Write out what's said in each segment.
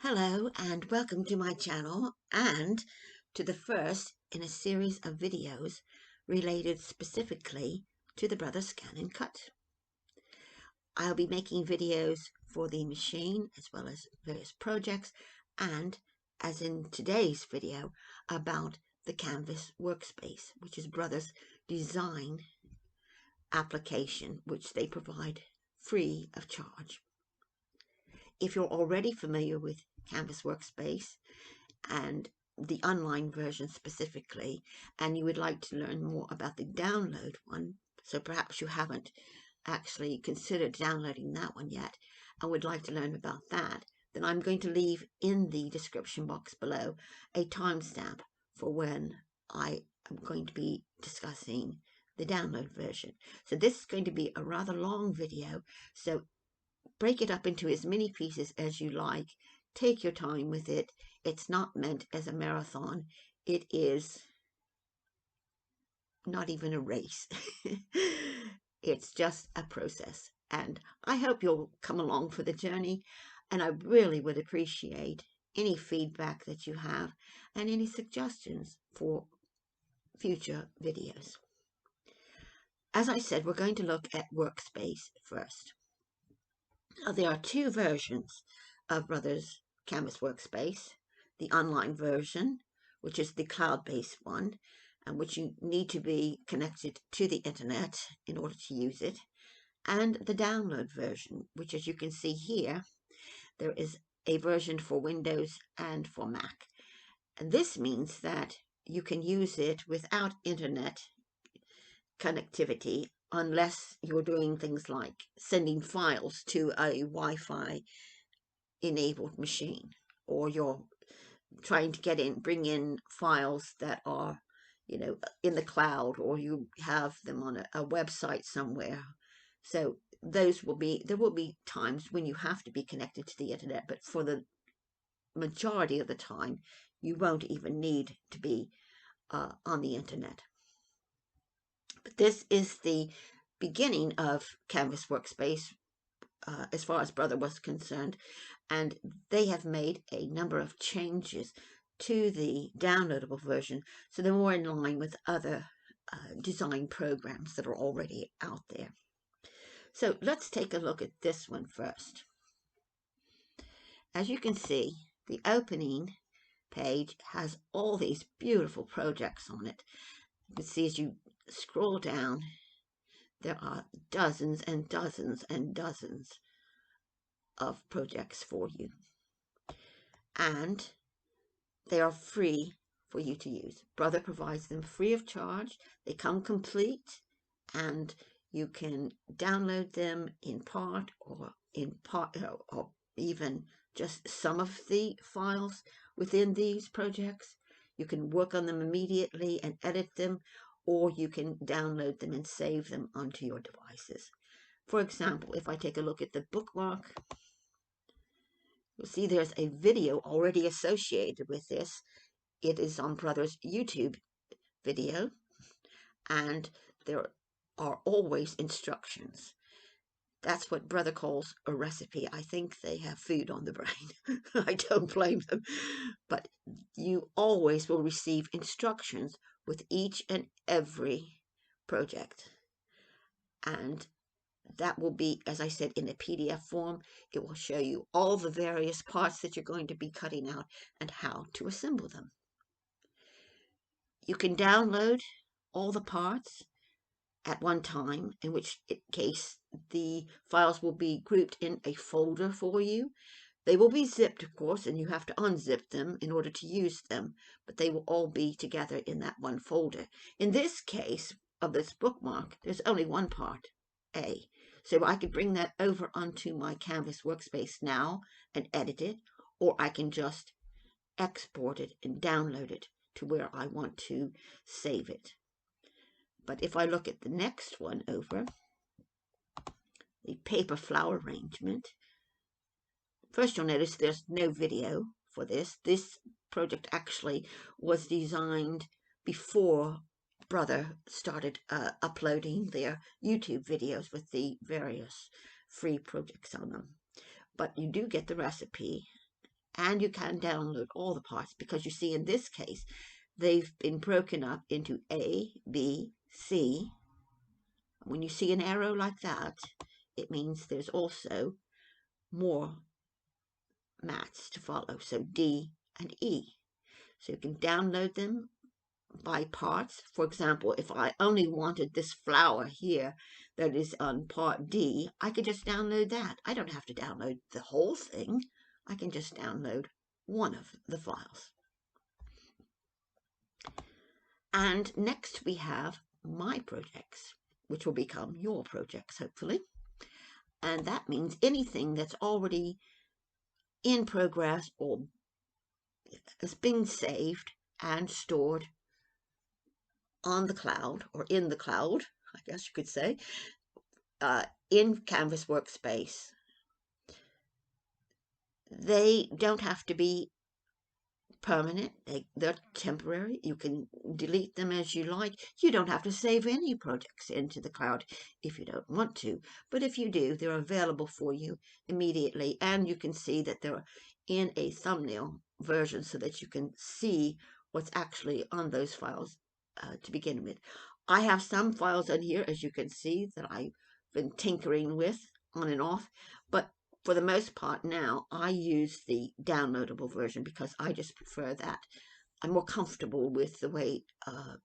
Hello and welcome to my channel and to the first in a series of videos related specifically to the Brother ScanNCut. I'll be making videos for the machine as well as various projects and, as in today's video, about the Canvas Workspace, which is Brother's design application which they provide free of charge. If you're already familiar with Canvas Workspace and the online version specifically, and you would like to learn more about the download one, so perhaps you haven't actually considered downloading that one yet and would like to learn about that, then I'm going to leave in the description box below a timestamp for when I am going to be discussing the download version. So this is going to be a rather long video, so break it up into as many pieces as you like. Take your time with it. It's not meant as a marathon. It is not even a race. It's just a process. And I hope you'll come along for the journey. And I really would appreciate any feedback that you have and any suggestions for future videos. As I said, we're going to look at Workspace first. There are two versions of Brother's Canvas Workspace. The online version, which is the cloud-based one, and which you need to be connected to the internet in order to use it, and the download version, which, as you can see here, there is a version for Windows and for Mac. And this means that you can use it without internet connectivity unless you're doing things like sending files to a Wi-Fi enabled machine, or you're trying to bring in files that are, in the cloud, or you have them on a website somewhere. So there will be times when you have to be connected to the internet, but for the majority of the time, you won't even need to be on the internet. But this is the beginning of Canvas Workspace as far as Brother was concerned, and they have made a number of changes to the downloadable version so they're more in line with other design programs that are already out there. So let's take a look at this one first. As you can see, the opening page has all these beautiful projects on it. You can see as you scroll down, there are dozens and dozens and dozens of projects for you. And they are free for you to use. Brother provides them free of charge. They come complete, and you can download them in part or even just some of the files within these projects. You can work on them immediately and edit them, or you can download them and save them onto your devices. For example, if I take a look at the bookmark, you'll see there's a video already associated with this. It is on Brother's YouTube video, and there are always instructions. That's what Brother calls a recipe. I think they have food on the brain. I don't blame them. But you always will receive instructions with each and every project. And that will be, as I said, in a PDF form. It will show you all the various parts that you're going to be cutting out and how to assemble them. You can download all the parts at one time, in which case the files will be grouped in a folder for you. They will be zipped, of course, and you have to unzip them in order to use them, but they will all be together in that one folder. In this case of this bookmark, there's only one part, A. So I could bring that over onto my Canvas Workspace now and edit it, or I can just export it and download it to where I want to save it. But if I look at the next one over, the paper flower arrangement, first you'll notice there's no video for this. This project actually was designed before Brother started uploading their YouTube videos with the various free projects on them. But you do get the recipe, and you can download all the parts, because you see in this case they've been broken up into A, B, C. When you see an arrow like that, it means there's also more mats to follow, so D and E. So you can download them by parts. For example, if I only wanted this flower here that is on part D, I could just download that. I don't have to download the whole thing. I can just download one of the files. And next we have my projects, which will become your projects, hopefully. And that means anything that's already in progress or has been saved and stored on the cloud, or in the cloud, I guess you could say, in Canvas Workspace. They don't have to be permanent. They're temporary. You can delete them as you like. You don't have to save any projects into the cloud if you don't want to. But if you do, they're available for you immediately. And you can see that they're in a thumbnail version so that you can see what's actually on those files to begin with. I have some files on here, as you can see, that I've been tinkering with on and off. But for the most part now, I use the downloadable version because I just prefer that. I'm more comfortable with the way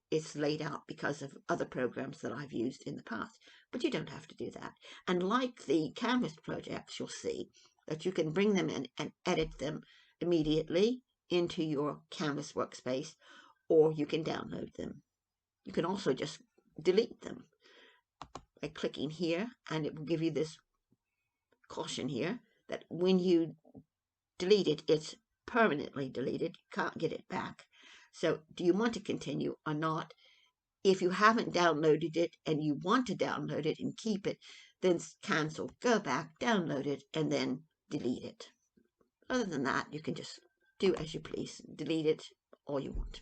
it's laid out because of other programs that I've used in the past. But you don't have to do that. And like the Canvas projects, you'll see that you can bring them in and edit them immediately into your Canvas workspace, or you can download them. You can also just delete them by clicking here, and it will give you this caution here that when you delete it, it's permanently deleted. You can't get it back. So do you want to continue or not? If you haven't downloaded it and you want to download it and keep it, then cancel, go back, download it, and then delete it. Other than that, you can just do as you please. Delete it all you want.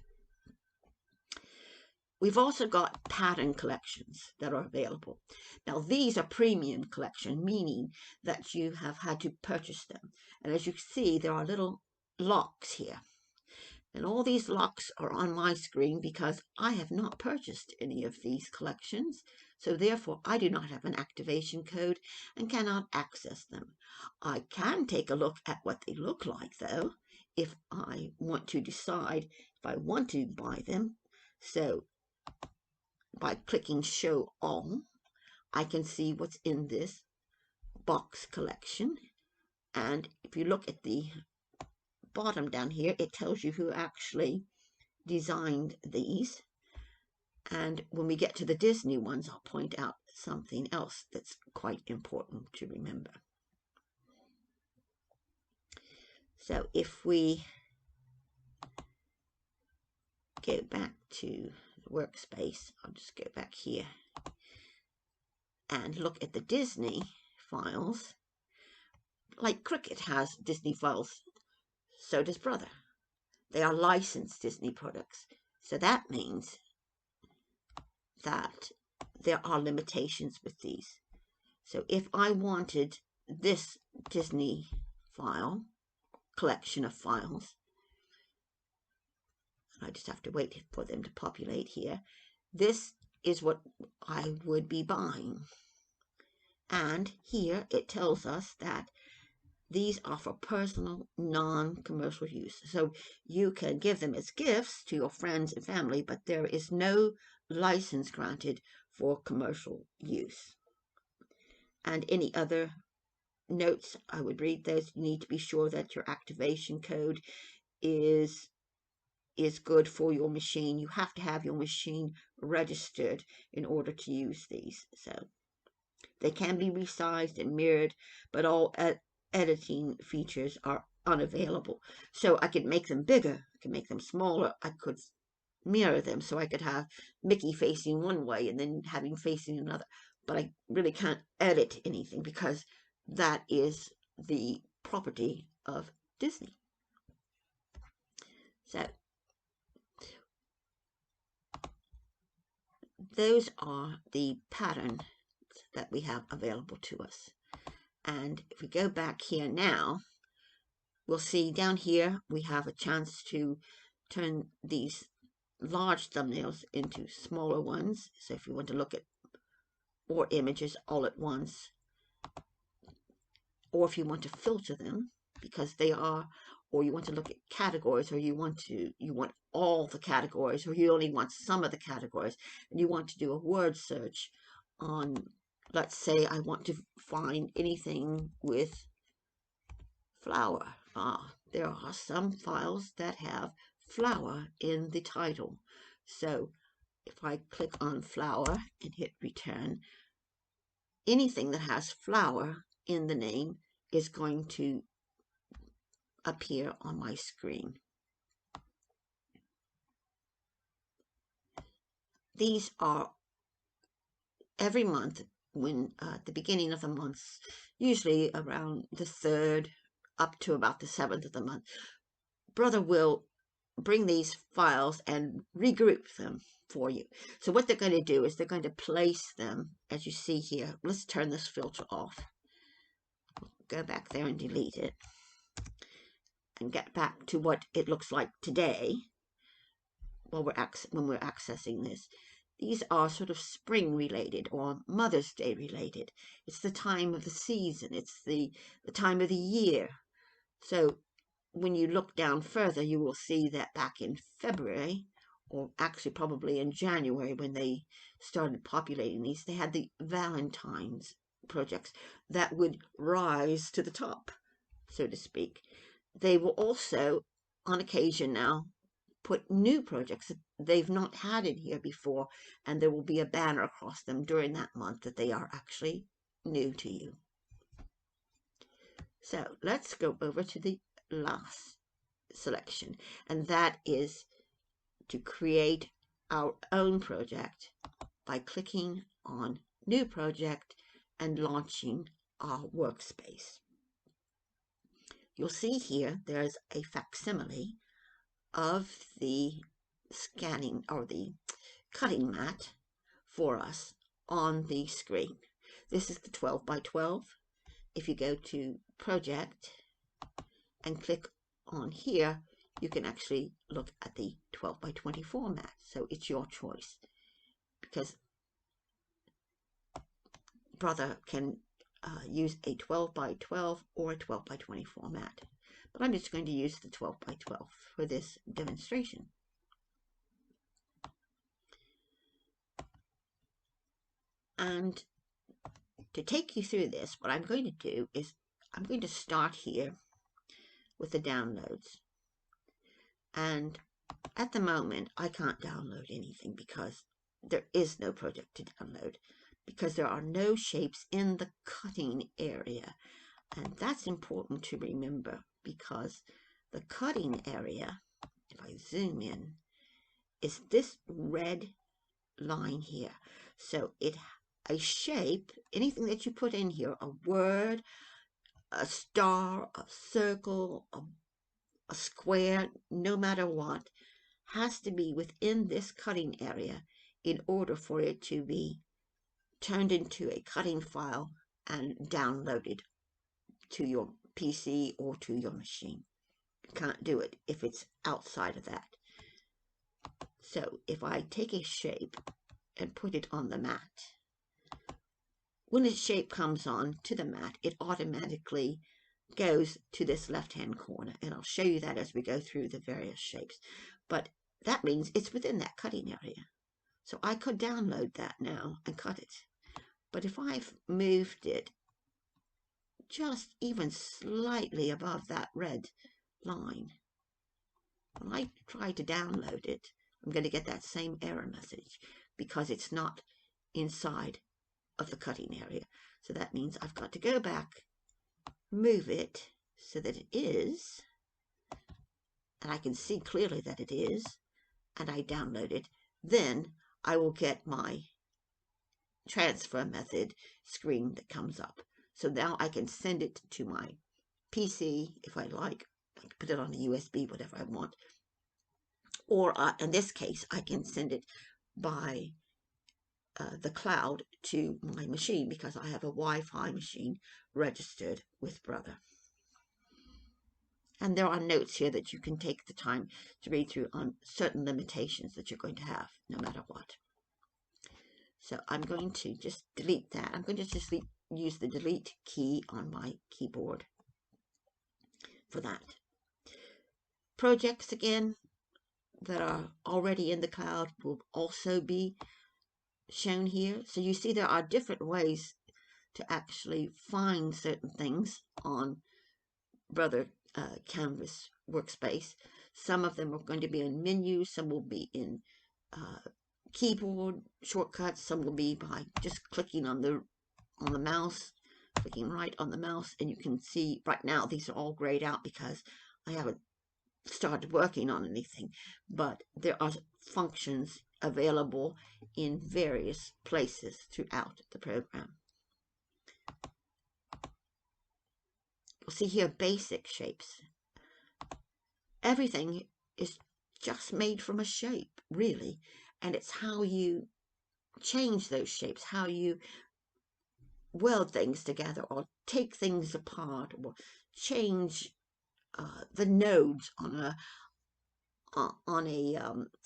We've also got pattern collections that are available. Now, these are premium collection, meaning that you have had to purchase them. And as you can see, there are little locks here. And all these locks are on my screen because I have not purchased any of these collections. So therefore, I do not have an activation code and cannot access them. I can take a look at what they look like, though, if I want to decide if I want to buy them. So by clicking Show All, I can see what's in this box collection. And if you look at the bottom down here, it tells you who actually designed these. And when we get to the Disney ones, I'll point out something else that's quite important to remember. So if we go back to Workspace, I'll just go back here and look at the Disney files. Like Cricut has Disney files, so does Brother. They are licensed Disney products. So that means that there are limitations with these. So if I wanted this Disney file, collection of files, I just have to wait for them to populate here. This is what I would be buying. And here it tells us that these are for personal, non-commercial use. So you can give them as gifts to your friends and family, but there is no license granted for commercial use. And any other notes, I would read those. You need to be sure that your activation code is good for your machine. You have to have your machine registered in order to use these. So they can be resized and mirrored, but all editing features are unavailable. So I could make them bigger, I could make them smaller, I could mirror them, so I could have Mickey facing one way and then having facing another. But I really can't edit anything because that is the property of Disney. So those are the patterns that we have available to us. And if we go back here now, we'll see down here we have a chance to turn these large thumbnails into smaller ones. So if you want to look at more images all at once, or if you want to filter them because they are, or you want to look at categories, or you want all the categories, or you only want some of the categories, and you want to do a word search on, let's say I want to find anything with flower. There are some files that have flower in the title. So if I click on flower and hit return, anything that has flower in the name is going to appear on my screen. These are every month, when at the beginning of the month, usually around the 3rd up to about the 7th of the month, Brother will bring these files and regroup them for you. So what they're going to do is they're going to place them, as you see here. Let's turn this filter off. Go back there and delete it, and get back to what it looks like today when we're accessing this. These are sort of spring related or Mother's Day related. It's the time of the season. It's the time of the year. So when you look down further, you will see that back in February, or actually probably in January when they started populating these, they had the Valentine's projects that would rise to the top, so to speak. They will also, on occasion now, put new projects that they've not had in here before, and there will be a banner across them during that month that they are actually new to you. So let's go over to the last selection, and that is to create our own project by clicking on New Project and launching our workspace. You'll see here there's a facsimile of the scanning or the cutting mat for us on the screen. This is the 12 by 12. If you go to Project and click on here, you can actually look at the 12 by 24 mat. So it's your choice, because Brother can use a 12 by 12 or a 12 by 24 mat. But I'm just going to use the 12 by 12 for this demonstration. And to take you through this, what I'm going to do is I'm going to start here with the downloads. And at the moment, I can't download anything because there is no project to download, because there are no shapes in the cutting area. And that's important to remember, because the cutting area, if I zoom in, is this red line here. So a shape, anything that you put in here, a word, a star, a circle, a square, no matter what, has to be within this cutting area in order for it to be turned into a cutting file and downloaded to your PC or to your machine. You can't do it if it's outside of that. So if I take a shape and put it on the mat, when the shape comes on to the mat, it automatically goes to this left-hand corner, and I'll show you that as we go through the various shapes. But that means it's within that cutting area. So I could download that now and cut it. But if I've moved it just even slightly above that red line, when I try to download it, I'm going to get that same error message because it's not inside of the cutting area. So that means I've got to go back, move it so that it is, and I can see clearly that it is, and I download it. Then I will get my transfer method screen that comes up. So now I can send it to my PC if I like. I can put it on a USB, whatever I want. Or in this case, I can send it by the cloud to my machine, because I have a Wi-Fi machine registered with Brother. And there are notes here that you can take the time to read through on certain limitations that you're going to have, no matter what. So I'm going to just delete that. I'm going to just use the delete key on my keyboard for that. Projects, again, that are already in the cloud will also be shown here. So you see there are different ways to actually find certain things on Brother Canvas Workspace. Some of them are going to be in menus, some will be in keyboard shortcuts, some will be by just clicking on the mouse, clicking right on the mouse, and you can see right now these are all grayed out because I haven't started working on anything, but there are functions available in various places throughout the program. You'll see here basic shapes. Everything is just made from a shape, really, and it's how you change those shapes, how you weld things together or take things apart or change the nodes on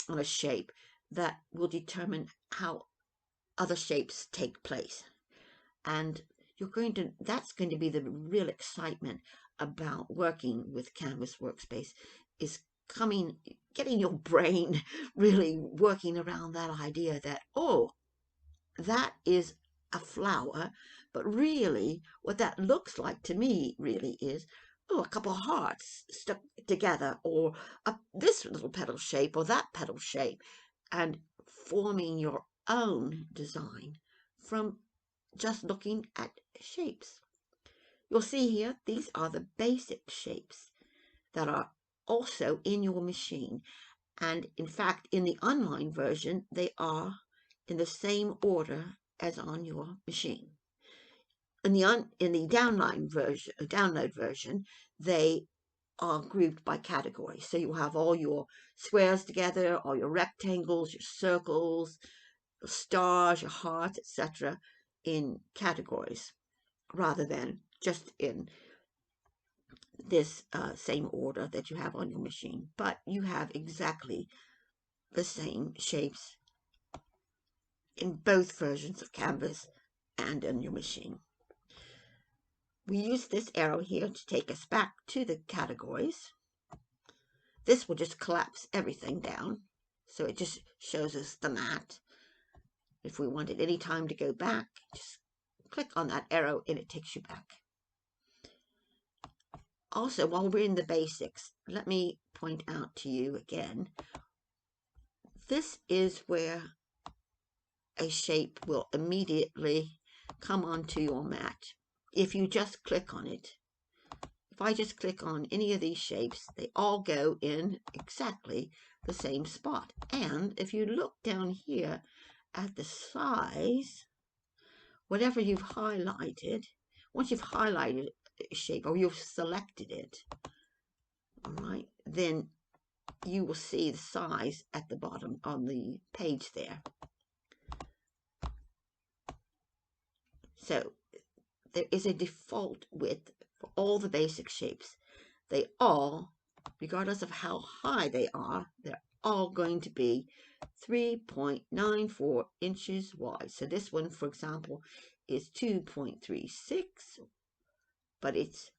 a shape that will determine how other shapes take place. And that's going to be the real excitement about working with Canvas Workspace, is getting your brain really working around that idea that, oh, that is a flower, but really what that looks like to me really is, oh, a couple of hearts stuck together, or this little petal shape or that petal shape, and forming your own design from just looking at shapes. You'll see here, these are the basic shapes that are also in your machine. And in fact, in the online version, they are in the same order as on your machine. In the download version, they are grouped by category. So you have all your squares together, all your rectangles, your circles, your stars, your hearts, etc., in categories, rather than just in this same order that you have on your machine. But you have exactly the same shapes in both versions of Canvas and on your machine. We use this arrow here to take us back to the categories. This will just collapse everything down, so it just shows us the mat. If we wanted any time to go back, just click on that arrow and it takes you back. Also, while we're in the basics, let me point out to you again, this is where a shape will immediately come onto your mat if you just click on it. If I just click on any of these shapes, they all go in exactly the same spot. And if you look down here at the size, whatever you've highlighted, once you've highlighted a shape or you've selected it, all right, then you will see the size at the bottom on the page there. So there is a default width for all the basic shapes. They all, regardless of how high they are, they're all going to be 3.94 inches wide. So this one, for example, is 2.36, but it's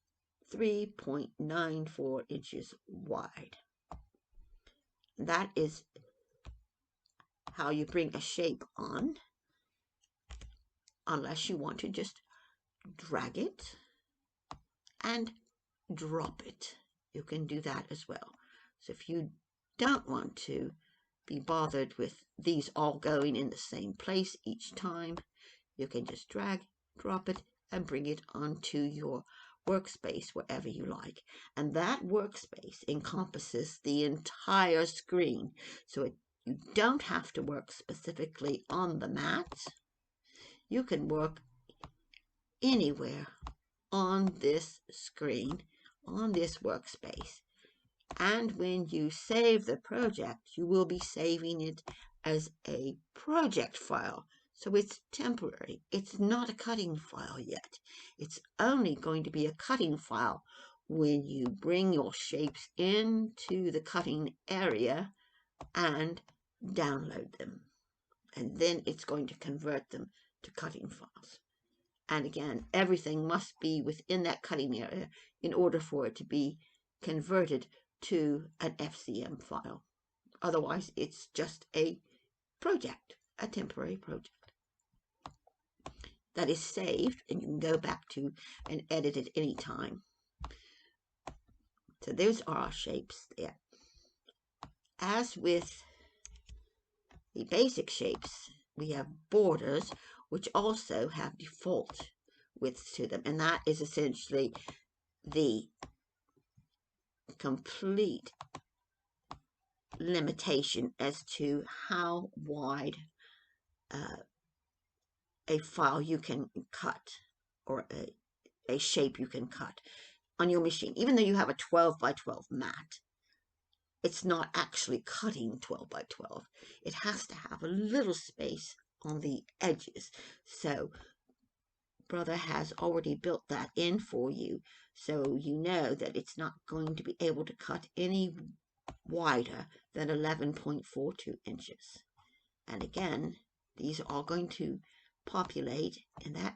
3.94 inches wide. That is how you bring a shape on, unless you want to just drag it and drop it. You can do that as well. So if you don't want to be bothered with these all going in the same place each time, you can just drag, drop it, and bring it onto your workspace wherever you like. And that workspace encompasses the entire screen. So you don't have to work specifically on the mat. You can work anywhere on this screen, on this workspace. And when you save the project, you will be saving it as a project file. So it's temporary. It's not a cutting file yet. It's only going to be a cutting file when you bring your shapes into the cutting area and download them. And then it's going to convert them to cutting files. And again, everything must be within that cutting area in order for it to be converted to an FCM file. Otherwise, it's just a project, a temporary project that is saved, and you can go back to and edit it any time. So those are our shapes there. As with the basic shapes, we have borders, which also have default widths to them, and that is essentially the complete limitation as to how wide a file you can cut, or a shape you can cut on your machine. Even though you have a 12 by 12 mat, it's not actually cutting 12 by 12. It has to have a little space on the edges. So Brother has already built that in for you, so you know that it's not going to be able to cut any wider than 11.42 inches. And again, these are all going to populate in that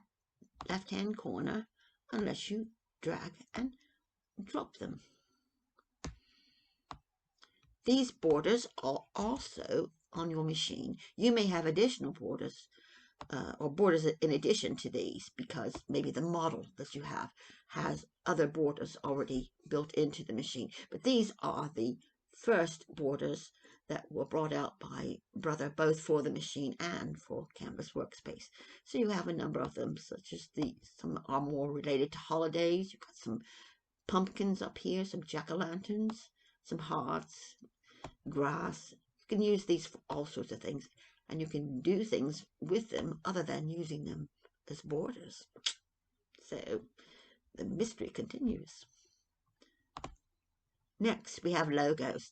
left-hand corner unless you drag and drop them. These borders are also on your machine. You may have additional borders or borders in addition to these, because maybe the model that you have has other borders already built into the machine. But these are the first borders that were brought out by Brother, both for the machine and for Canvas Workspace. So you have a number of them, such as some are more related to holidays. You've got some pumpkins up here, some jack-o'-lanterns, some hearts, grass. You can use these for all sorts of things, and you can do things with them other than using them as borders. So the mystery continues. Next, we have logos.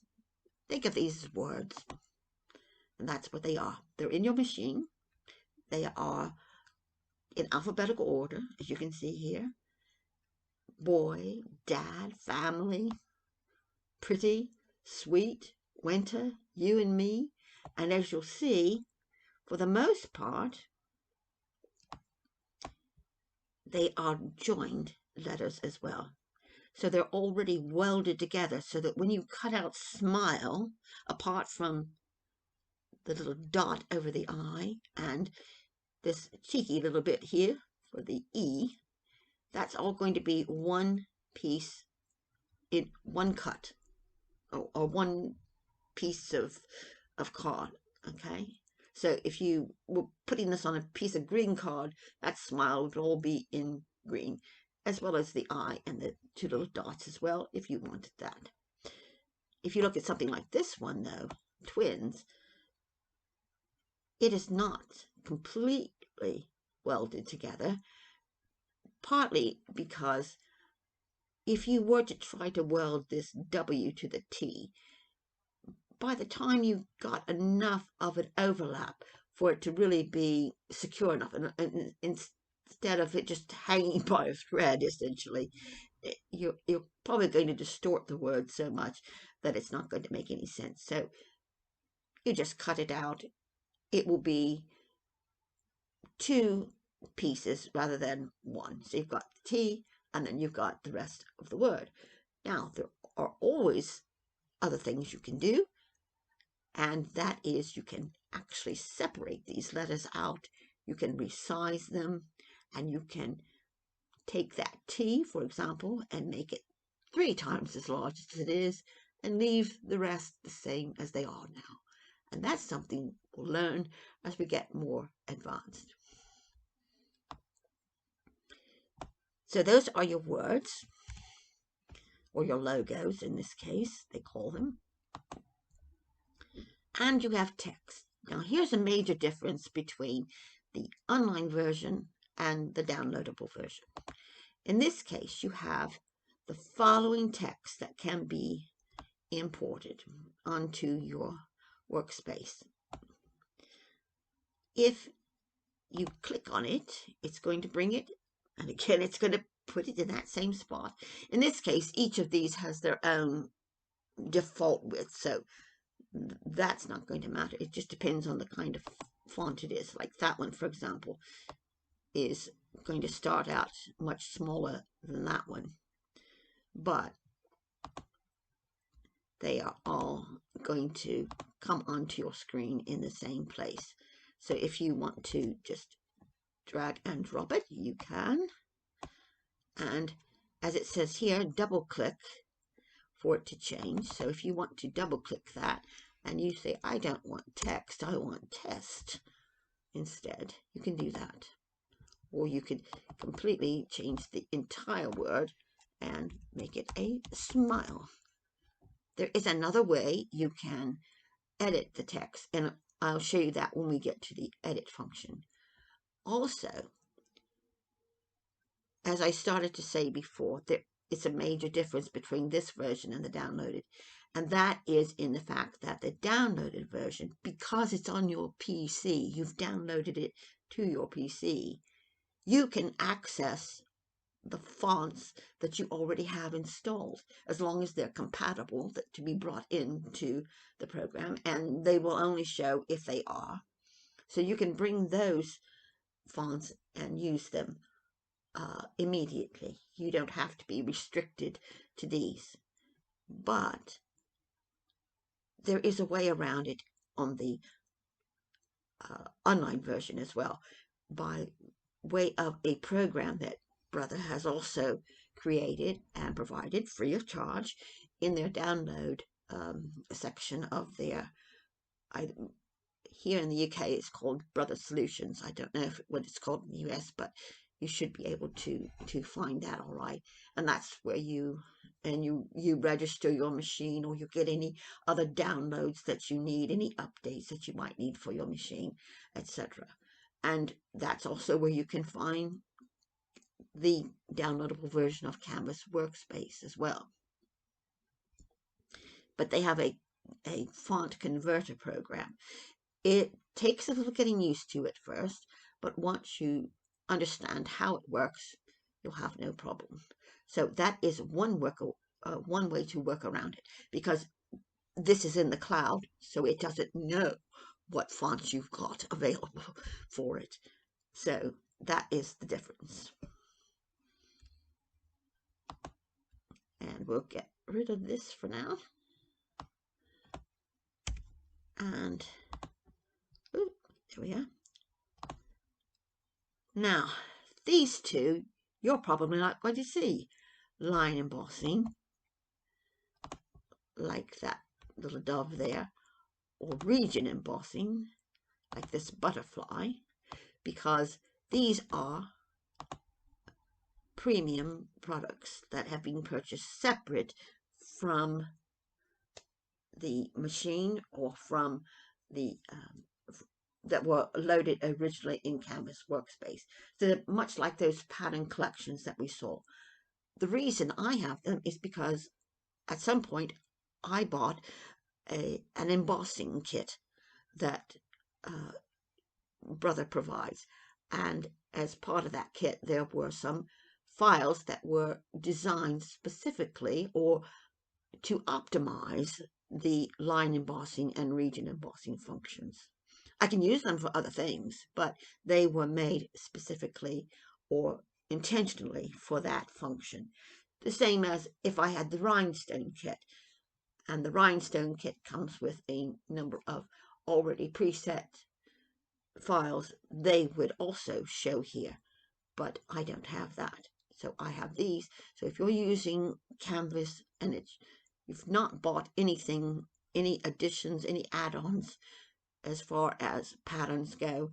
Think of these as words, and that's what they are. They're in your machine. They are in alphabetical order, as you can see here. Boy, dad, family, pretty, sweet, winter, you and me. And as you'll see, for the most part, they are joined letters as well. So they're already welded together, so that when you cut out smile, apart from the little dot over the I and this cheeky little bit here for the E, that's all going to be one piece in one cut, or one piece of card, okay? So if you were putting this on a piece of green card, that smile would all be in green, as well as the I and the two little dots as well, if you wanted that. If you look at something like this one, though, twins, it is not completely welded together, partly because if you were to try to weld this W to the T, by the time you got enough of an overlap for it to really be secure enough, and instead of it just hanging by a thread, essentially, you're probably going to distort the word so much that it's not going to make any sense. So you just cut it out. It will be two pieces rather than one. So you've got the T, and then you've got the rest of the word. Now, there are always other things you can do, and that is you can actually separate these letters out. You can resize them, and you can take that T, for example, and make it 3 times as large as it is, and leave the rest the same as they are now. And that's something we'll learn as we get more advanced. So those are your words, or your logos in this case, they call them. And you have text. Now here's a major difference between the online version and the downloadable version. In this case, you have the following text that can be imported onto your workspace. If you click on it, it's going to bring it And again, it's going to put it in that same spot. In this case, each of these has their own default width, so that's not going to matter. It just depends on the kind of font it is. Like that one, for example, is going to start out much smaller than that one, but they are all going to come onto your screen in the same place. So if you want to just drag and drop it, you can. And as it says here, double click for it to change. So if you want to double click that and you say, I don't want text, I want test instead, you can do that. Or you could completely change the entire word and make it a smile. There is another way you can edit the text, and I'll show you that when we get to the edit function. Also, as I started to say before, there is a major difference between this version and the downloaded, and that is in the fact that the downloaded version, because it's on your PC, you've downloaded it to your PC, you can access the fonts that you already have installed, as long as they're compatible to be brought into the program, and they will only show if they are. So you can bring those fonts and use them immediately. You don't have to be restricted to these. But there is a way around it on the online version as well, by way of a program that Brother has also created and provided free of charge in their download section of their, here in the UK it's called Brother Solutions. I don't know what it's called in the US, but you should be able to find that all right. And that's where you register your machine, or you get any other downloads that you need, any updates that you might need for your machine, etc. And that's also where you can find the downloadable version of Canvas Workspace as well. But they have a font converter program. It takes a little getting used to at first, but once you understand how it works, you'll have no problem. So that is one way to work around it, because this is in the cloud, so it doesn't know what fonts you've got available for it. So that is the difference. And we'll get rid of this for now. And ooh, there we are. Now, these two, you're probably not going to see. Line embossing, like that little dove there, or region embossing, like this butterfly, because these are premium products that have been purchased separate from the machine, or from the that were loaded originally in Canvas Workspace. So they're much like those pattern collections that we saw. The reason I have them is because at some point I bought an embossing kit that Brother provides, and as part of that kit there were some files that were designed specifically or to optimize the line embossing and region embossing functions. I can use them for other things, but they were made specifically or intentionally for that function. The same as if I had the rhinestone kit, and the rhinestone kit comes with a number of already preset files, they would also show here, but I don't have that. So I have these. So if you're using Canvas and you've not bought anything, any additions, any add-ons as far as patterns go,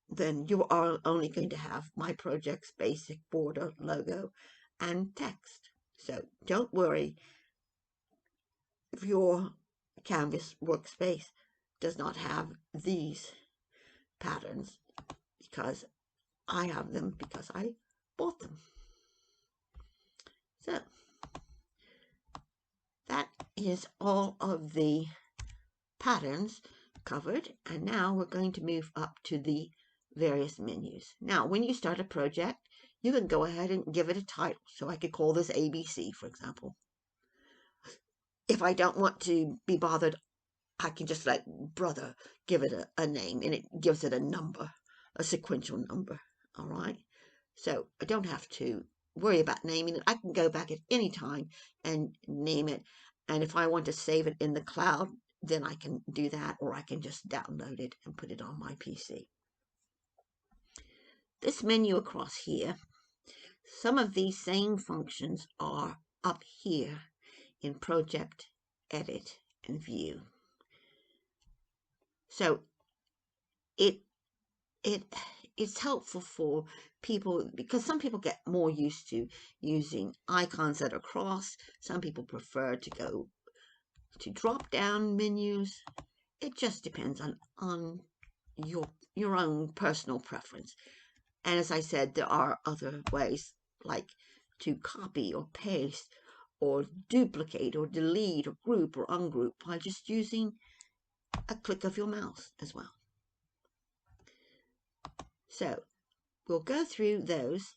then you are only going to have My Project's basic border, logo, and text. So don't worry if your Canvas Workspace does not have these patterns, because I have them because I bought them. So that is all of the patterns covered, and now we're going to move up to the various menus. Now, when you start a project, you can go ahead and give it a title. So I could call this ABC, for example. If I don't want to be bothered, I can just let brother give it a name, and it gives it a number, a sequential number. All right. So I don't have to worry about naming it. I can go back at any time and name it. And if I want to save it in the cloud, then I can do that, or I can just download it and put it on my PC. This menu across here, some of these same functions are up here in Project, Edit, and View. So it's helpful for people, because some people get more used to using icons that are cross. Some people prefer to go to drop-down menus. It just depends on your own personal preference. And as I said, there are other ways, like to copy or paste or duplicate or delete or group or ungroup by just using a click of your mouse as well. So we'll go through those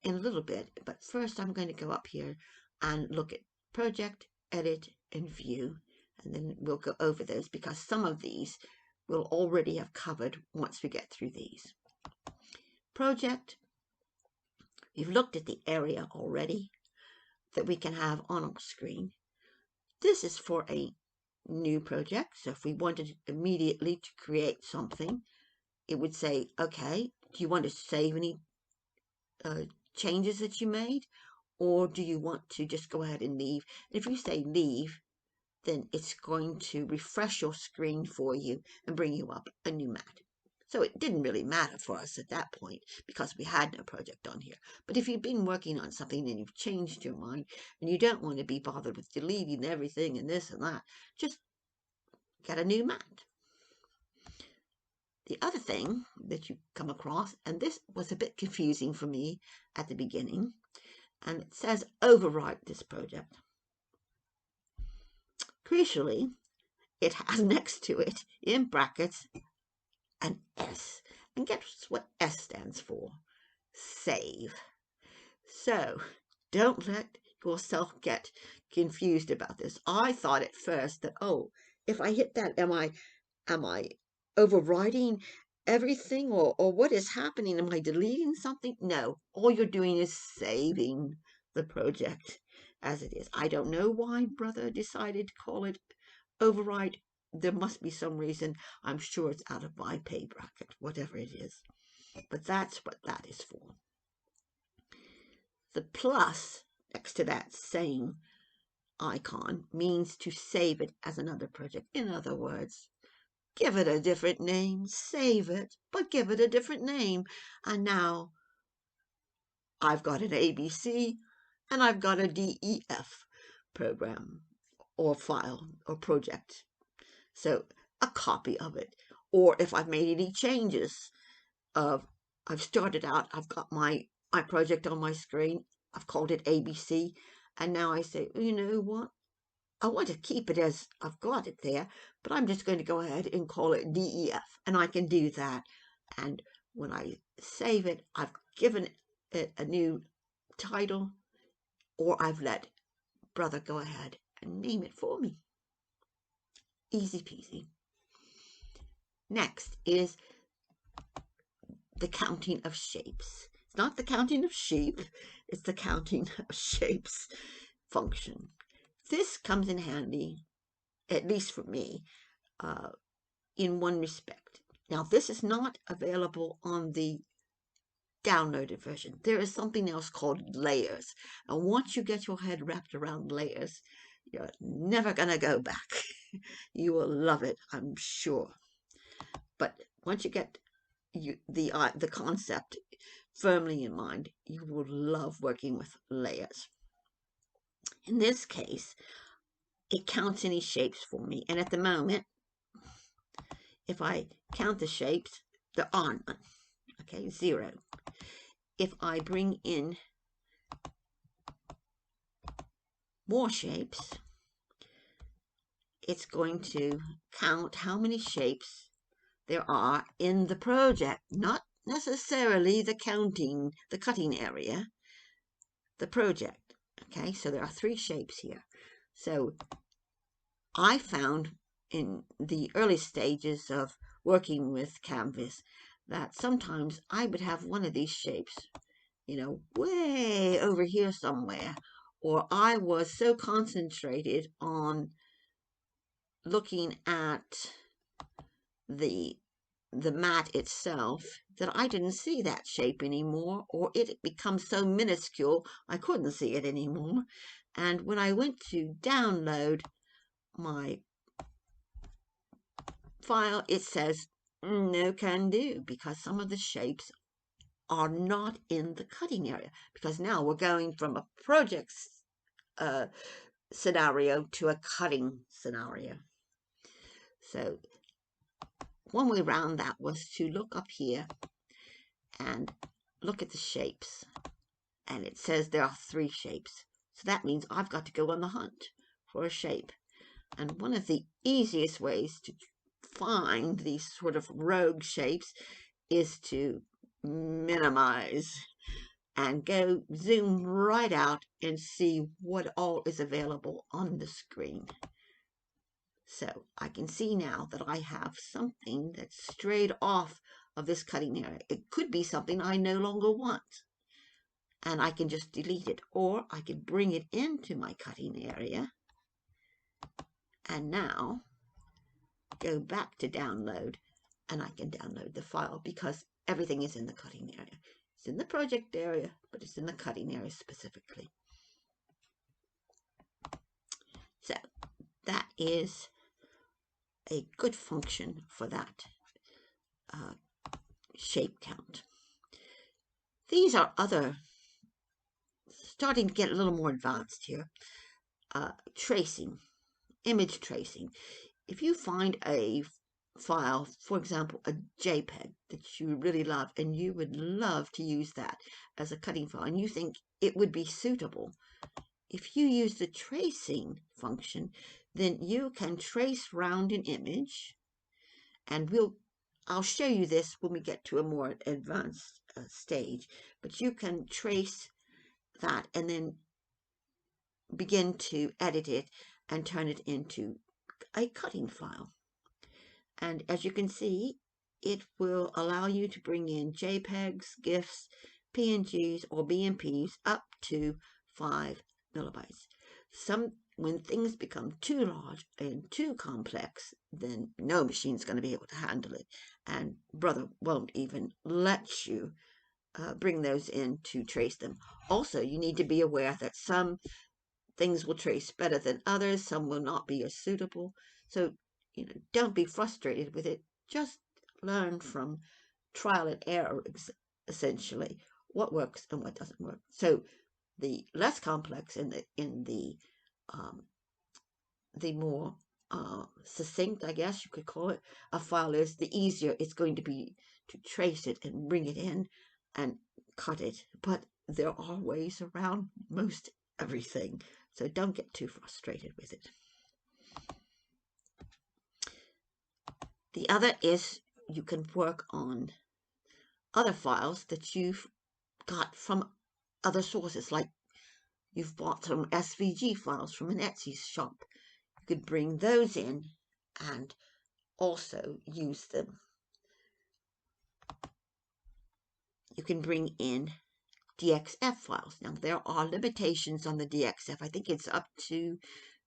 in a little bit, but first I'm going to go up here and look at Project, Edit, and View, and then we'll go over those, because some of these we'll already have covered once we get through these. Project, we've looked at the area already that we can have on our screen. This is for a new project, so if we wanted immediately to create something, it would say, okay, do you want to save any changes that you made, or do you want to just go ahead and leave? And if you say leave, then it's going to refresh your screen for you and bring you up a new mat. So it didn't really matter for us at that point because we had no project on here. But if you've been working on something and you've changed your mind and you don't want to be bothered with deleting everything and this and that, just get a new mat. The other thing that you come across, and this was a bit confusing for me at the beginning, and it says overwrite this project. Crucially, it has next to it, in brackets, an S. And guess what S stands for? Save. So don't let yourself get confused about this. I thought at first that, oh, if I hit that, am I overwriting everything, or what is happening? Am I deleting something? No, all you're doing is saving the project as it is. I don't know why brother decided to call it overwrite. There must be some reason. I'm sure it's out of my pay bracket, whatever it is. But that's what that is for. The plus next to that same icon means to save it as another project. In other words, give it a different name, save it, but give it a different name. And now I've got an ABC and I've got a DEF program or file or project. So a copy of it. Or if I've made any changes, I've started out, I've got my project on my screen, I've called it ABC, and now I say, well, you know what? I want to keep it as I've got it there, but I'm just going to go ahead and call it DEF, and I can do that. And when I save it, I've given it a new title, or I've let brother go ahead and name it for me. Easy peasy. Next is the counting of shapes. It's not the counting of sheep, it's the counting of shapes function. This comes in handy, at least for me, in one respect. Now, this is not available on the downloaded version. There is something else called layers. And once you get your head wrapped around layers, you're never going to go back. You will love it, I'm sure. But once you get the concept firmly in mind, you will love working with layers. In this case, it counts any shapes for me. And at the moment, if I count the shapes, there are none. Okay, 0. If I bring in more shapes, it's going to count how many shapes there are in the project, not necessarily the cutting area, the project. Okay, so there are 3 shapes here. So I found in the early stages of working with Canvas that sometimes I would have one of these shapes, you know, way over here somewhere, or I was so concentrated on looking at the mat itself that I didn't see that shape anymore, or it becomes so minuscule I couldn't see it anymore. And when I went to download my file, it says no can do, because some of the shapes are not in the cutting area, because now we're going from a project scenario to a cutting scenario. So one way around that was to look up here and look at the shapes, and it says there are 3 shapes. So that means I've got to go on the hunt for a shape. And one of the easiest ways to find these sort of rogue shapes is to minimize and go zoom right out and see what all is available on the screen. So I can see now that I have something that's strayed off of this cutting area. It could be something I no longer want, and I can just delete it, or I can bring it into my cutting area and now go back to download, and I can download the file because everything is in the cutting area. It's in the project area, but it's in the cutting area specifically. So that is a good function for that shape count. These are other, starting to get a little more advanced here. Tracing, image tracing. If you find a file, for example, a JPEG that you really love, and you would love to use that as a cutting file, and you think it would be suitable, if you use the tracing function, then you can trace round an image, and I'll show you this when we get to a more advanced stage, but you can trace that and then begin to edit it and turn it into a cutting file. And as you can see, it will allow you to bring in JPEGs, GIFs, PNGs, or BMPs up to 5 megabytes. When things become too large and too complex, then no machine's going to be able to handle it, and Brother won't even let you bring those in to trace them. Also, you need to be aware that some things will trace better than others, some will not be as suitable. So, you know, don't be frustrated with it. Just learn from trial and error, essentially, what works and what doesn't work. So the less complex and the more succinct, I guess you could call it, a file is, the easier it's going to be to trace it and bring it in and cut it. But there are ways around most everything, so don't get too frustrated with it. The other is you can work on other files that you've got from other sources, like you've bought some SVG files from an Etsy shop. You could bring those in and also use them. You can bring in Dxf files. Now, there are limitations on the Dxf. I think it's up to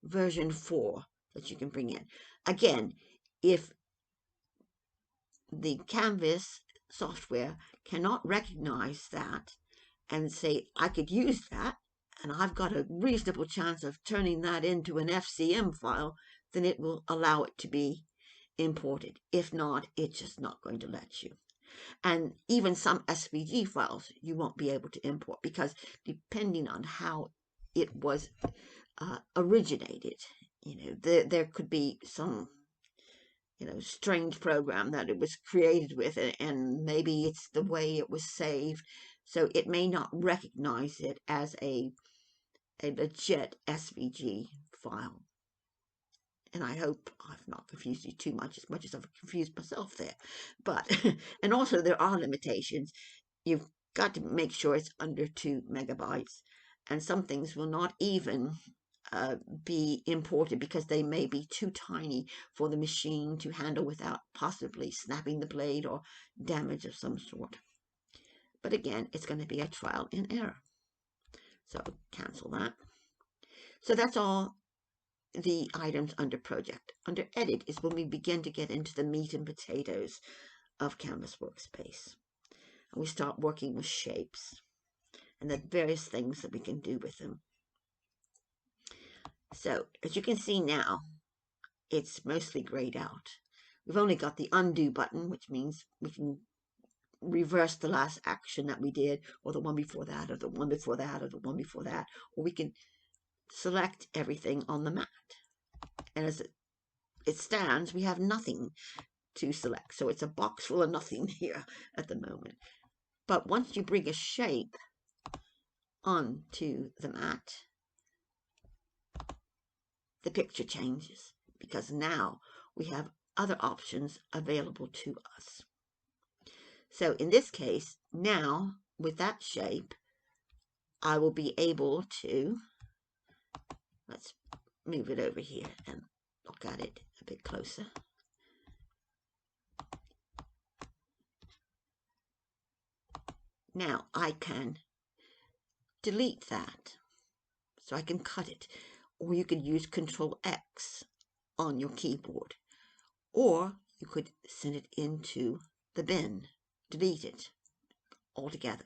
version 4 that you can bring in. Again, if the Canvas software cannot recognize that and say, I could use that, and I've got a reasonable chance of turning that into an FCM file, then it will allow it to be imported. If not, it's just not going to let you. And even some SVG files you won't be able to import, because depending on how it was originated, you know, there could be some, you know, strange program that it was created with, and maybe it's the way it was saved, so it may not recognize it as a legit SVG file. And I hope I've not confused you too much as I've confused myself there. But, and also there are limitations. You've got to make sure it's under 2 megabytes. And some things will not even be imported because they may be too tiny for the machine to handle without possibly snapping the blade or damage of some sort. But again, it's going to be a trial and error. So cancel that. So that's all the items under project. Under edit is when we begin to get into the meat and potatoes of Canvas Workspace. And we start working with shapes and the various things that we can do with them. So as you can see now, it's mostly grayed out. We've only got the undo button, which means we can reverse the last action that we did, or the one before that, or the one before that, or the one before that, or we can select everything on the mat. And as it stands, we have nothing to select. So it's a box full of nothing here at the moment. But once you bring a shape onto the mat, the picture changes, because now we have other options available to us. So in this case, now with that shape, I will be able to, let's move it over here and look at it a bit closer. Now I can delete that, so I can cut it, or you could use Control X on your keyboard, or you could send it into the bin, delete it altogether.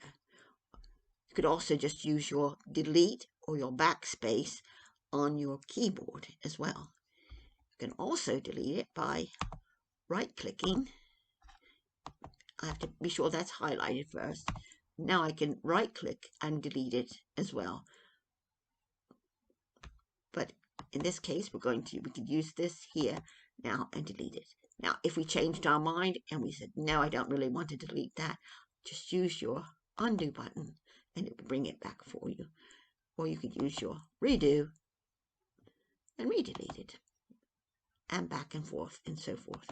You could also just use your delete or your backspace on your keyboard as well. You can also delete it by right-clicking. I have to be sure that's highlighted first. Now I can right-click and delete it as well. But in this case, we could use this here now and delete it. Now, if we changed our mind and we said, no, I don't really want to delete that, just use your undo button and it will bring it back for you. Or you could use your redo and redelete it, and back and forth and so forth.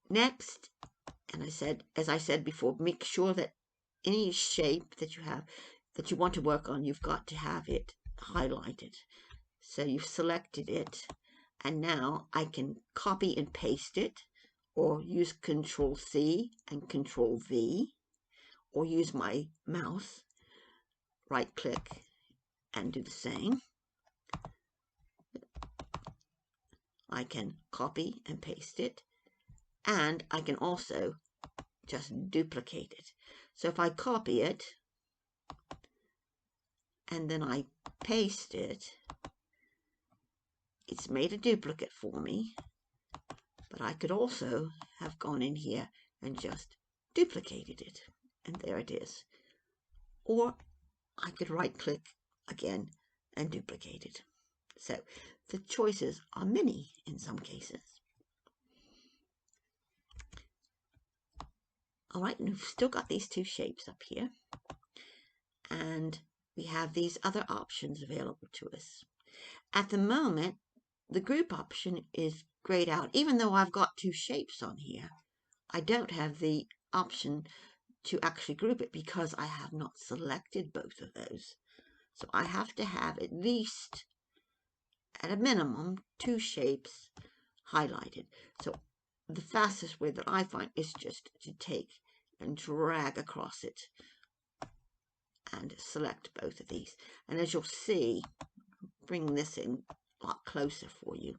Next, and as I said before, make sure that any shape that you have that you want to work on, you've got to have it highlighted. So you've selected it, and now I can copy and paste it, or use Control C and Control V, or use my mouse, right click and do the same. I can copy and paste it, and I can also just duplicate it. So if I copy it and then I paste it, it's made a duplicate for me, but I could also have gone in here and just duplicated it, and there it is. Or I could right click again and duplicate it. So the choices are many in some cases. All right, and we've still got these two shapes up here, and we have these other options available to us. At the moment, the group option is grayed out. Even though I've got two shapes on here, I don't have the option to actually group it because I have not selected both of those. So I have to have at least, at a minimum, two shapes highlighted. So the fastest way that I find is just to take and drag across it and select both of these. And as you'll see, bring this in a lot closer for you.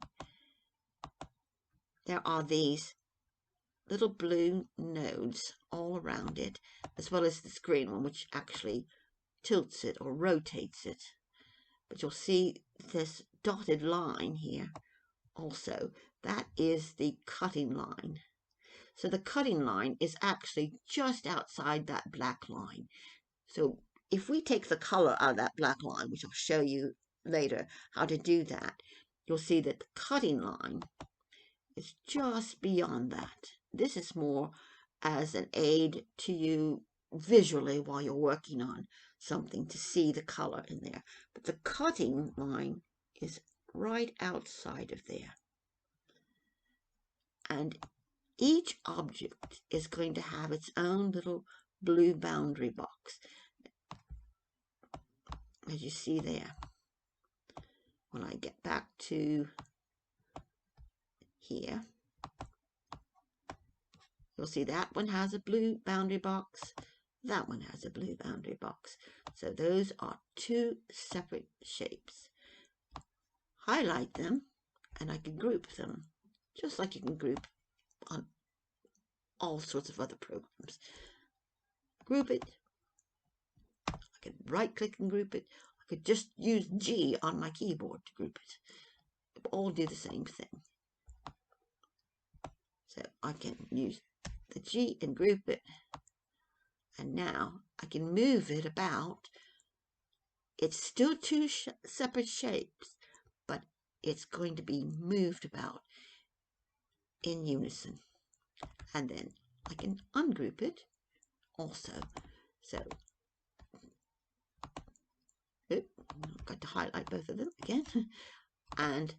There are these little blue nodes all around it, as well as this green one, which actually tilts it or rotates it. But you'll see this dotted line here also. That is the cutting line. So the cutting line is actually just outside that black line. So if we take the color out of that black line, which I'll show you later how to do that, you'll see that the cutting line is just beyond that. This is more as an aid to you visually while you're working on something to see the color in there. But the cutting line is right outside of there. And each object is going to have its own little blue boundary box, as you see there. When I get back to here, you'll see that one has a blue boundary box, that one has a blue boundary box. So those are two separate shapes. Highlight them and I can group them, just like you can group on all sorts of other programs. Group it. I can right click and group it. I could just use G on my keyboard to group it. All do the same thing. So I can use the G and group it. And now I can move it about. It's still two separate shapes, but it's going to be moved about in unison. And then I can ungroup it also. So, I've got to highlight both of them again. And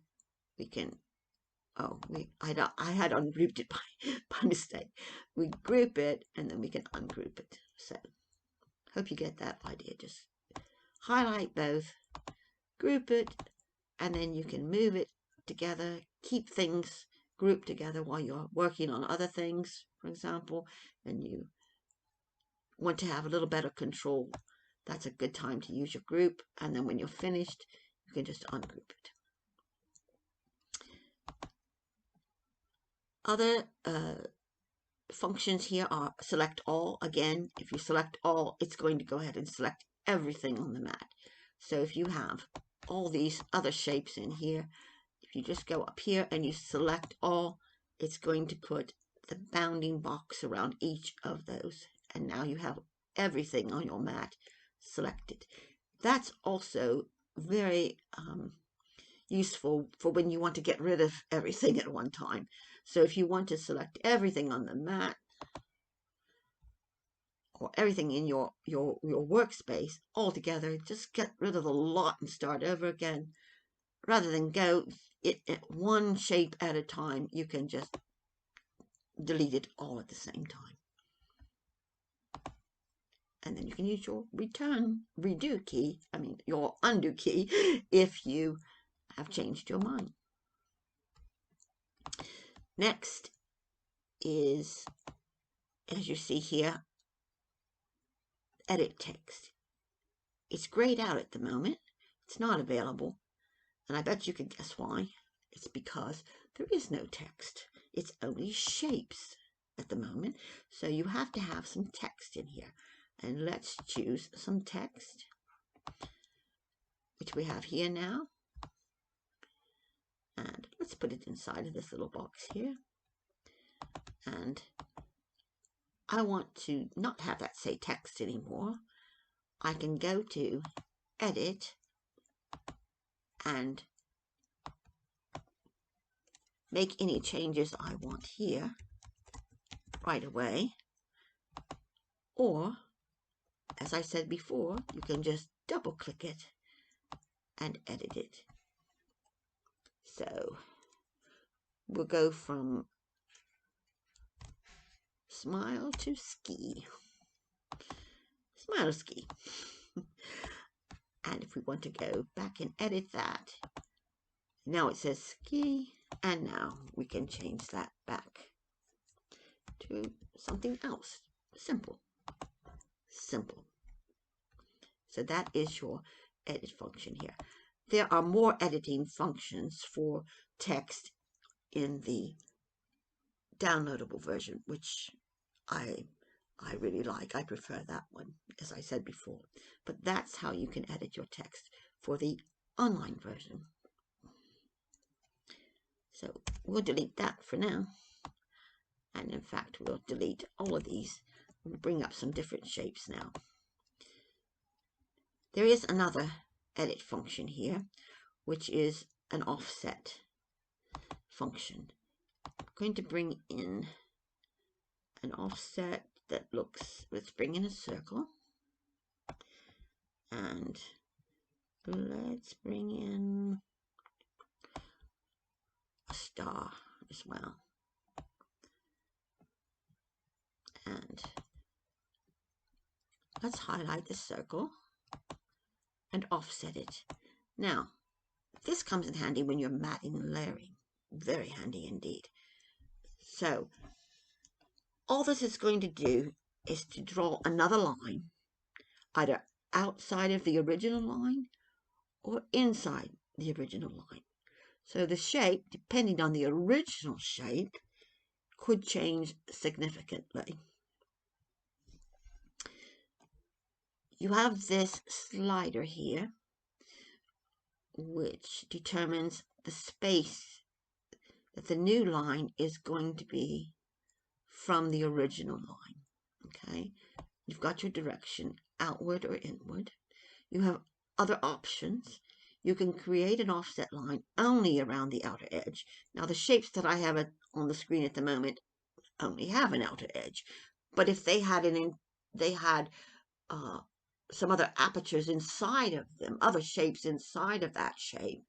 we can, I had ungrouped it by mistake. We group it and then we can ungroup it. So, hope you get that idea. Just highlight both, group it, and then you can move it together, keep things grouped together while you're working on other things, for example, and you want to have a little better control. That's a good time to use your group, and then when you're finished, you can just ungroup it. Other functions here are select all. Again, if you select all, it's going to go ahead and select everything on the mat. So if you have all these other shapes in here, if you just go up here and you select all, it's going to put the bounding box around each of those. And now you have everything on your mat selected. That's also very useful for when you want to get rid of everything at one time. So if you want to select everything on the mat or everything in your workspace all together, just get rid of the lot and start over again. Rather than go one shape at a time, you can just delete it all at the same time. And then you can use your redo key, your undo key, if you have changed your mind. Next is, as you see here, edit text. It's grayed out at the moment. It's not available. And I bet you can guess why. It's because there is no text. It's only shapes at the moment. So you have to have some text in here. And let's choose some text, which we have here now. And let's put it inside of this little box here. And I want to not have that say text anymore. I can go to Edit and make any changes I want here right away. Or, as I said before, you can just double click it and edit it. So we'll go from smile to ski. Smile to ski. And if we want to go back and edit that, now it says ski, and now we can change that back to something else. Simple. Simple. So that is your edit function here. There are more editing functions for text in the downloadable version, which I really like. I prefer that one, as I said before. But that's how you can edit your text for the online version. So we'll delete that for now. And in fact, we'll delete all of these and bring up some different shapes now. There is another edit function here, which is an offset function. I'm going to bring in an offset that looks, let's bring in a circle. And let's bring in a star as well. And let's highlight the circle and offset it. Now, this comes in handy when you're matting and layering. Very handy indeed. So, all this is going to do is to draw another line, either outside of the original line or inside the original line. So the shape, depending on the original shape, could change significantly. You have this slider here, which determines the space that the new line is going to be from the original line. Okay, you've got your direction, outward or inward. You have other options. You can create an offset line only around the outer edge. Now, the shapes that I have on the screen at the moment only have an outer edge, but if they had some other apertures inside of them, other shapes inside of that shape.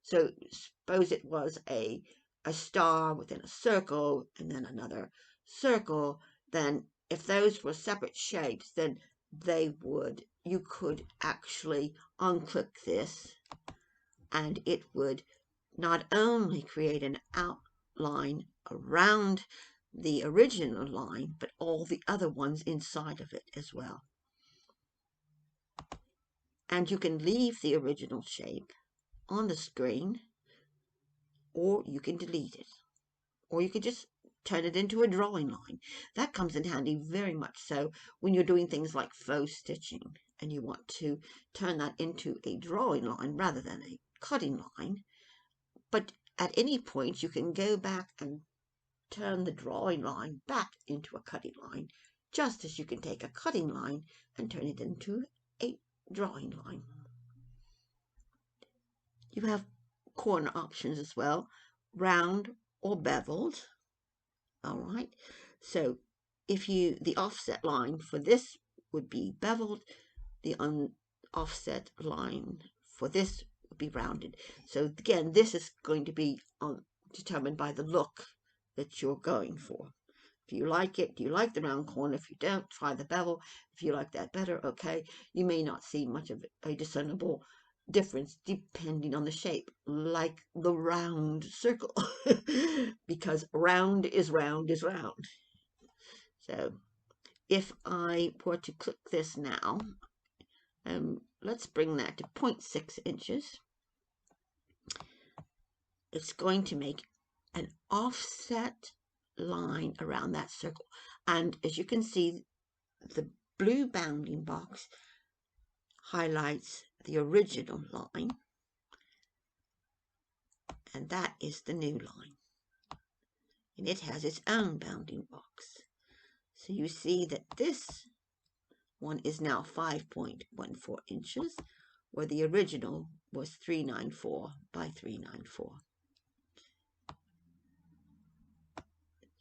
So suppose it was a star within a circle and then another circle, then if those were separate shapes, then you could actually unclick this and it would not only create an outline around the original line, but all the other ones inside of it as well. And you can leave the original shape on the screen, or you can delete it, or you can just turn it into a drawing line. That comes in handy very much so when you're doing things like faux stitching and you want to turn that into a drawing line rather than a cutting line. But at any point you can go back and turn the drawing line back into a cutting line, just as you can take a cutting line and turn it into a drawing line. You have corner options as well, round or beveled. All right, so the offset line for this would be beveled, the offset line for this would be rounded. So again, this is going to be determined by the look that you're going for. If you like it, you like the round corner. If you don't, try the bevel. If you like that better, okay. You may not see much of a discernible difference depending on the shape, like the round circle, because round is round is round. So if I were to click this now, let's bring that to 0.6 inches. It's going to make an offset line around that circle, and as you can see, the blue bounding box highlights the original line, and that is the new line, and it has its own bounding box. So you see that this one is now 5.14 inches, where the original was 394 by 394.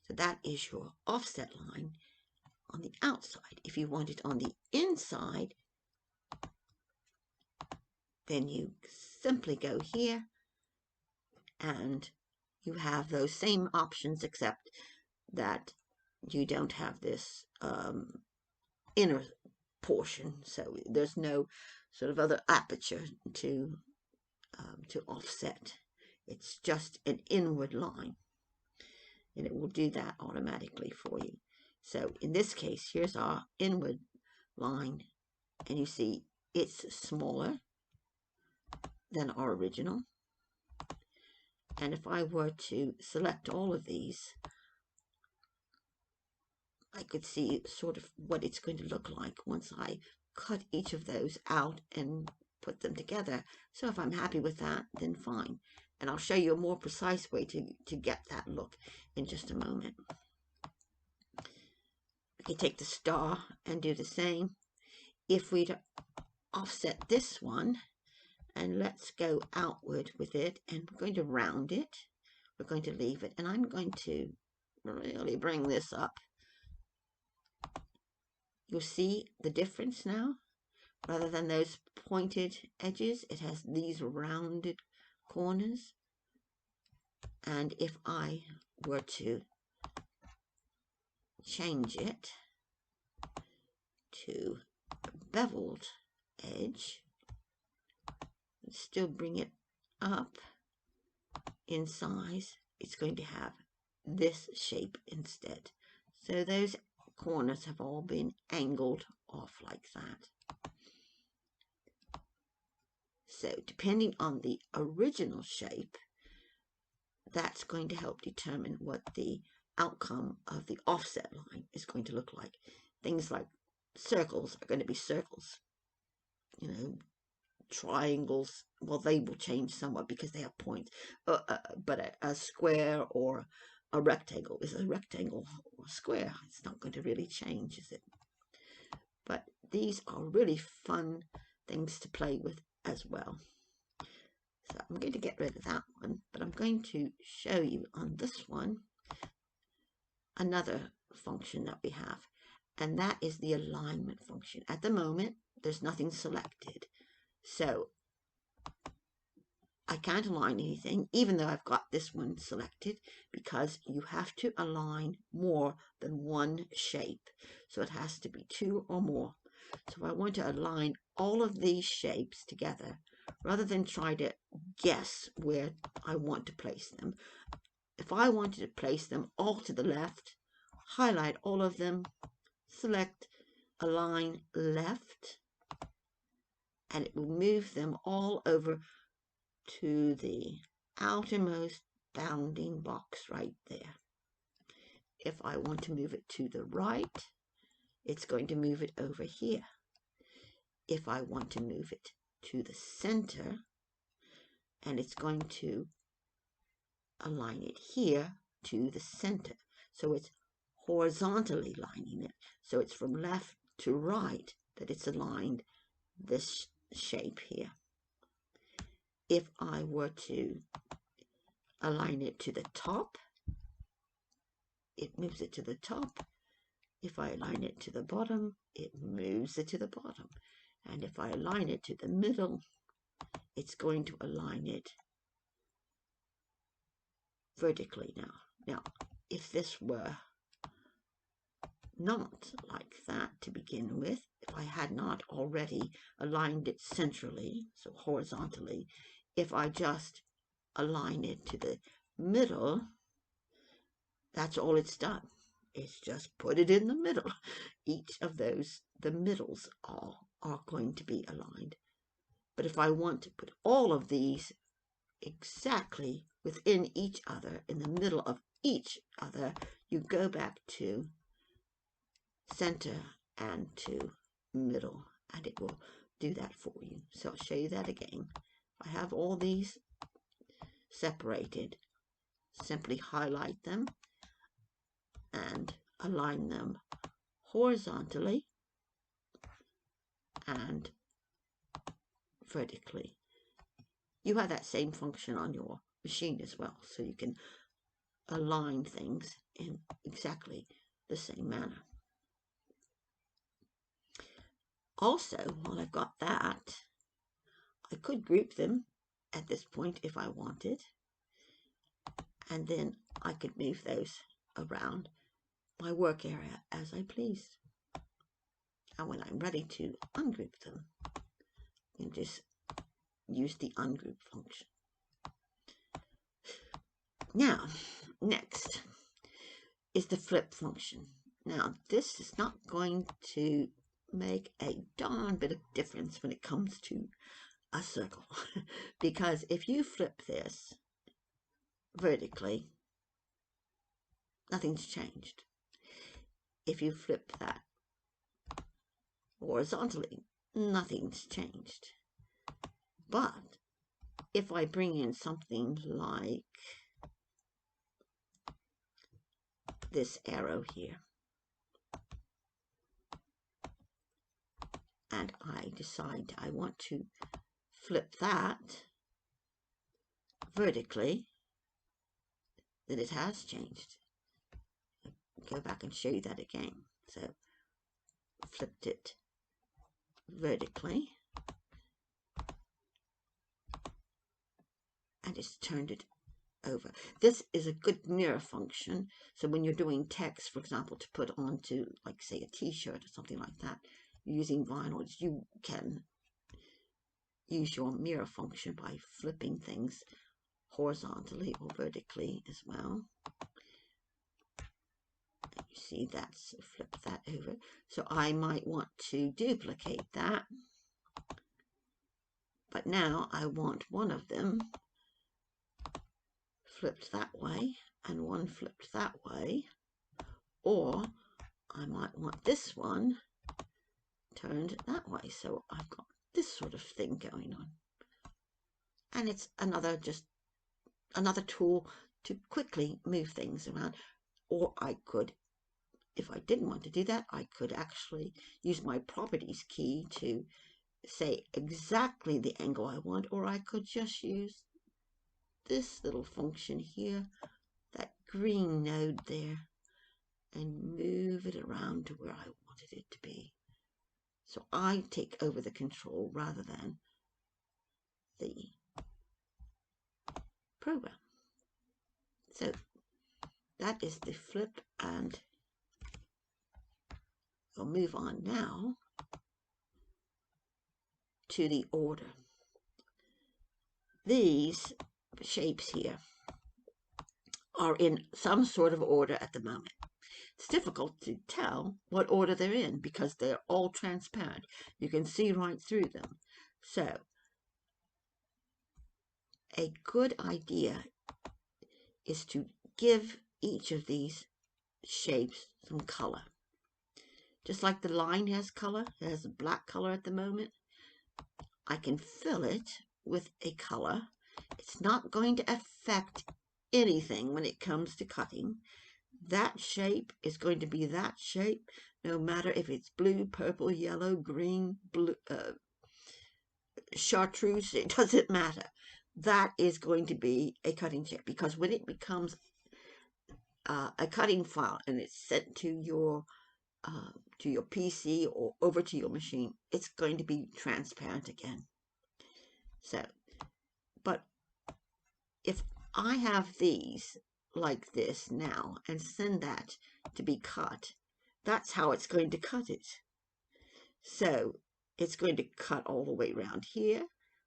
So that is your offset line on the outside. If you want it on the inside, then you simply go here and you have those same options, except that you don't have this inner portion, so there's no sort of other aperture to offset. It's just an inward line, and it will do that automatically for you. So in this case, here's our inward line, and you see it's smaller than our original. And if I were to select all of these, I could see sort of what it's going to look like once I cut each of those out and put them together. So if I'm happy with that, then fine. And I'll show you a more precise way to get that look in just a moment. I can take the star and do the same. If we offset this one, and let's go outward with it, and we're going to round it. We're going to leave it, and I'm going to really bring this up. You'll see the difference now. Rather than those pointed edges, it has these rounded corners. And if I were to change it to beveled edge, and still bring it up in size, it's going to have this shape instead. So those corners have all been angled off like that. So depending on the original shape, that's going to help determine what the outcome of the offset line is going to look like. Things like circles are going to be circles. You know, triangles, well, they will change somewhat because they have points. But a square or a rectangle is a rectangle or a square. It's not going to really change, is it? But these are really fun things to play with as well. So I'm going to get rid of that one, but I'm going to show you on this one another function that we have, and that is the alignment function. At the moment, there's nothing selected, so I can't align anything, even though I've got this one selected, because you have to align more than one shape. So it has to be two or more. So I want to align all of these shapes together, rather than try to guess where I want to place them. If I wanted to place them all to the left, highlight all of them, select Align Left, and it will move them all over to the outermost bounding box right there. If I want to move it to the right, it's going to move it over here. If I want to move it to the center, and it's going to align it here to the center. So it's horizontally lining it. So it's from left to right that it's aligned this shape here. If I were to align it to the top, it moves it to the top. If I align it to the bottom, it moves it to the bottom. And if I align it to the middle, it's going to align it vertically now. Now, if this were not like that to begin with, if I had not already aligned it centrally, so horizontally, if I just align it to the middle, that's all it's done. It's just put it in the middle. Each of those, the middles all are going to be aligned. But if I want to put all of these exactly within each other, in the middle of each other, you go back to center and to middle, and it will do that for you. So I'll show you that again. I have all these separated. Simply highlight them and align them horizontally and vertically. You have that same function on your machine as well, so you can align things in exactly the same manner. Also, while I've got that, I could group them at this point if I wanted, and then I could move those around my work area as I please. And when I'm ready to ungroup them, you can just use the ungroup function. Now, next is the flip function. Now, this is not going to make a darn bit of difference when it comes to a circle, because if you flip this vertically, nothing's changed. If you flip that horizontally, nothing's changed. But if I bring in something like this arrow here, and I decide I want to flip that vertically, then it has changed. Go back and show you that again. So flipped it vertically, and it's turned it over. This is a good mirror function. So when you're doing text, for example, to put onto, like, say, a t-shirt or something like that, using vinyl, you can use your mirror function by flipping things horizontally or vertically as well. You see that's flip that over. So I might want to duplicate that. But now I want one of them flipped that way and one flipped that way. Or I might want this one turned that way. So I've got this sort of thing going on. And it's another tool to quickly move things around. Or I could, if I didn't want to do that, I could actually use my properties key to say exactly the angle I want, or I could just use this little function here, that green node there, and move it around to where I wanted it to be. So I take over the control rather than the program. So that is the flip, and we'll move on now to the order. These shapes here are in some sort of order at the moment. It's difficult to tell what order they're in because they're all transparent. You can see right through them. So a good idea is to give each of these shapes some color. Just like the line has color, it has a black color at the moment, I can fill it with a color. It's not going to affect anything when it comes to cutting. That shape is going to be that shape, no matter if it's blue, purple, yellow, green, blue, chartreuse, it doesn't matter. That is going to be a cutting shape, because when it becomes a cutting file and it's sent to your PC or over to your machine, it's going to be transparent again. So, but if I have these like this now and send that to be cut, that's how it's going to cut it. So it's going to cut all the way around here,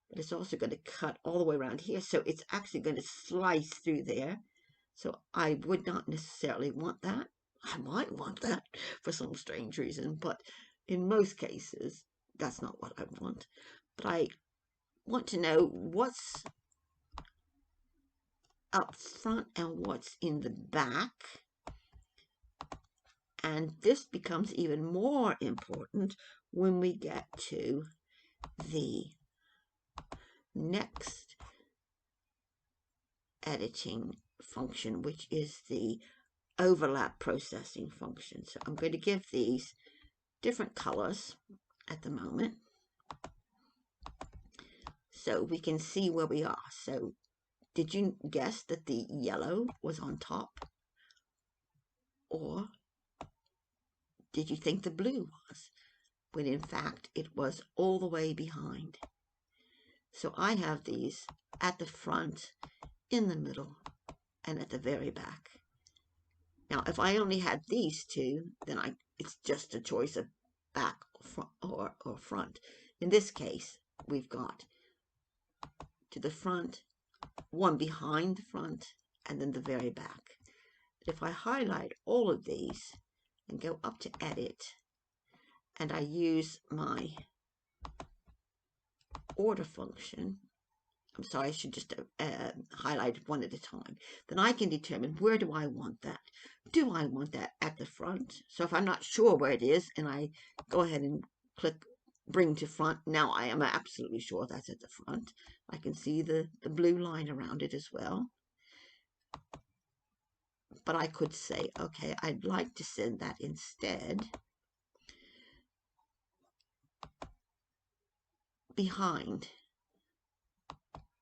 but it's also going to cut all the way around here. So it's actually going to slice through there. So I would not necessarily want that. I might want that for some strange reason, but in most cases, that's not what I want. But I want to know what's up front and what's in the back. And this becomes even more important when we get to the next editing function, which is the overlap processing function. So I'm going to give these different colors at the moment so we can see where we are. So did you guess that the yellow was on top? Or did you think the blue was? When in fact it was all the way behind. So I have these at the front, in the middle, and at the very back. Now if I only had these two, then it's just a choice of back or front. In this case, we've got to the front, one behind the front, and then the very back. If I highlight all of these and go up to edit, and I use my order function, I'm sorry, I should just highlight one at a time, then I can determine where do I want that. Do I want that at the front? So if I'm not sure where it is and I go ahead and click bring to front, now I am absolutely sure that's at the front. I can see the blue line around it as well. But I could say, okay, I'd like to send that instead behind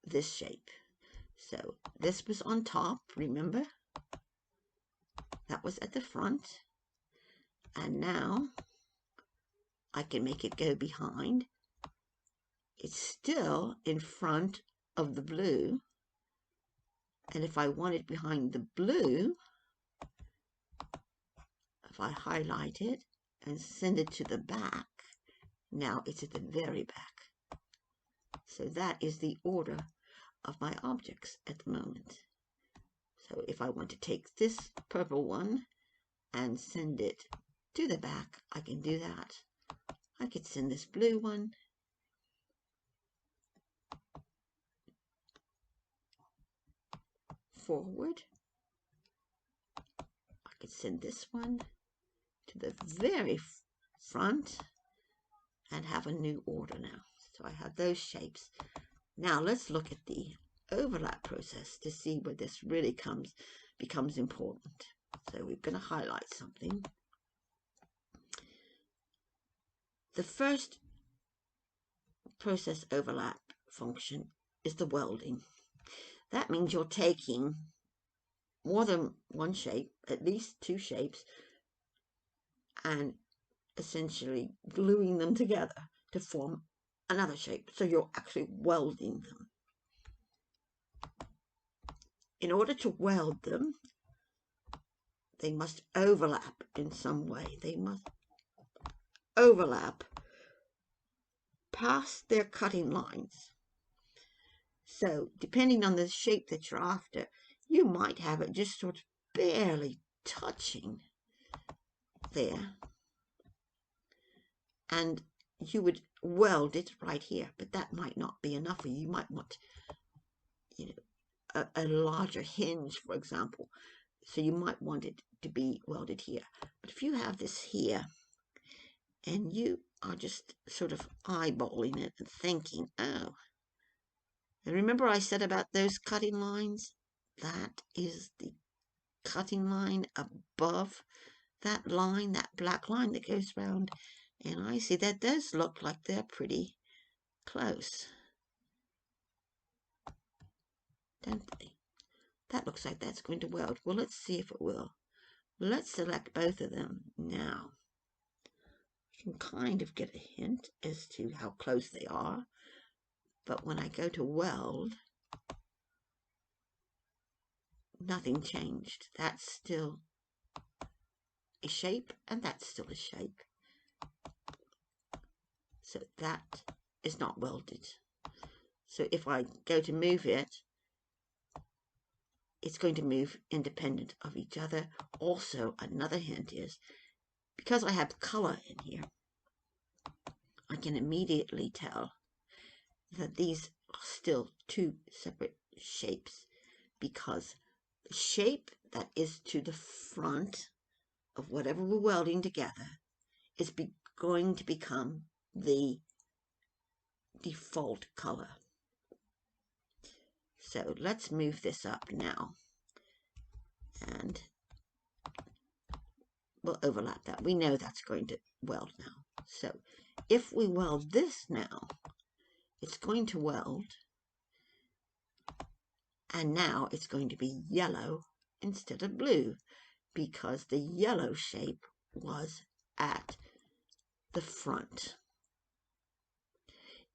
this shape. So this was on top, remember? That was at the front. And now I can make it go behind. It's still in front of the blue, And if I want it behind the blue, if I highlight it and send it to the back, now it's at the very back. So that is the order of my objects at the moment. So if I want to take this purple one and send it to the back, I can do that. I could send this blue one forward. I could send this one to the very front and have a new order now. So I have those shapes. Now let's look at the overlap process to see where this really becomes important. So we're going to highlight something. The first process overlap function is the welding. That means you're taking more than one shape, at least two shapes, and essentially gluing them together to form another shape. So you're actually welding them. In order to weld them, they must overlap in some way. They must overlap past their cutting lines. So depending on the shape that you're after, you might have it just sort of barely touching there. And you would weld it right here, but that might not be enough for you. You might want, a larger hinge, for example. So you might want it to be welded here. But if you have this here, and you are just sort of eyeballing it and thinking, oh, and remember I said about those cutting lines? That is the cutting line above that line, that black line that goes round. And I see that does look like they're pretty close, don't they? That looks like that's going to weld. Well, let's see if it will. Let's select both of them now. You can kind of get a hint as to how close they are. But when I go to weld, nothing changed. That's still a shape, and that's still a shape. So that is not welded. So if I go to move it, it's going to move independent of each other. Also, another hint is, because I have color in here, I can immediately tell that these are still two separate shapes, because the shape that is to the front of whatever we're welding together is going to become the default color. So let's move this up now, and we'll overlap that. We know that's going to weld now. So if we weld this now, it's going to weld, and now it's going to be yellow instead of blue, because the yellow shape was at the front.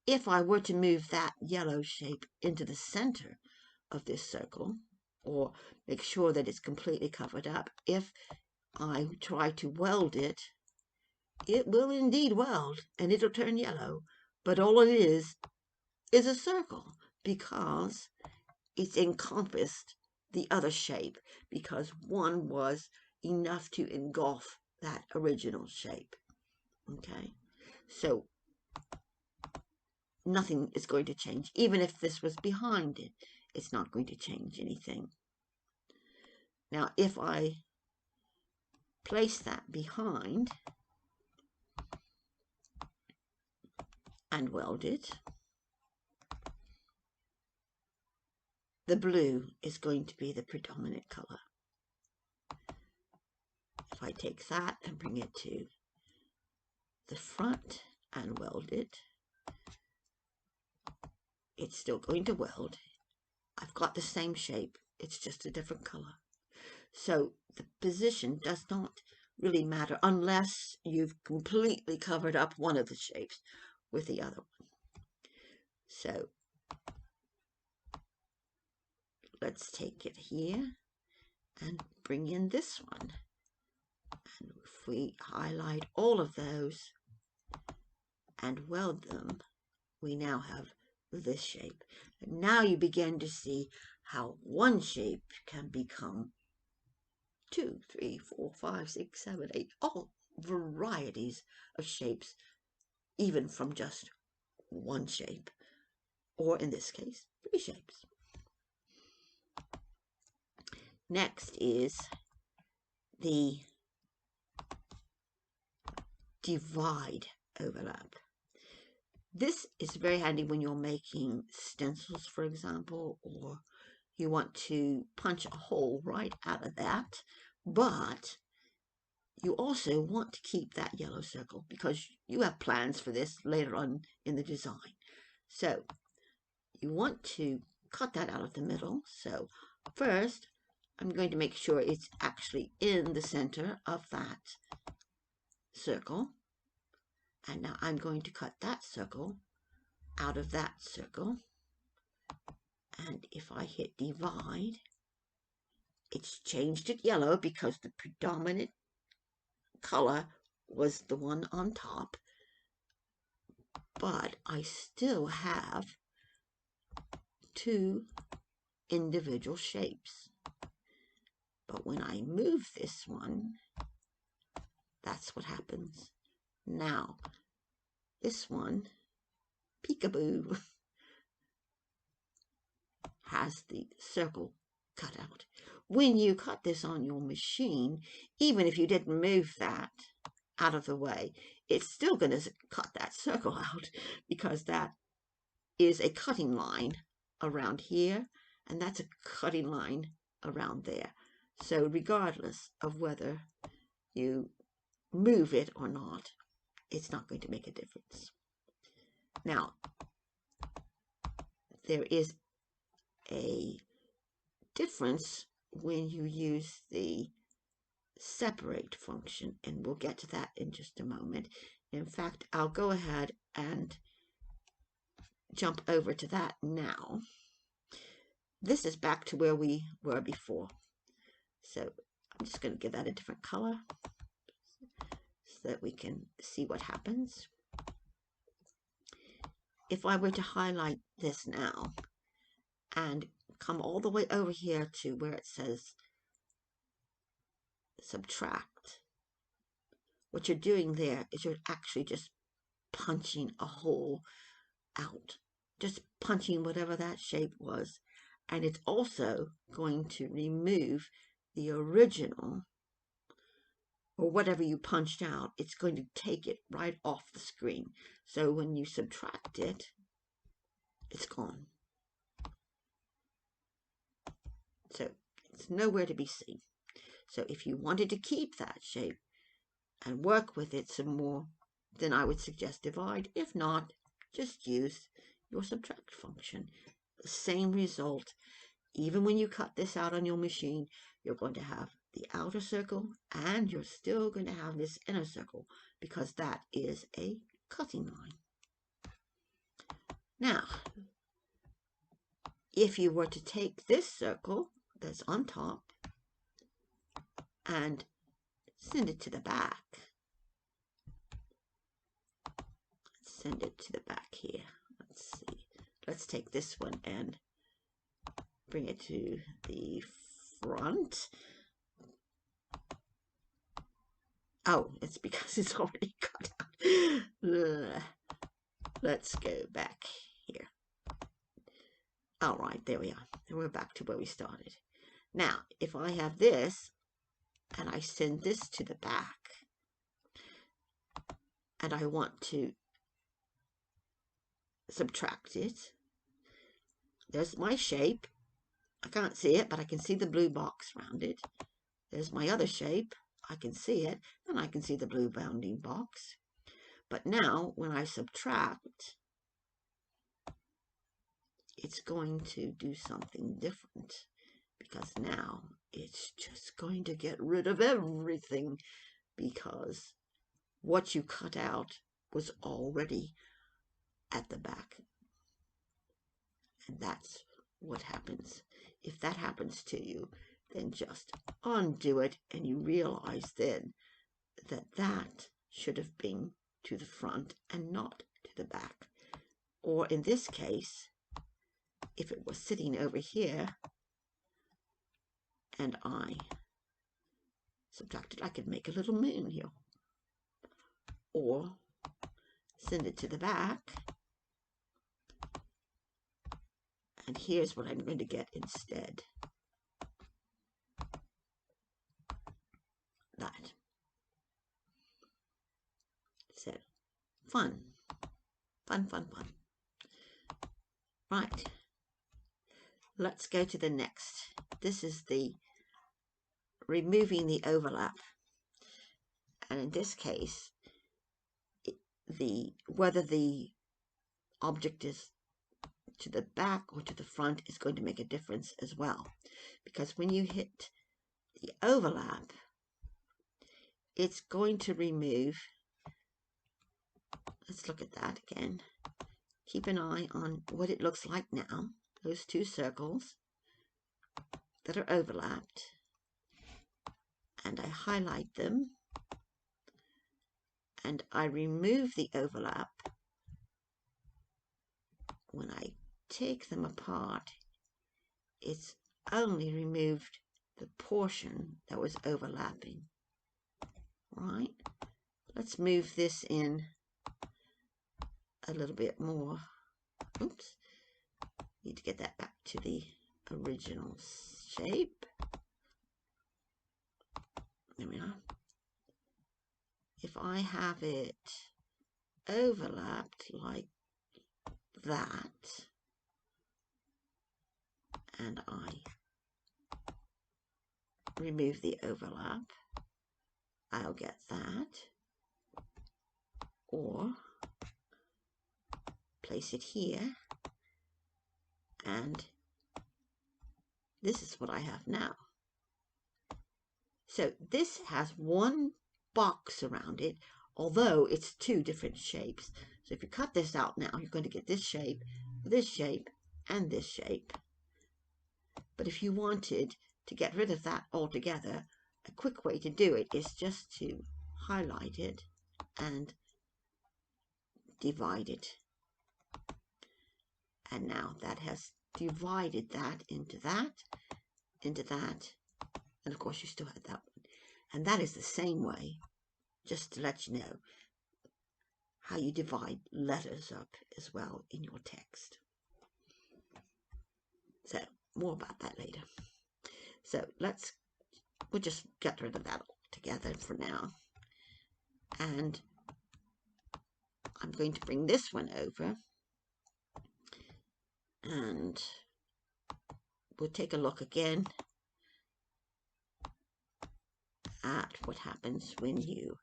If I were to move that yellow shape into the center of this circle, or make sure that it's completely covered up, if I try to weld it, it will indeed weld, and it'll turn yellow, but all it is a circle, because it's encompassed the other shape, because one was enough to engulf that original shape. Okay, so nothing is going to change. Even if this was behind it, it's not going to change anything. Now, if I place that behind and weld it, the blue is going to be the predominant color. If I take that and bring it to the front and weld it, it's still going to weld. I've got the same shape, it's just a different color. So the position does not really matter unless you've completely covered up one of the shapes with the other one. So let's take it here and bring in this one. And if we highlight all of those and weld them, we now have this shape. And now you begin to see how one shape can become 2, 3, 4, 5, 6, 7, 8, all varieties of shapes, even from just one shape, or in this case, 3 shapes. Next is the divide overlap. This is very handy when you're making stencils, for example, or you want to punch a hole right out of that, but you also want to keep that yellow circle because you have plans for this later on in the design. So you want to cut that out of the middle. So first, I'm going to make sure it's actually in the center of that circle. And now I'm going to cut that circle out of that circle. And if I hit divide, it's changed it yellow because the predominant color was the one on top. But I still have 2 individual shapes. But when I move this one, that's what happens. Now, this one, peekaboo, has the circle cut out. When you cut this on your machine, even if you didn't move that out of the way, it's still going to cut that circle out because that is a cutting line around here, and that's a cutting line around there. So regardless of whether you move it or not, it's not going to make a difference. Now, there is a difference when you use the separate function, and we'll get to that in just a moment. In fact, I'll go ahead and jump over to that now. This is back to where we were before. So I'm just going to give that a different color so that we can see what happens. If I were to highlight this now and come all the way over here to where it says subtract, what you're doing there is you're actually just punching a hole out, just punching whatever that shape was, and it's also going to remove the original, or whatever you punched out. It's going to take it right off the screen. So when you subtract it, it's gone. So it's nowhere to be seen. So if you wanted to keep that shape and work with it some more, then I would suggest divide. If not, just use your subtract function. The same result. Even when you cut this out on your machine, you're going to have the outer circle and you're still going to have this inner circle because that is a cutting line. Now, if you were to take this circle that's on top and send it to the back, send it to the back here. Let's see. Let's take this one and bring it to the front. Oh, it's because it's already cut out. Let's go back here. All right, there we are. And we're back to where we started. Now, if I have this and I send this to the back and I want to subtract it, there's my shape. I can't see it, but I can see the blue box around it. There's my other shape. I can see it, and I can see the blue bounding box. But now, when I subtract, it's going to do something different, because now it's just going to get rid of everything, because what you cut out was already at the back. And that's what happens. If that happens to you, then just undo it, and you realize then that that should have been to the front and not to the back. Or in this case, if it was sitting over here and I subtracted, I could make a little moon here. Or send it to the back. And here's what I'm going to get instead. That. So, fun. Fun, fun, fun. Right. Let's go to the next. This is the removing the overlap. And in this case, whether the object is to the back or to the front is going to make a difference as well. Because when you hit the overlap, it's going to remove, let's look at that again. Keep an eye on what it looks like now. Those two circles that are overlapped. And I highlight them. And I remove the overlap. When I take them apart, it's only removed the portion that was overlapping. Right? Let's move this in a little bit more. Oops. Need to get that back to the original shape. There we are. If I have it overlapped like that, and I remove the overlap, I'll get that. Or place it here, and this is what I have now. So this has one box around it, although it's two different shapes. So if you cut this out now, you're going to get this shape, and this shape. But if you wanted to get rid of that altogether, a quick way to do it is just to highlight it and divide it. And now that has divided that, and of course you still had that one. And that is the same way, just to let you know, how you divide letters up as well in your text. So, more about that later. So, we'll just get rid of that altogether for now. And I'm going to bring this one over. And we'll take a look again at what happens when you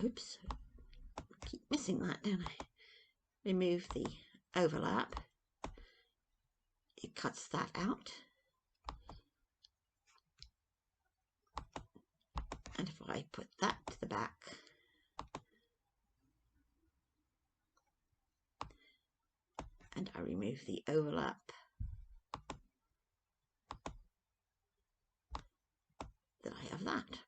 oops, keep missing that, don't I? Remove the overlap. It cuts that out. And if I put that to the back, and I remove the overlap, then I have that.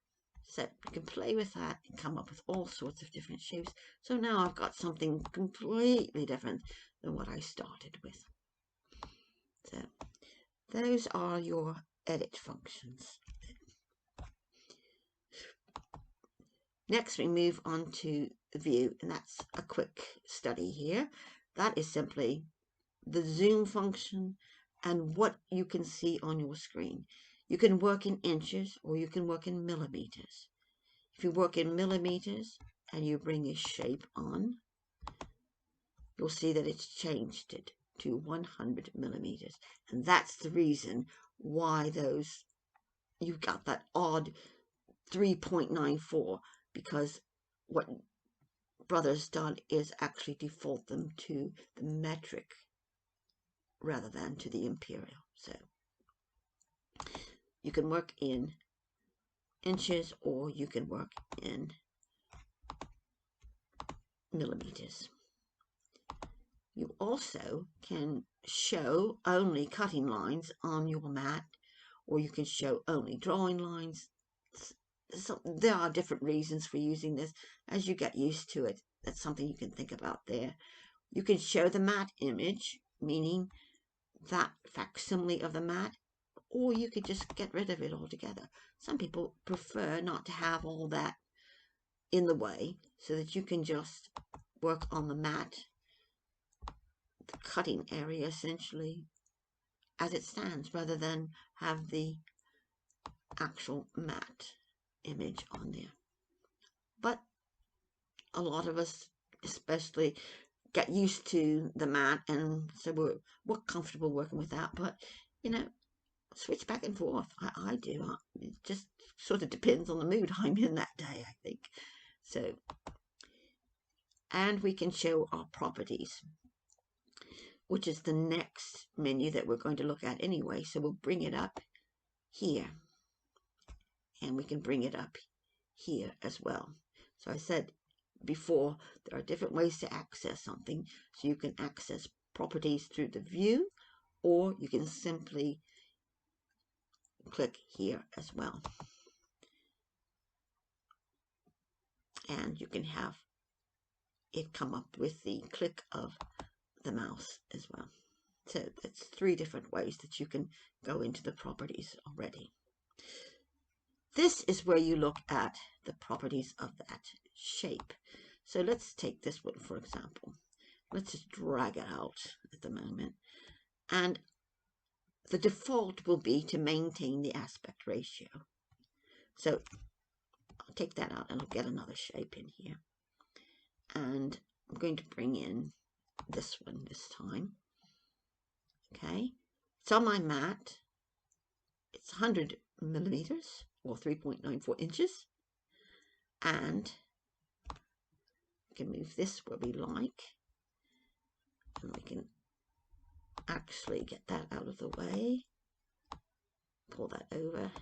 So you can play with that and come up with all sorts of different shapes. So now I've got something completely different than what I started with. So those are your edit functions. Next we move on to the view, and that's a quick study here. That is simply the zoom function and what you can see on your screen. You can work in inches or you can work in millimeters. If you work in millimeters and you bring a shape on, you'll see that it's changed it to 100 millimeters. And that's the reason why you've got that odd 3.94, because what Brother's done is actually default them to the metric rather than to the imperial. So you can work in inches or you can work in millimeters. You also can show only cutting lines on your mat, or you can show only drawing lines. So there are different reasons for using this. As you get used to it, that's something you can think about there. You can show the mat image, meaning that facsimile of the mat, or you could just get rid of it altogether. Some people prefer not to have all that in the way, so that you can just work on the mat, the cutting area essentially, as it stands, rather than have the actual mat image on there. But a lot of us especially get used to the mat, and so we're comfortable working with that. But you know, switch back and forth. I do. It just sort of depends on the mood I'm in that day, I think. So, and we can show our properties, which is the next menu that we're going to look at anyway. So we'll bring it up here, and we can bring it up here as well. So I said before, there are different ways to access something. So you can access properties through the view, or you can simply click here as well. And you can have it come up with the click of the mouse as well. So that's 3 different ways that you can go into the properties already. This is where you look at the properties of that shape. So let's take this one, for example. Let's just drag it out at the moment. And the default will be to maintain the aspect ratio. So I'll take that out and I'll get another shape in here. And I'm going to bring in this one this time. Okay, it's on my mat. It's 100 millimeters or 3.94 inches. And we can move this where we like. And we can actually get that out of the way. Pull that over.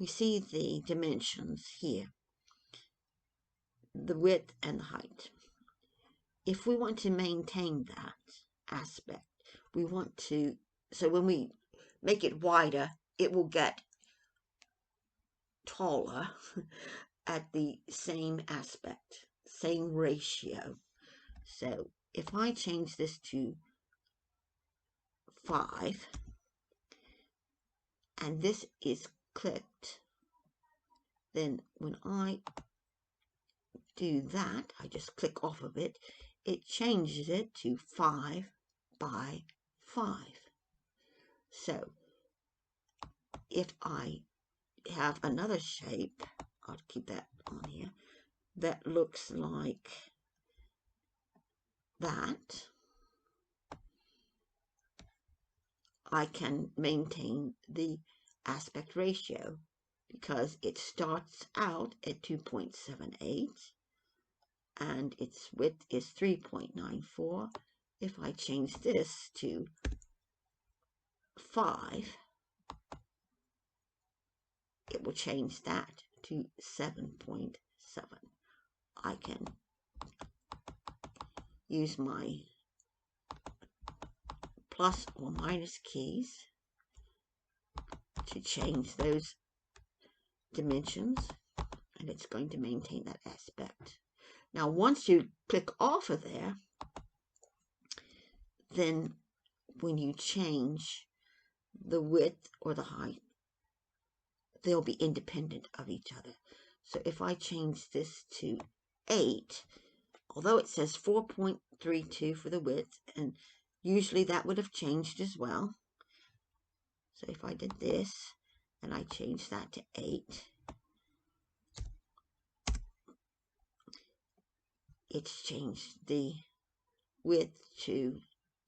We see the dimensions here, the width and the height. If we want to maintain that aspect, we want to, so when we make it wider, it will get taller at the same aspect, same ratio. So if I change this to 5, and this is clicked, then when I do that, I just click off of it, it changes it to 5 by 5. So if I have another shape, I'll keep that on here, that looks like that, I can maintain the aspect ratio because it starts out at 2.78 and its width is 3.94. If I change this to 5, it will change that to 7.7. I can use my plus or minus keys to change those dimensions, and it's going to maintain that aspect. Now once you click off of there, then when you change the width or the height, they'll be independent of each other. So if I change this to 8, although it says 4.32 for the width, and usually that would have changed as well. So if I did this and I changed that to 8, it's changed the width to,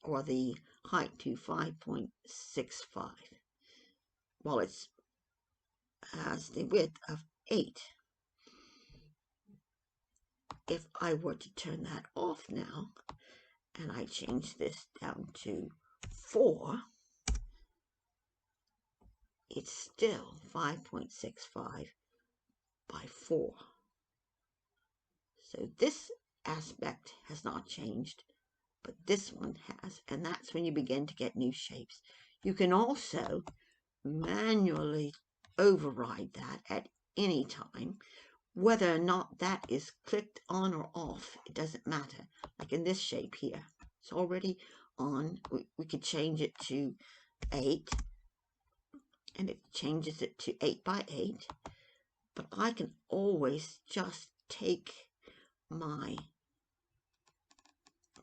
or the height to 5.65, while it's has the width of 8. If I were to turn that off now, and I change this down to 4, it's still 5.65 by 4. So this aspect has not changed, but this one has, and that's when you begin to get new shapes. You can also manually override that at any time. Whether or not that is clicked on or off, it doesn't matter. Like in this shape here, it's already on. We could change it to 8, and it changes it to 8 by 8. But I can always just take my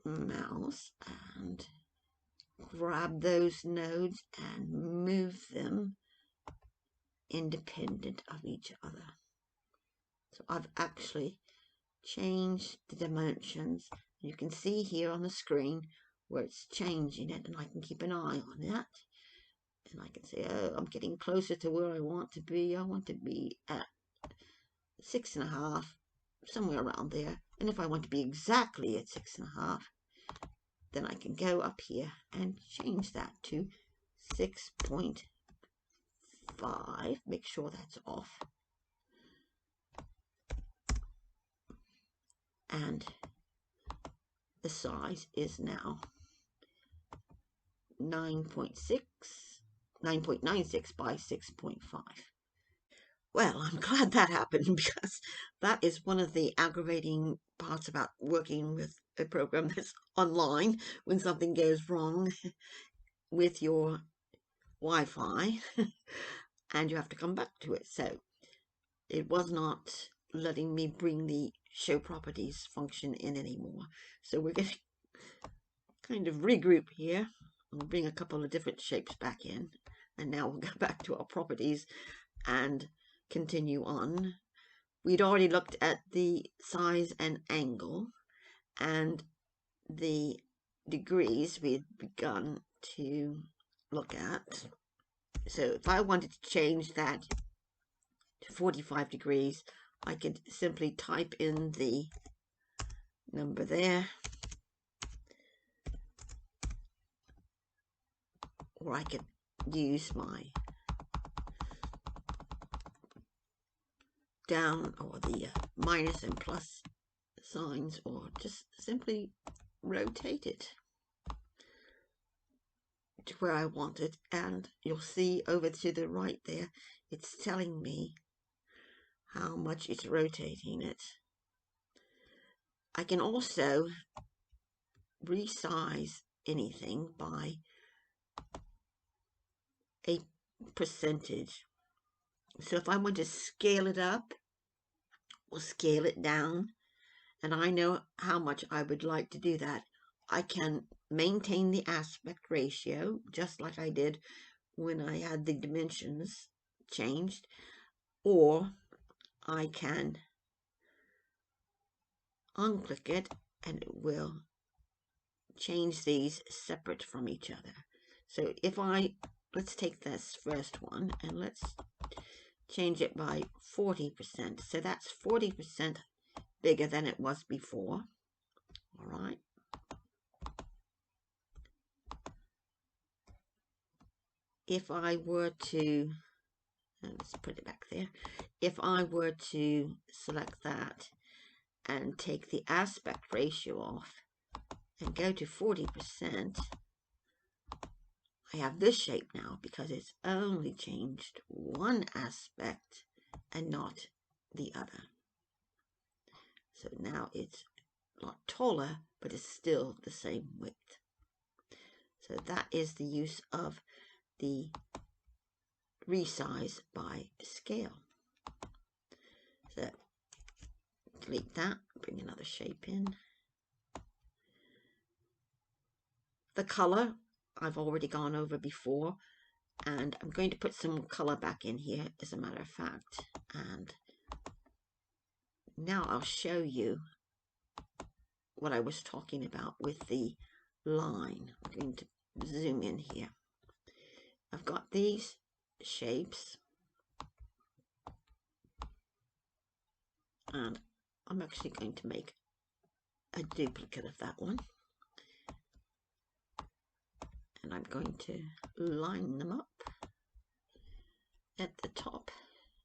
mouse and grab those nodes and move them independent of each other. So I've actually changed the dimensions. You can see here on the screen where it's changing it, and I can keep an eye on that. And I can say, oh, I'm getting closer to where I want to be. I want to be at 6.5, somewhere around there. And if I want to be exactly at 6.5, then I can go up here and change that to 6.5. Make sure that's off. And the size is now 9.96 by 6.5. Well, I'm glad that happened, because that is one of the aggravating parts about working with a program that's online, when something goes wrong with your Wi-Fi and you have to come back to it. So it was not letting me bring the show properties function in anymore. So we're going to kind of regroup here. We'll bring a couple of different shapes back in, and now we'll go back to our properties and continue on. We'd already looked at the size and angle, and the degrees we had begun to look at. So if I wanted to change that to 45 degrees, I could simply type in the number there, or I could use my down or the minus and plus signs, or just simply rotate it to where I want it. And you'll see over to the right there, it's telling me how much it's rotating it. I can also resize anything by a percentage. So if I want to scale it up or scale it down, and I know how much I would like to do that, I can maintain the aspect ratio just like I did when I had the dimensions changed, or I can unclick it and it will change these separate from each other. So if let's take this first one and let's change it by 40%. So that's 40% bigger than it was before. All right. If I were to, let's put it back there. If I were to select that and take the aspect ratio off and go to 40%, I have this shape now because it's only changed one aspect and not the other. So now it's not taller, but it's still the same width. So that is the use of the resize by scale. So delete that, bring another shape in. The color I've already gone over before, and I'm going to put some color back in here as a matter of fact. And now I'll show you what I was talking about with the line. I'm going to zoom in here. I've got these shapes, and I'm actually going to make a duplicate of that one, and I'm going to line them up at the top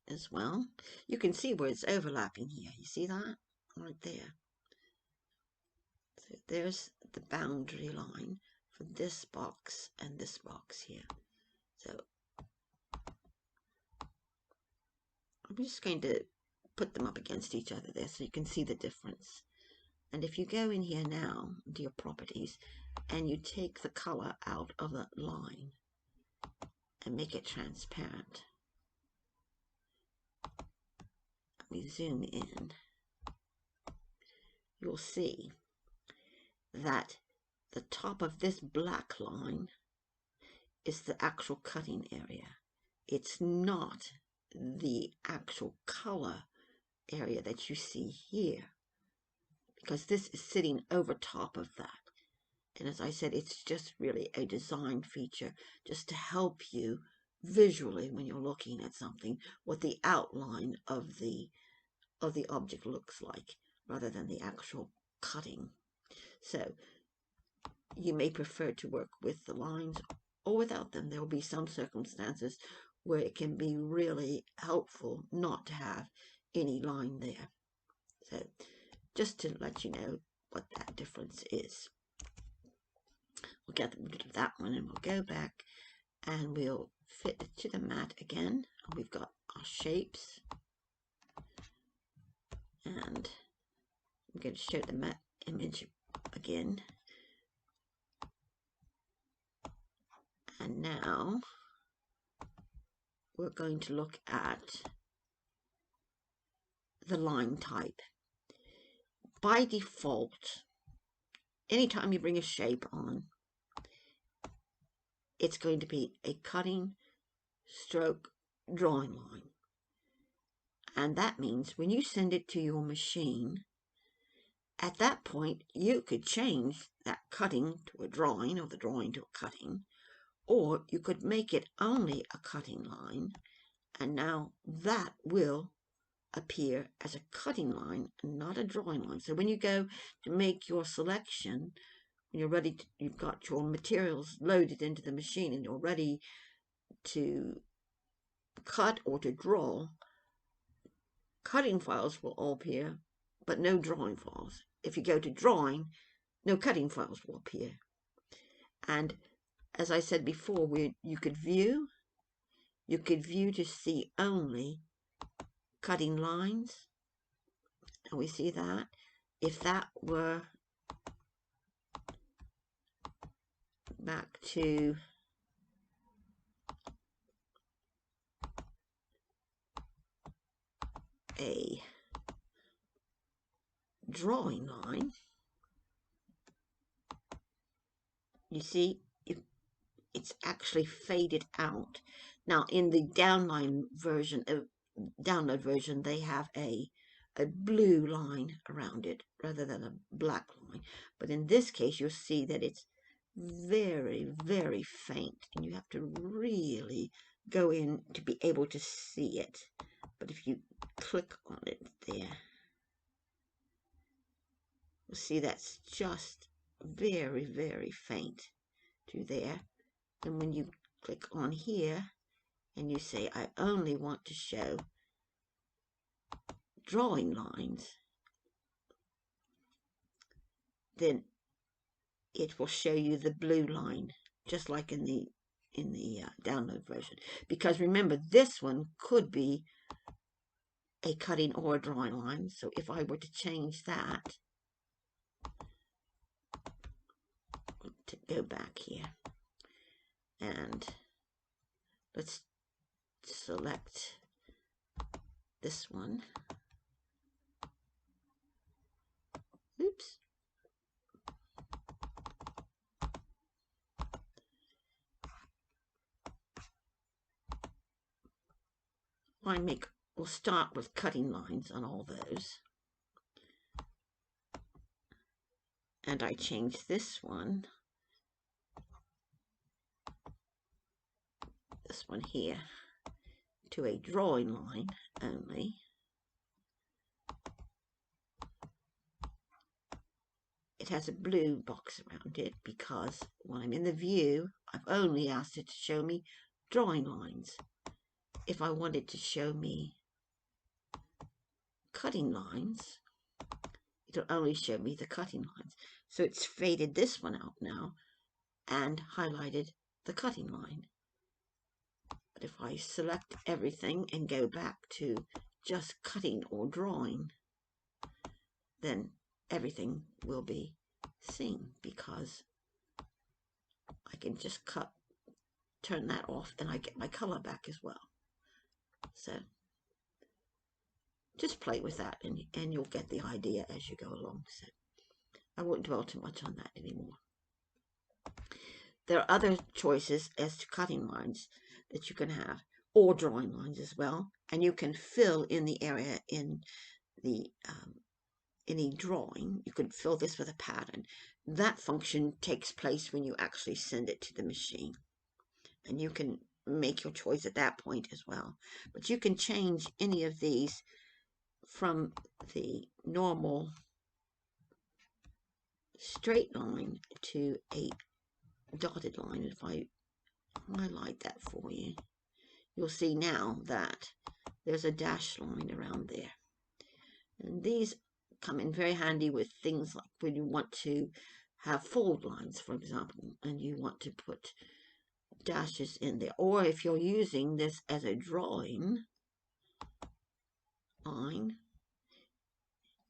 as well. You can see where it's overlapping here. You see that right there? So there's the boundary line for this box and this box here. So I'm just going to put them up against each other there so you can see the difference. And if you go in here now into your properties and you take the color out of that line and make it transparent, we zoom in, you'll see that the top of this black line is the actual cutting area. It's not the actual color area that you see here, because this is sitting over top of that. And as I said, it's just really a design feature just to help you visually when you're looking at something what the outline of the object looks like rather than the actual cutting. So you may prefer to work with the lines or without them. There will be some circumstances where it can be really helpful not to have any line there. So just to let you know what that difference is. We'll get rid of that one and we'll go back and we'll fit it to the mat again. We've got our shapes, and I'm going to show the mat image again. And now we're going to look at the line type. By default, anytime you bring a shape on, it's going to be a cutting, stroke, drawing line. And that means when you send it to your machine, at that point you could change that cutting to a drawing or the drawing to a cutting, or you could make it only a cutting line, and now that will appear as a cutting line and not a drawing line. So when you go to make your selection, when you're ready to, you've got your materials loaded into the machine and you're ready to cut or to draw, cutting files will all appear, but no drawing files. If you go to drawing, no cutting files will appear. And as I said before, you could view to see only cutting lines, and we see that. If that were back to a drawing line, you see it's actually faded out. Now in the download version, they have a blue line around it rather than a black line. But in this case, you'll see that it's very, very faint, and you have to really go in to be able to see it. But if you click on it there, you'll see that's just very, very faint to there. And when you click on here and you say, I only want to show drawing lines, then it will show you the blue line, just like in the download version. Because remember, this one could be a cutting or a drawing line. So if I were to change that, to go back here, and let's select this one. Oops. We'll start with cutting lines on all those. And I change this one here, to a drawing line only. It has a blue box around it because when I'm in the view, I've only asked it to show me drawing lines. If I wanted to show me cutting lines, it it'll only show me the cutting lines. So it's faded this one out now and highlighted the cutting line. But if I select everything and go back to just cutting or drawing, then everything will be seen, because I can just turn that off, and I get my color back as well. So just play with that, and you'll get the idea as you go along. So I won't dwell too much on that anymore. There are other choices as to cutting lines that you can have, or drawing lines as well, and you can fill in the area in the any drawing. You could fill this with a pattern. That function takes place when you actually send it to the machine, and you can make your choice at that point as well. But you can change any of these from the normal straight line to a dotted line. If I highlight that for you, you'll see now that there's a dashed line around there. And these come in very handy with things like when you want to have fold lines, for example, and you want to put dashes in there. Or if you're using this as a drawing line,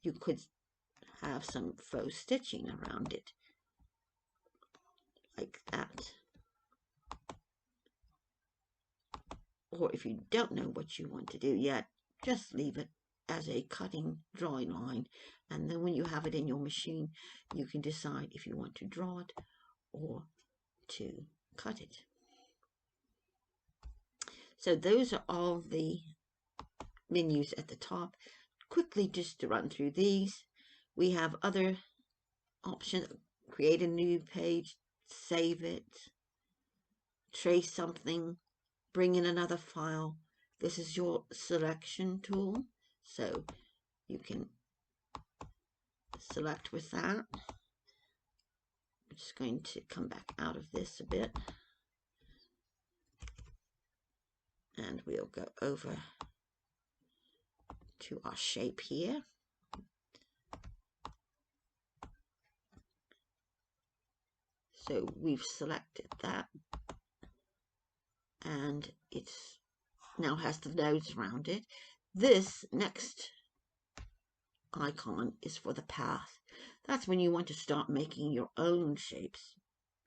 you could have some faux stitching around it, like that. Or if you don't know what you want to do yet, just leave it as a cutting drawing line, and then when you have it in your machine, you can decide if you want to draw it or to cut it. So those are all the menus at the top. Quickly, just to run through these, we have other options: create a new page, save it, trace something, bring in another file. This is your selection tool, so you can select with that. I'm just going to come back out of this a bit, and we'll go over to our shape here. So we've selected that, and it's now has the nodes around it. This next icon is for the path. That's when you want to start making your own shapes.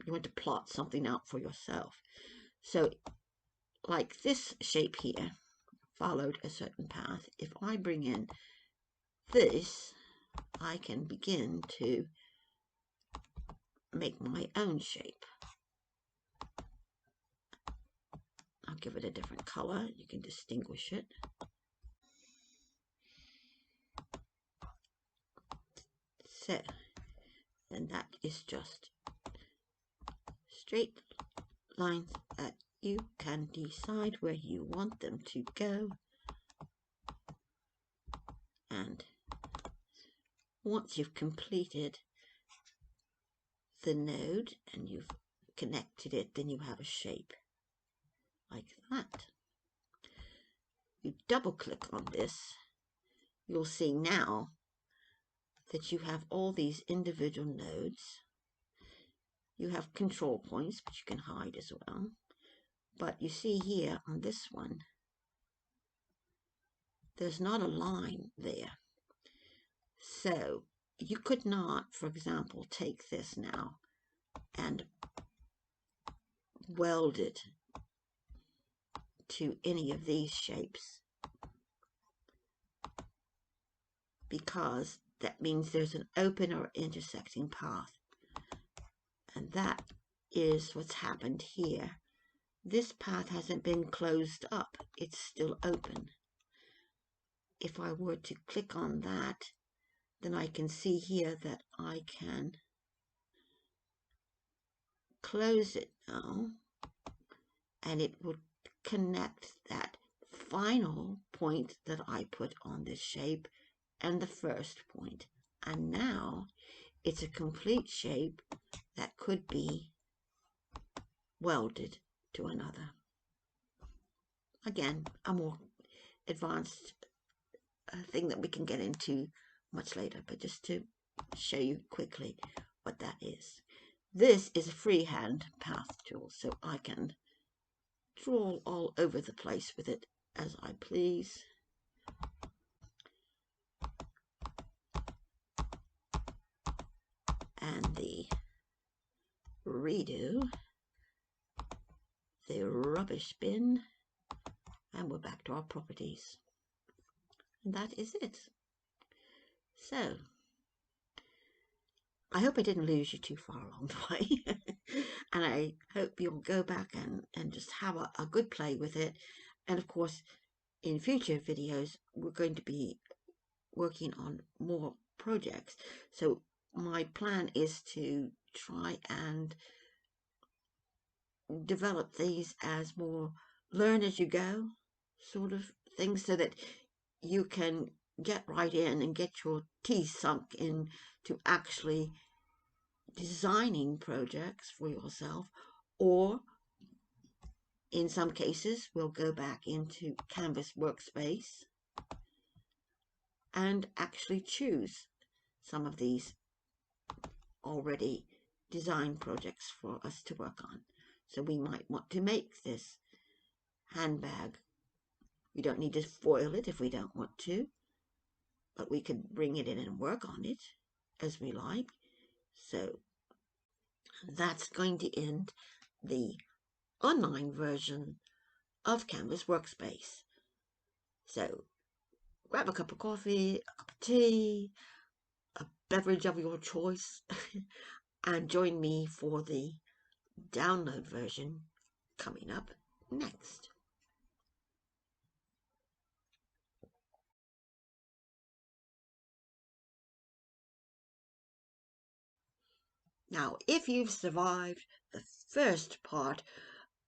You want to plot something out for yourself. So like this shape here followed a certain path. If I bring in this, I can begin to make my own shape. I'll give it a different color. You can distinguish it. So, and that is just straight lines that you can decide where you want them to go. And once you've completed the node and you've connected it, then you have a shape like that. You double click on this, you'll see now that you have all these individual nodes. You have control points, which you can hide as well. But you see here on this one, there's not a line there. So you could not, for example, take this now and weld it to any of these shapes, because that means there's an open or intersecting path. And that is what's happened here. This path hasn't been closed up. It's still open. If I were to click on that, then I can see here that I can close it now, and it will connect that final point that I put on this shape and the first point. And now it's a complete shape that could be welded to another. Again, a more advanced thing that we can get into much later, but just to show you quickly what that is. This is a Freehand Path tool, so I can draw all over the place with it as I please. And the redo, the rubbish bin, and we're back to our properties. And that is it. So, I hope I didn't lose you too far along the way. And I hope you'll go back and just have a good play with it. And of course, in future videos, we're going to be working on more projects. So my plan is to try and develop these as more learn as you go sort of things, so that you can get right in and get your teeth sunk in to actually designing projects for yourself, or in some cases we'll go back into Canvas Workspace and actually choose some of these already designed projects for us to work on. So we might want to make this handbag. We don't need to foil it if we don't want to, but we could bring it in and work on it as we like. So that's going to end the online version of Canvas Workspace. So grab a cup of coffee, a cup of tea, a beverage of your choice, and join me for the download version coming up next. Now, if you've survived the first part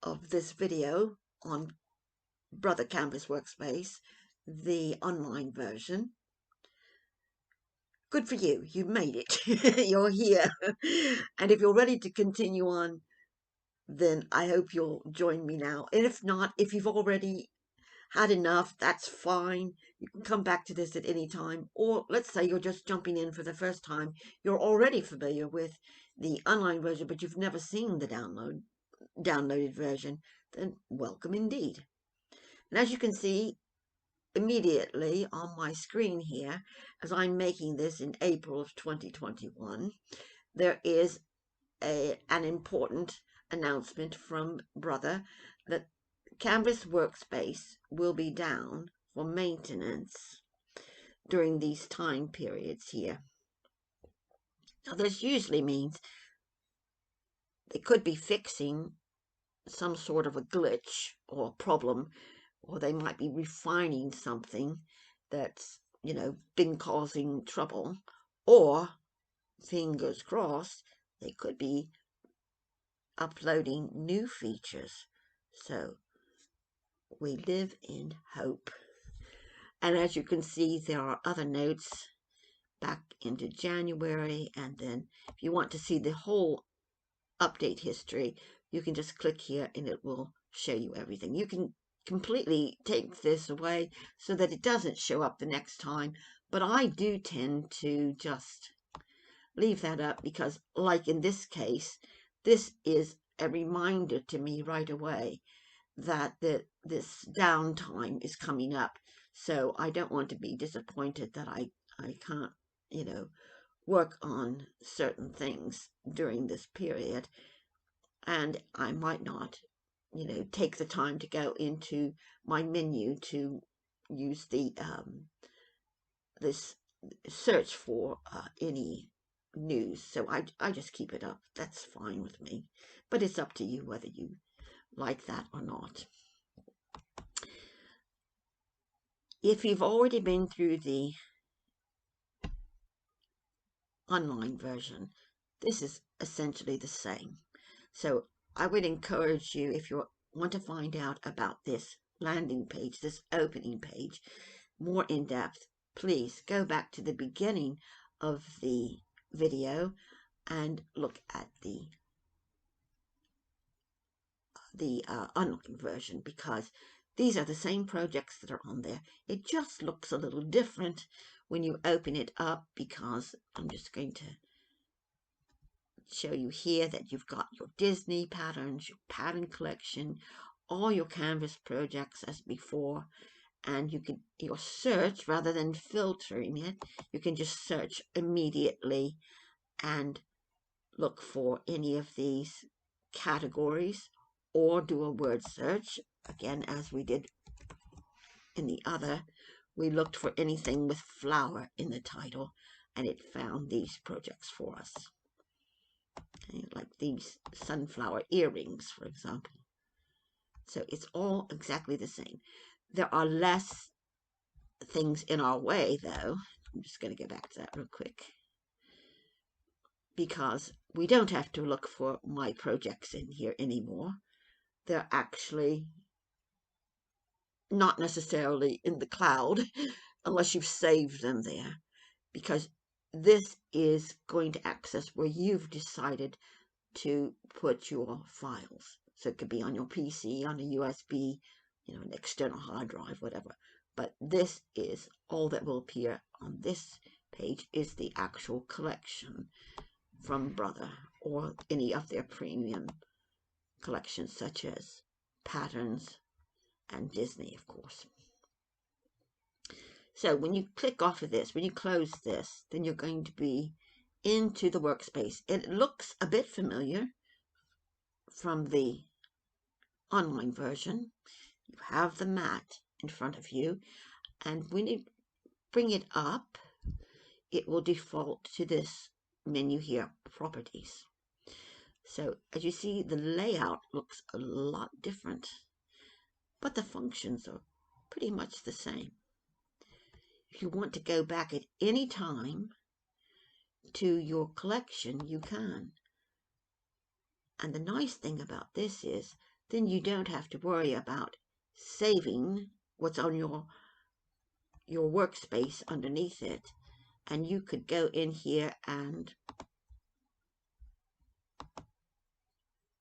of this video on Brother Canvas Workspace, the online version, good for you. You made it. You're here. And if you're ready to continue on, then I hope you'll join me now. And if not, if you've already had enough, that's fine. You can come back to this at any time. Or let's say you're just jumping in for the first time. You're already familiar with the online version, but you've never seen the downloaded version. Then welcome indeed. And as you can see immediately on my screen here, as I'm making this in April of 2021, there is an important announcement from Brother that Canvas Workspace will be down for maintenance during these time periods here. Now this usually means they could be fixing some sort of a glitch or problem, or they might be refining something that's, been causing trouble, or, fingers crossed, they could be uploading new features. So we live in hope. And as you can see, there are other notes back into January, and then if you want to see the whole update history, you can just click here and it will show you everything. You can completely take this away so that it doesn't show up the next time, but I do tend to just leave that up because, like in this case, this is a reminder to me right away that this downtime is coming up. So I don't want to be disappointed that I can't, work on certain things during this period. And I might not, take the time to go into my menu to use the this search for any news. So I just keep it up. That's fine with me. But it's up to you whether you like that or not. If you've already been through the online version, this is essentially the same. So I would encourage you, if you want to find out about this landing page, this opening page, more in depth, please go back to the beginning of the video and look at the online version, because These are the same projects that are on there. It just looks a little different when you open it up, because I'm just going to show you here that you've got your Disney patterns, your pattern collection, all your canvas projects as before, and you can, your search, rather than filtering it, you can just search immediately and look for any of these categories, or do a word search, again, as we did in the other. We looked for anything with flower in the title, and it found these projects for us. Okay, like these sunflower earrings, for example. So it's all exactly the same. There are less things in our way, though. I'm just going to go back to that real quick, because we don't have to look for my projects in here anymore. They're actually not necessarily in the cloud unless you've saved them there, because this is going to access where you've decided to put your files. So it could be on your PC, on a USB, an external hard drive, whatever. But this is all that will appear on this page, is the actual collection from Brother, or any of their premium collections, such as Patterns and Disney, of course. So when you click off of this, when you close this, then you're going to be into the workspace. It looks a bit familiar from the online version. You have the mat in front of you, and when you bring it up, it will default to this menu here, Properties. So as you see, the layout looks a lot different, but the functions are pretty much the same. If you want to go back at any time to your collection, you can. And the nice thing about this is, then you don't have to worry about saving what's on your workspace underneath it. And you could go in here and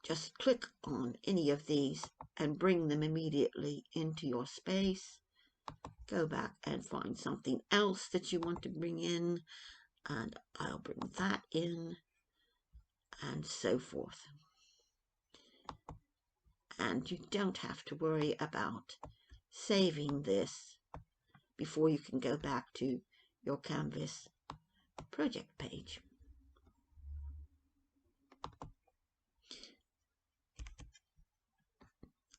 just click on any of these and bring them immediately into your space. Go back and find something else that you want to bring in, and I'll bring that in, and so forth. And you don't have to worry about saving this before you can go back to your Canvas project page.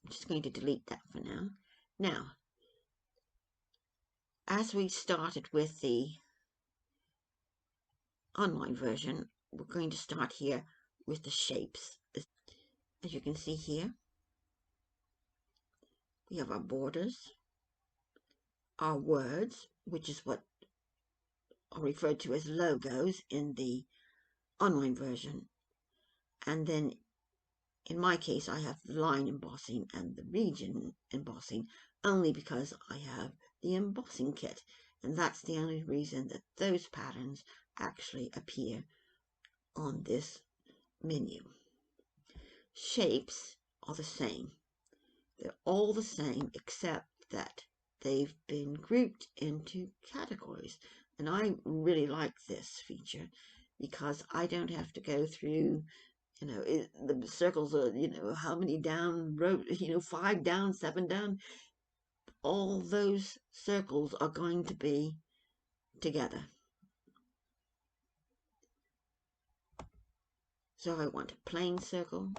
I'm just going to delete that for now. Now, as we started with the online version, we're going to start here with the shapes. As you can see here, we have our borders, our words, which is what are referred to as logos in the online version. And then in my case, I have the line embossing and the region embossing, only because I have the embossing kit. And that's the only reason that those patterns actually appear on this menu. Shapes are the same. They're all the same, except that they've been grouped into categories. And I really like this feature, because I don't have to go through, the circles are, how many down, row, 5 down, 7 down. All those circles are going to be together. So I want a plain circle.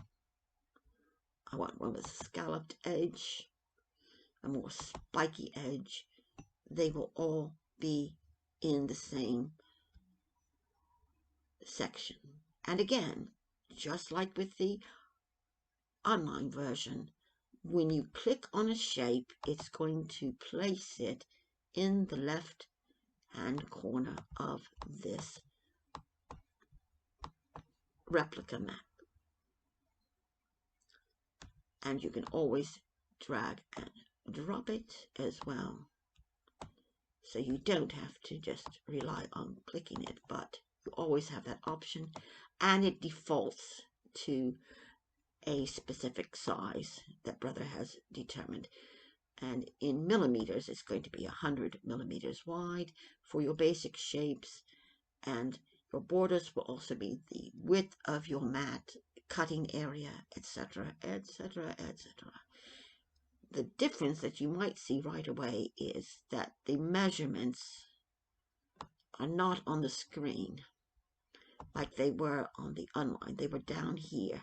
I want one with a scalloped edge, a more spiky edge. They will all be in the same section. And again, just like with the online version, when you click on a shape, it's going to place it in the left hand corner of this replica map. And you can always drag and drop it as well. So you don't have to just rely on clicking it, but you always have that option, and it defaults to a specific size that Brother has determined. And in millimeters, it's going to be 100 millimeters wide for your basic shapes. And your borders will also be the width of your mat, cutting area, etc., etc., etc. The difference that you might see right away is that the measurements are not on the screen like they were on the online. They were down here,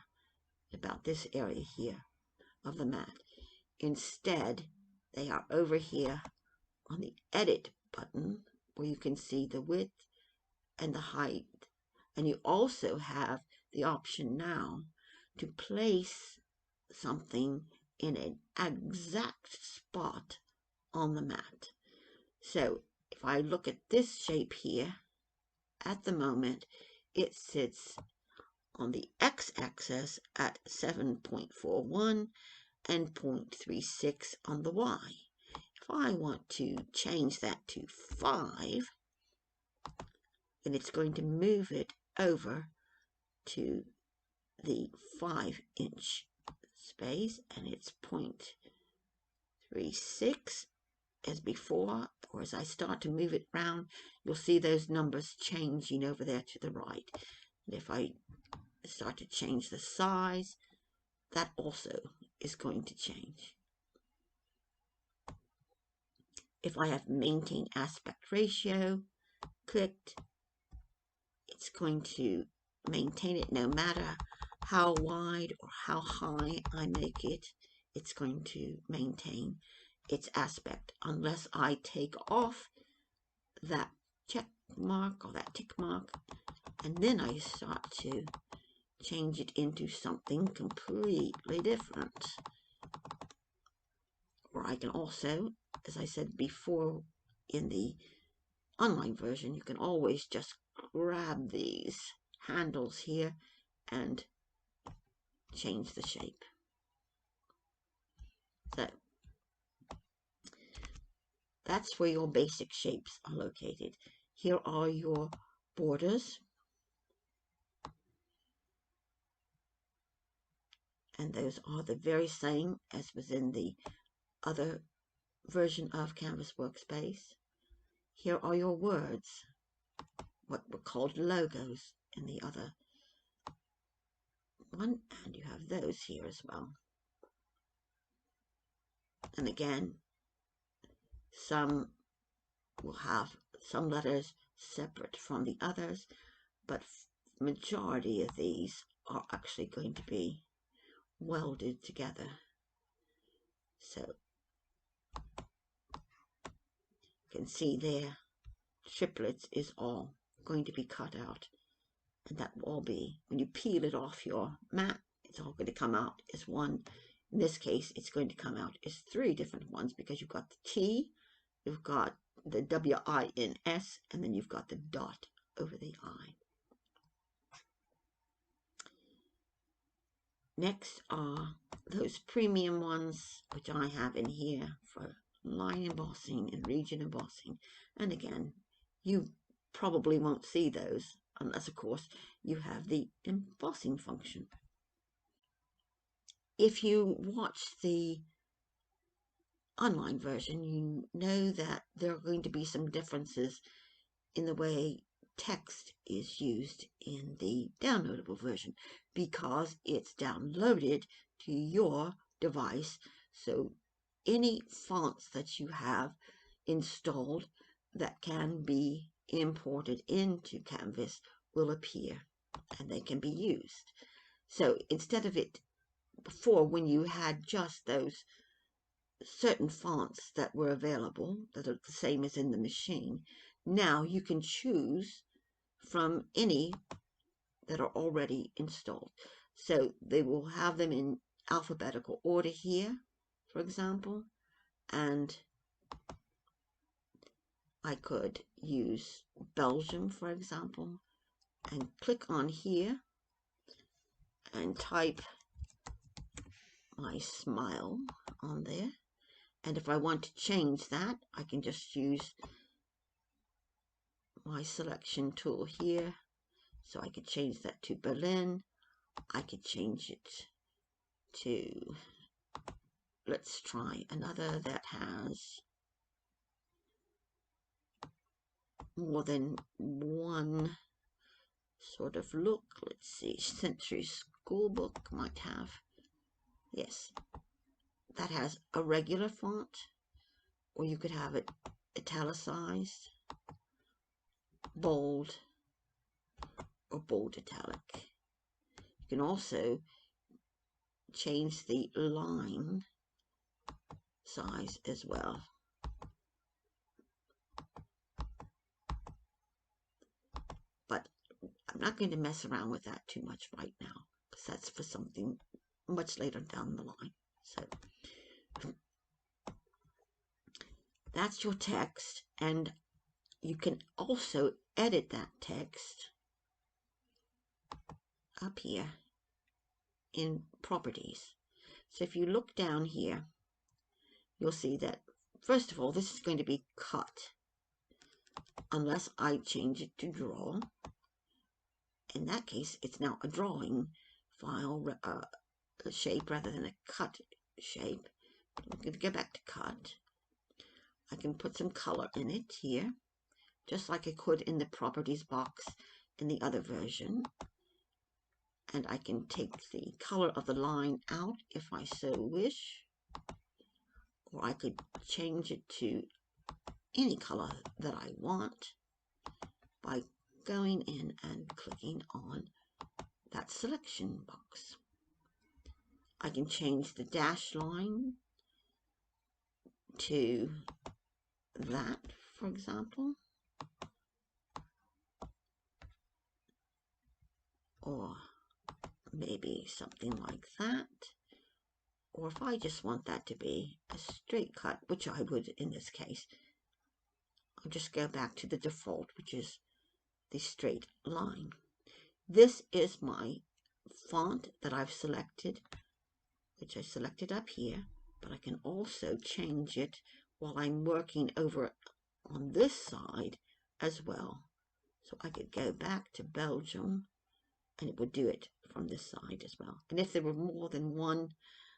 about this area here of the mat. Instead, they are over here on the edit button, where you can see the width and the height. And you also have the option now to place something in an exact spot on the mat. So if I look at this shape here, at the moment, it sits on the x-axis at 7.41 and 0.36 on the y. If I want to change that to 5, then it's going to move it over to the 5-inch space, and it's 0.36 as before, or as I start to move it around, you'll see those numbers changing over there to the right. And if I start to change the size, that also is going to change. If I have maintain aspect ratio clicked, it's going to maintain it no matter how wide or how high I make it. It's going to maintain its aspect unless I take off that check mark or that tick mark, and then I start to change it into something completely different. Or I can also, as I said before in the online version, you can always just grab these handles here and change the shape. So that's where your basic shapes are located. Here are your borders. And those are the very same as was in the other version of Canvas Workspace. Here are your words, what were called logos in the other one, and you have those here as well. And again, some will have some letters separate from the others, but majority of these are actually going to be welded together. So you can see there, triplets is all going to be cut out, and that will all be, when you peel it off your mat, it's all going to come out as one. In this case, it's going to come out as 3 different ones, because you've got the T, you've got the W-I-N-S, and then you've got the dot over the I. Next are those premium ones, which I have in here for line embossing and region embossing. And again, you probably won't see those unless, of course, you have the embossing function. If you watch the online version, you know that there are going to be some differences in the way text is used in the downloadable version, because it's downloaded to your device. So any fonts that you have installed that can be imported into Canvas will appear, and they can be used. So instead of it before, when you had just those certain fonts that were available that are the same as in the machine, now you can choose from any that are already installed. So they will have them in alphabetical order here, for example, and I could use Belgium, for example, and click on here and type my smile on there. And if I want to change that, I can just use my selection tool here. So I could change that to Berlin. I could change it to let's try another that has more than one sort of look. Let's see, Century Schoolbook might have, yes, that has a regular font, or you could have it italicized, bold, or bold italic. You can also change the line size as well. But I'm not going to mess around with that too much right now, because that's for something much later down the line. So that's your text, and you can also edit that text up here in properties. So if you look down here, you'll see that first of all, this is going to be cut unless I change it to draw. In that case, it's now a drawing file shape rather than a cut shape. I'm going to go back to cut. I can put some color in it here, just like I could in the properties box in the other version. And I can take the color of the line out if I so wish, or I could change it to any color that I want by going in and clicking on that selection box. I can change the dash line to that, for example, or maybe something like that. Or if I just want that to be a straight cut, which I would in this case, I'll just go back to the default, which is the straight line. This is my font that I've selected, which I selected up here, but I can also change it while I'm working over on this side as well. So I could go back to Belgium and it would do it from this side as well. And if there were more than one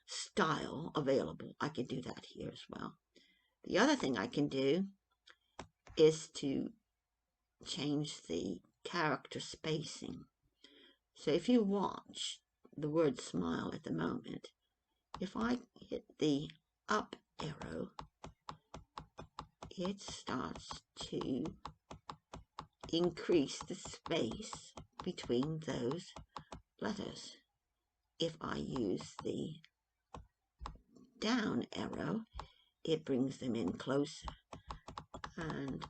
style available, I could do that here as well. The other thing I can do is to change the character spacing. So if you watch the word smile at the moment, if I hit the up arrow, it starts to increase the space between those letters. If I use the down arrow, it brings them in closer, and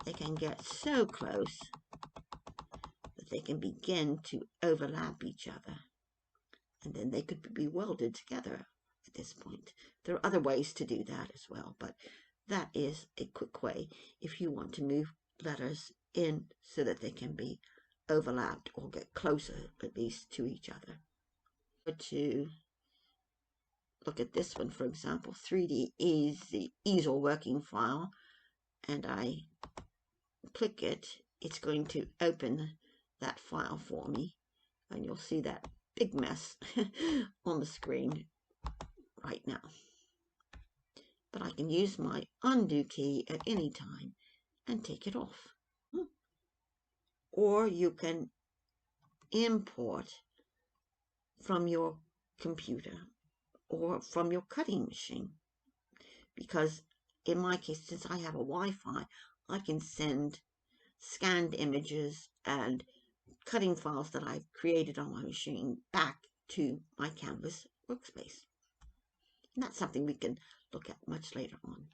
they can get so close that they can begin to overlap each other, and then they could be welded together at this point. There are other ways to do that as well, but that is a quick way if you want to move letters in so that they can be overlapped or get closer at least to each other. To look at this one, for example, 3D is the easel working file, and I click it, it's going to open that file for me, and you'll see that big mess on the screen right now. But I can use my undo key at any time and take it off. Or you can import from your computer or from your cutting machine, because in my case, since I have a Wi-Fi, I can send scanned images and cutting files that I've created on my machine back to my Canvas workspace. And that's something we can look at much later on.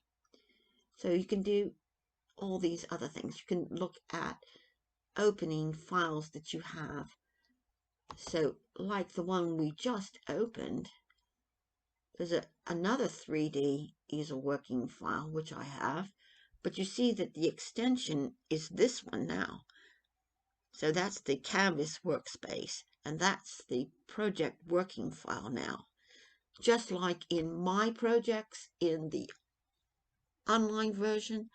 So you can do all these other things. You can look at opening files that you have. So like the one we just opened, there's another 3D easel working file, which I have, but you see that the extension is this one now. So that's the Canvas workspace, and that's the project working file now. Just like in my projects in the online version,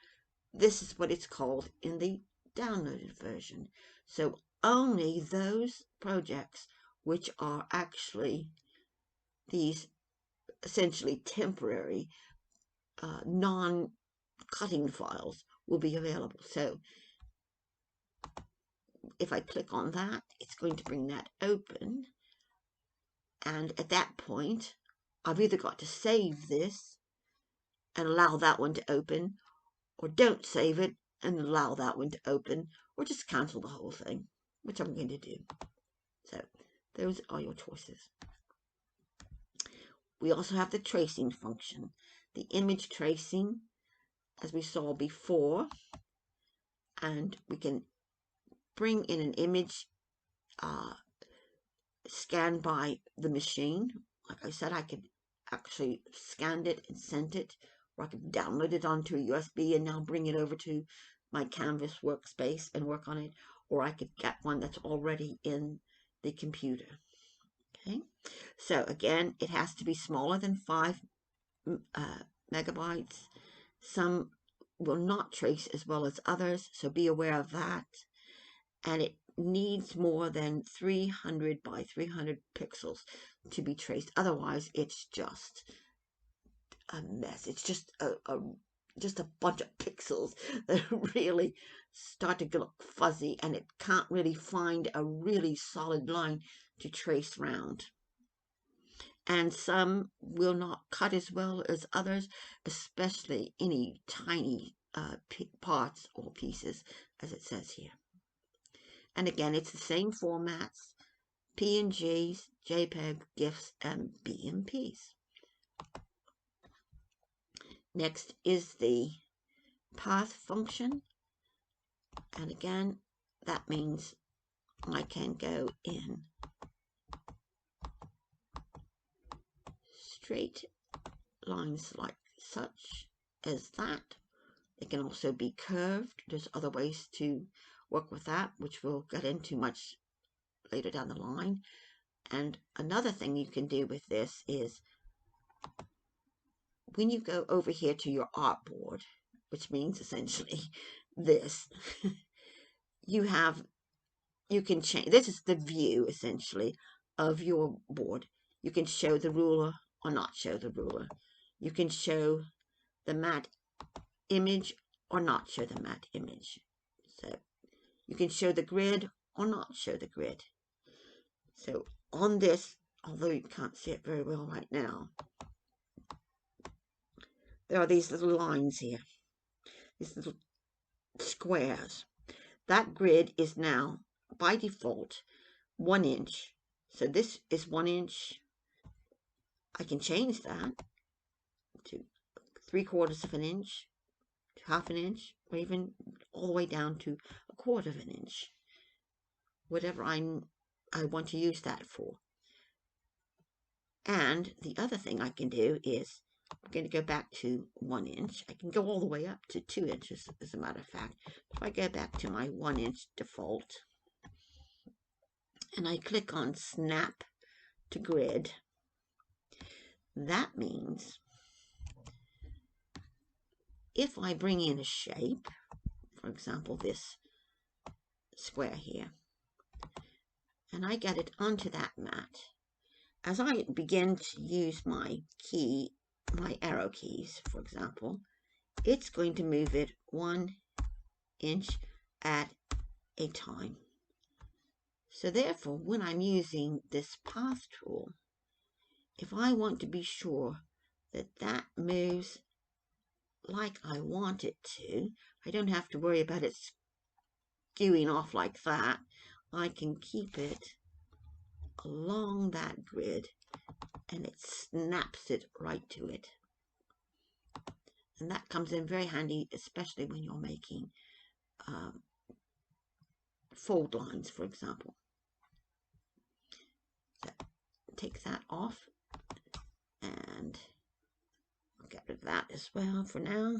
this is what it's called in the downloaded version. So only those projects which are actually these essentially temporary non-cutting files will be available. So if I click on that, it's going to bring that open. And at that point, I've either got to save this and allow that one to open, or don't save it and allow that one to open, or just cancel the whole thing, which I'm going to do. So those are your choices. We also have the tracing function, the image tracing, as we saw before, and we can bring in an image scanned by the machine. Like I said, I could actually scan it and send it, or I could download it onto a USB and now bring it over to my Canvas workspace and work on it, or I could get one that's already in the computer. Okay, so again, it has to be smaller than 5 megabytes. Some will not trace as well as others, so be aware of that. And it needs more than 300 by 300 pixels to be traced. Otherwise, it's just a mess. It's just a bunch of pixels that really start to look fuzzy, and it can't really find a really solid line to trace round. And some will not cut as well as others, especially any tiny parts or pieces, as it says here. And again, it's the same formats: PNGs, JPEG, GIFs, and BMPs. Next is the path function. And again, that means I can go in straight lines like such as that. It can also be curved. There's other ways to work with that, which we'll get into much later down the line. And another thing you can do with this is when you go over here to your artboard, which means essentially this, you can change. This is the view essentially of your board. You can show the ruler or not show the ruler. You can show the matte image or not show the matte image. So you can show the grid or not show the grid. So on this, although you can't see it very well right now, there are these little lines here, these little squares. That grid is now by default 1 inch. So this is 1 inch. I can change that to 3/4 of an inch, to 1/2 an inch, or even all the way down to 1/4 of an inch, whatever I want to use that for. And the other thing I can do is, I'm going to go back to 1 inch. I can go all the way up to 2 inches, as a matter of fact. If I go back to my 1 inch default, and I click on Snap to Grid, that means if I bring in a shape, for example, this square here, and I get it onto that mat, as I begin to use my arrow keys, for example, it's going to move it 1 inch at a time. So therefore, when I'm using this path tool, if I want to be sure that that moves like I want it to, I don't have to worry about it skewing off like that. I can keep it along that grid, and it snaps it right to it. And that comes in very handy, especially when you're making fold lines, for example. So take that off, and I'll get rid of that as well for now,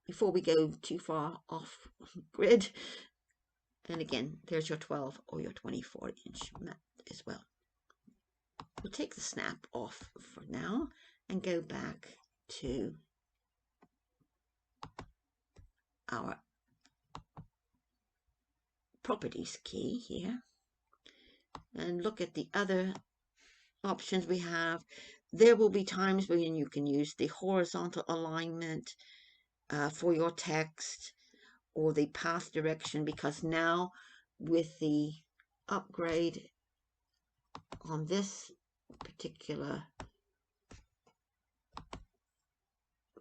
before we go too far off grid. And again, there's your 12 or your 24 inch mat as well. We'll take the snap off for now and go back to our properties key here and look at the other options we have. there will be times when you can use the horizontal alignment for your text, or the path direction, because now with the upgrade on this particular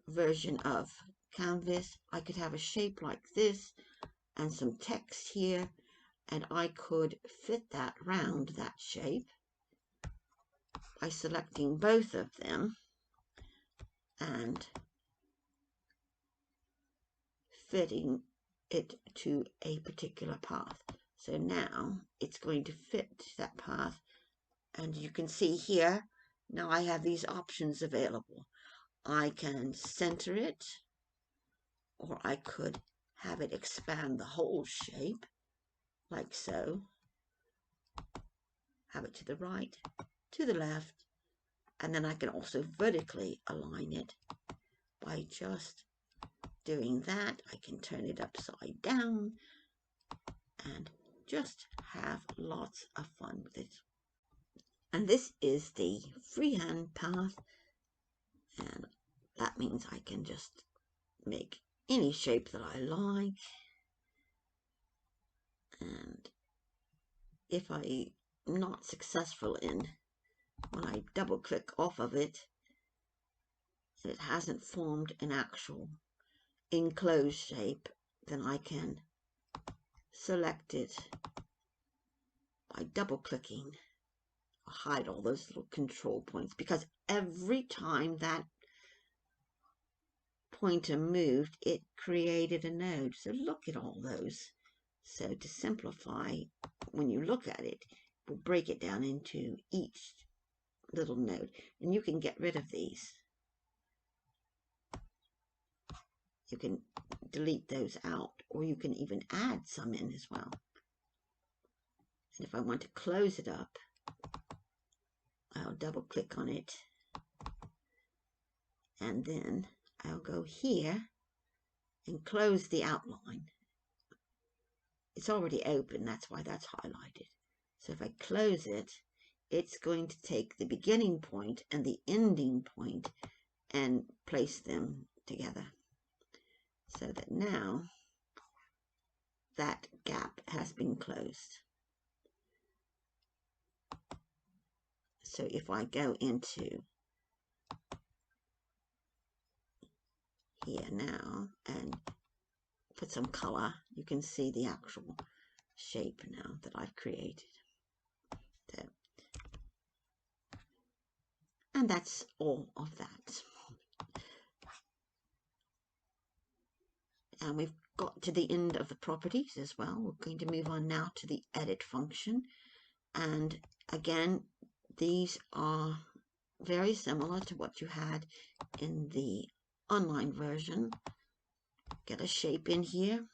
version of Canvas, I could have a shape like this and some text here, and I could fit that round that shape by selecting both of them and fitting it to a particular path. So now it's going to fit that path, and you can see here, now I have these options available. I can center it, or I could have it expand the whole shape, like so. Have it to the right, to the left, and then I can also vertically align it by just doing that. I can turn it upside down and just have lots of fun with it. And this is the freehand path, and that means I can just make any shape that I like. And if I'm not successful in, when I double click off of it, and it hasn't formed an actual enclosed shape, then I can select it by double clicking. I'll hide all those little control points, because every time that pointer moved, it created a node. So look at all those. So to simplify, when you look at it, we'll break it down into each little node, and you can get rid of these. You can delete those out, or you can even add some in as well. And if I want to close it up, I'll double click on it, and then I'll go here and close the outline. It's already open, that's why that's highlighted. So if I close it, it's going to take the beginning point and the ending point and place them together, so that now that gap has been closed. So if I go into here now and put some color, you can see the actual shape now that I've created. So, and that's all of that. And we've got to the end of the properties as well. We're going to move on now to the edit function. And again, these are very similar to what you had in the online version. Get a shape in here.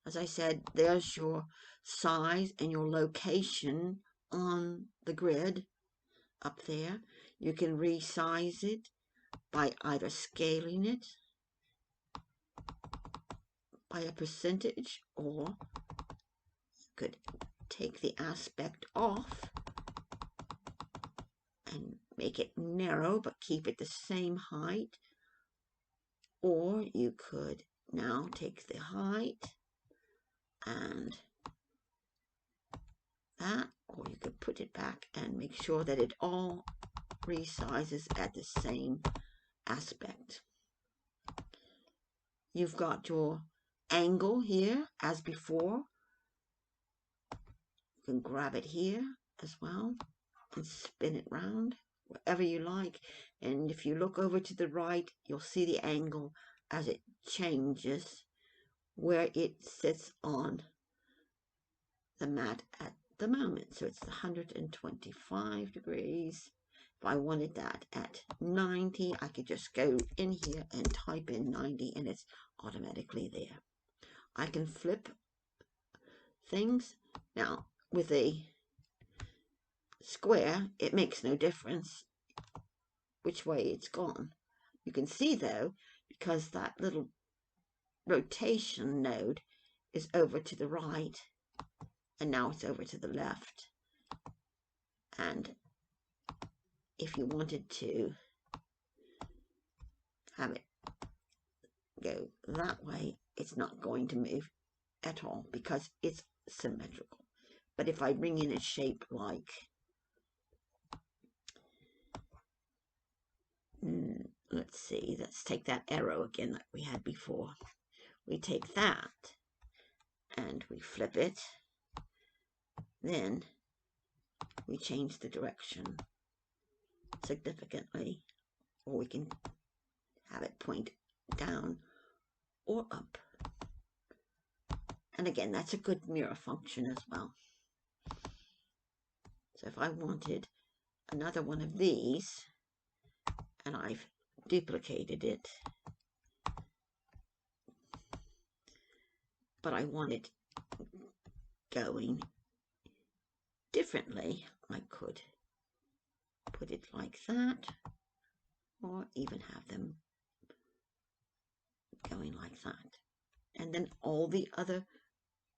As I said, there's your size and your location on the grid up there. You can resize it by either scaling it by a percentage, or you could take the aspect off and make it narrow but keep it the same height. Or you could now take the height and that, or you could put it back and make sure that it all resizes at the same aspect. You've got your angle here as before. You can grab it here as well and spin it round wherever you like. And if you look over to the right, you'll see the angle as it changes where it sits on the mat at the moment. So it's 125 degrees. If I wanted that at 90, I could just go in here and type in 90, and it's automatically there. I can flip things. Now, with a square, it makes no difference which way it's gone. You can see, though, because that little rotation node is over to the right, and now it's over to the left. And if you wanted to have it go that way, it's not going to move at all because it's symmetrical. But if I bring in a shape like, let's see, let's take that arrow again that we had before. We take that and we flip it, then we change the direction significantly, or we can have it point down or up. And again, that's a good mirror function as well. So if I wanted another one of these, and I've duplicated it, but I want it going differently, I could put it like that, or even have them going like that. And then all the other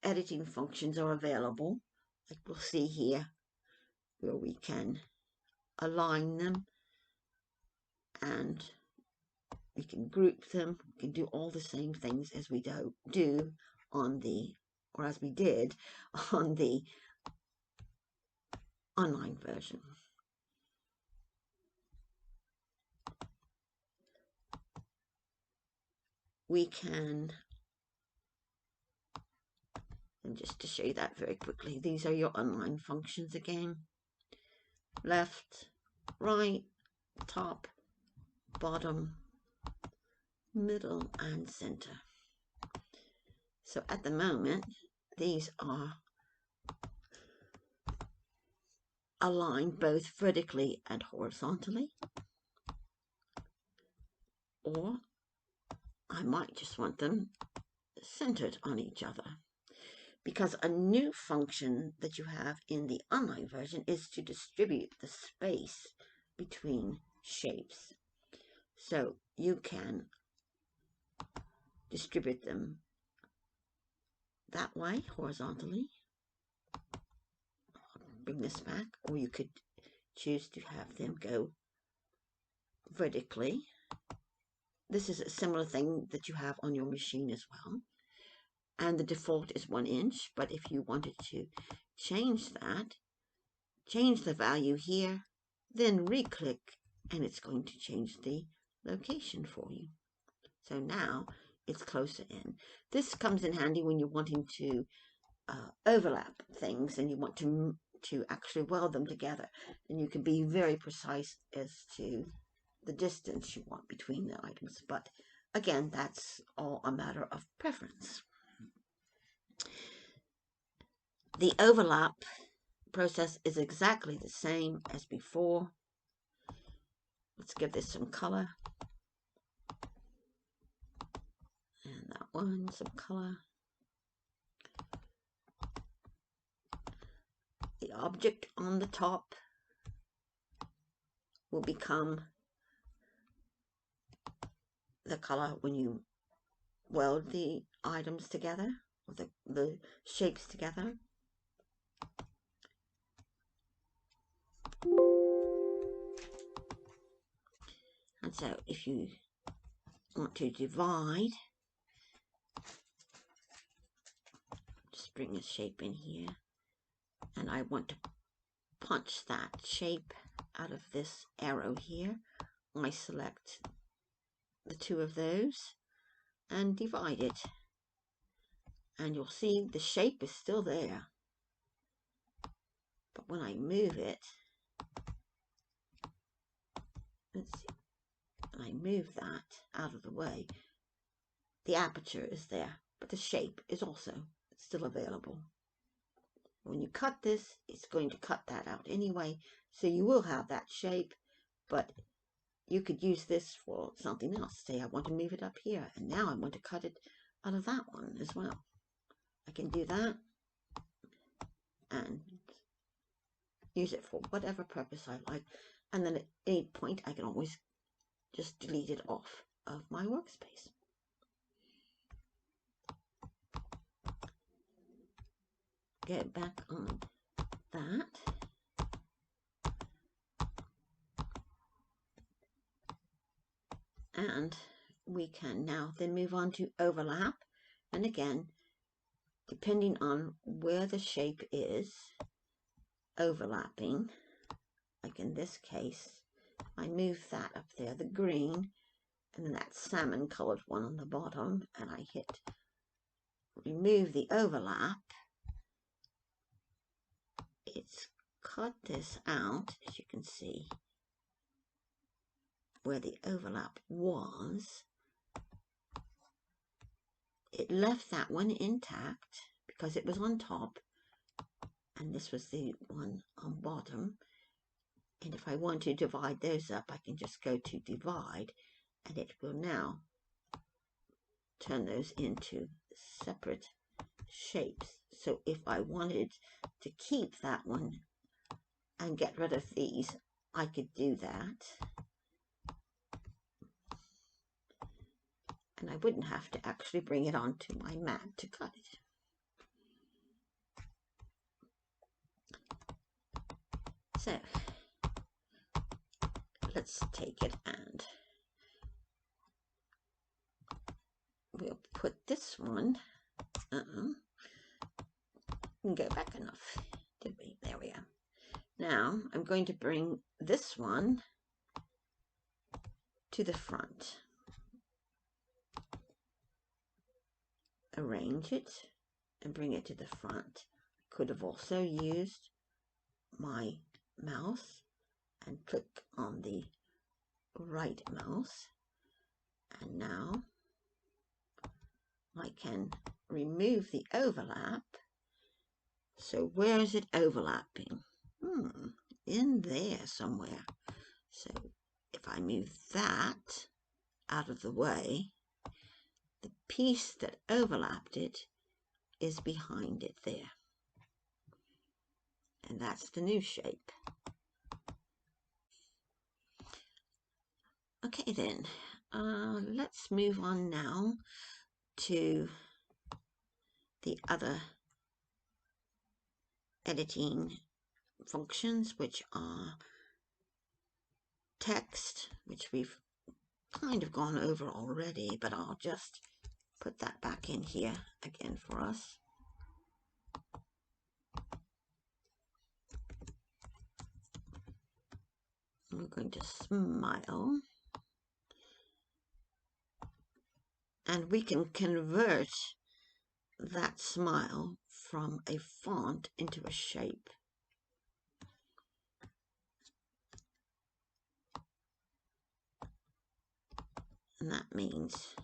editing functions are available, like we'll see here, where we can align them and we can group them. We can do all the same things as we do on the, or as we did on the online version. We can, and just to show you that very quickly, these are your online functions again. Left, right, top, bottom, middle, and center. So at the moment, these are aligned both vertically and horizontally. Or I might just want them centered on each other. Because a new function that you have in the online version is to distribute the space between shapes. So you can distribute them that way, horizontally. Bring this back, or you could choose to have them go vertically. This is a similar thing that you have on your machine as well. And the default is 1 inch, but if you wanted to change that, change the value here, then re-click, and it's going to change the location for you. So now it's closer in. This comes in handy when you're wanting to overlap things and you want to actually weld them together. And you can be very precise as to the distance you want between the items. But again, that's all a matter of preference. The overlap process is exactly the same as before. Let's give this some color. And that one some color. The object on the top will become the color when you weld the items together, or the shapes together. And so if you want to divide, just bring a shape in here, and I want to punch that shape out of this arrow here. I select the two of those and divide it, and you'll see the shape is still there, but when I move it, let's see, I move that out of the way, the aperture is there, but the shape is also still available. When you cut this, it's going to cut that out anyway, so you will have that shape, but you could use this for something else. Say I want to move it up here, and now I want to cut it out of that one as well. I can do that and use it for whatever purpose I like, and then at any point I can always just delete it off of my workspace. Get back on that. And we can now then move on to overlap. And again, depending on where the shape is overlapping, like in this case, I move that up there, the green, and then that salmon colored one on the bottom, and I hit remove the overlap. It's cut this out, as you can see, where the overlap was. It left that one intact because it was on top, and this was the one on bottom. And if I want to divide those up, I can just go to divide, and it will now turn those into separate shapes. So if I wanted to keep that one and get rid of these, I could do that. And I wouldn't have to actually bring it onto my mat to cut it. So let's take it and we'll put this one, and go back enough, did we? There we are. Now I'm going to bring this one to the front. Arrange it and bring it to the front. Could have also used my mouse and click on the right mouse, and now I can remove the overlap. So where is it overlapping? In there somewhere. So if I move that out of the way, the piece that overlapped it is behind it there. And that's the new shape. Okay then, let's move on now to the other editing functions, which are text, which we've kind of gone over already, but I'll just put that back in here again for us. We're going to smile, and we can convert that smile from a font into a shape. And that means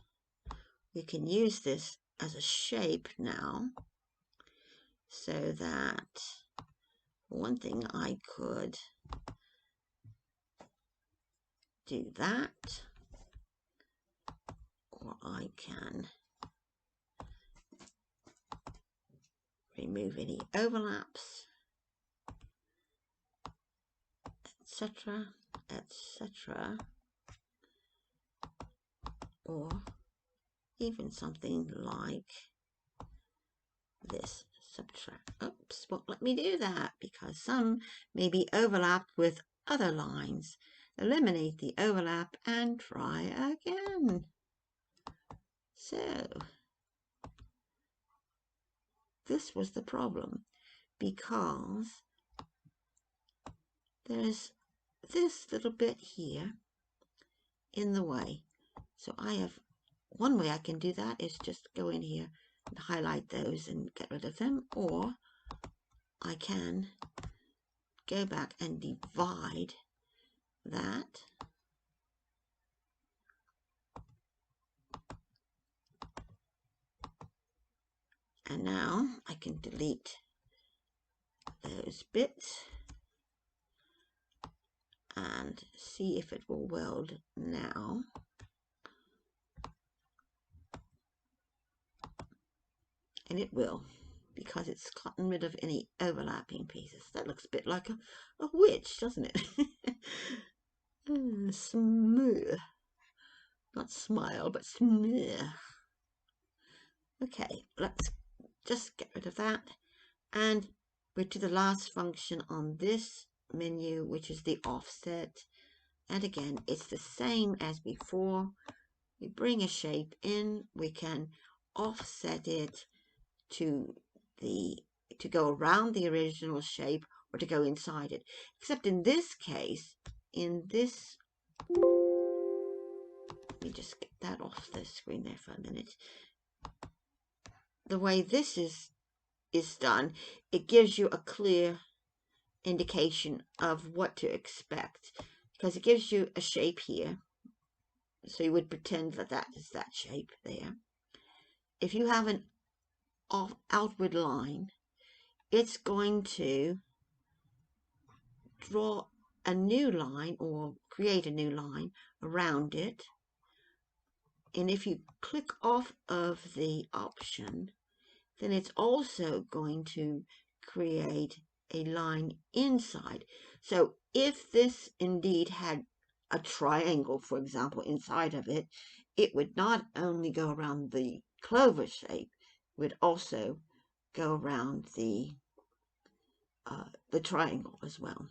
we can use this as a shape now, so that one thing I could do that, or I can remove any overlaps, etc., etc., or even something like this, subtract. Oops, won't let me do that because some may be overlapped with other lines. Eliminate the overlap and try again. So this was the problem, because there's this little bit here in the way. So I have one way I can do that is just go in here and highlight those and get rid of them, or I can go back and divide that, and now I can delete those bits and see if it will weld now. And it will, because it's gotten rid of any overlapping pieces. That looks a bit like a witch, doesn't it? Smooth. Not smile, but smooth. Okay, let's just get rid of that. And we're to the last function on this menu, which is the offset. And again, it's the same as before. We bring a shape in, we can offset it to go around the original shape or to go inside it. Except in this case, let me just get that off the screen there for a minute. The way this is done, it gives you a clear indication of what to expect, because it gives you a shape here. So you would pretend that that is that shape there. If you have an outward line, it's going to draw a new line or create a new line around it. And if you click off of the option, then it's also going to create a line inside. So if this indeed had a triangle, for example, inside of it, it would not only go around the clover shape, it would also go around the triangle as well.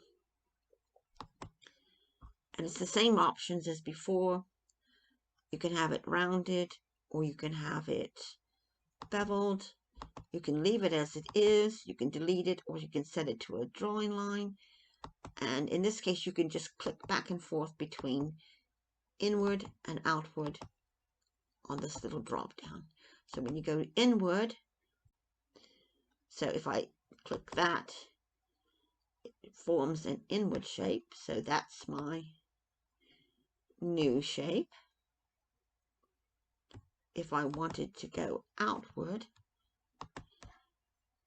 And it's the same options as before. You can have it rounded, or you can have it beveled. You can leave it as it is, you can delete it, or you can set it to a drawing line. And in this case, you can just click back and forth between inward and outward on this little drop down. So when you go inward, so if I click that, it forms an inward shape. So that's my new shape. If I wanted to go outward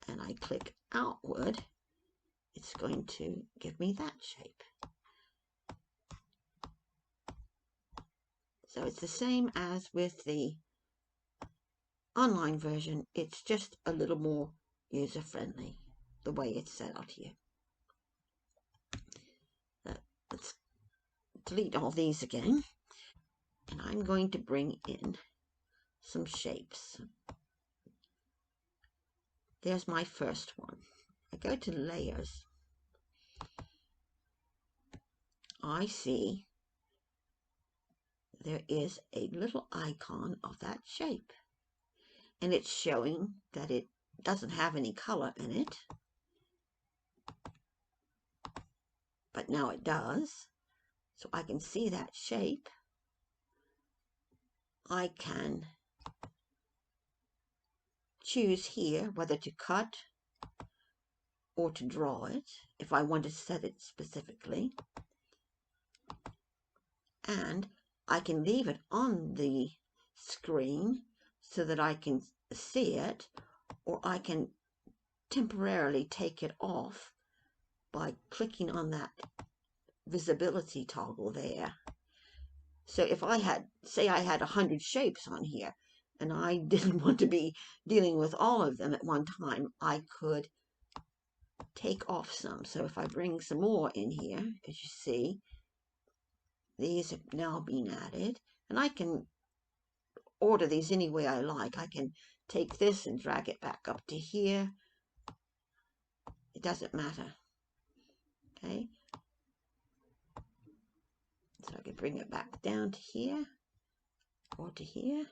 and I click outward, it's going to give me that shape. So it's the same as with the online version, it's just a little more user-friendly the way it's set out here. Let's delete all these again, and I'm going to bring in some shapes. There's my first one. I go to layers. I see there is a little icon of that shape, and it's showing that it doesn't have any color in it, but now it does. So I can see that shape. I can choose here whether to cut or to draw it if I want to set it specifically. And I can leave it on the screen so that I can see it, or I can temporarily take it off by clicking on that visibility toggle there. So if I had, say I had 100 shapes on here and I didn't want to be dealing with all of them at one time, I could take off some. So if I bring some more in here, as you see, these have now been added, and I can order these any way I like. I can take this and drag it back up to here. It doesn't matter. Okay. So I can bring it back down to here or to here.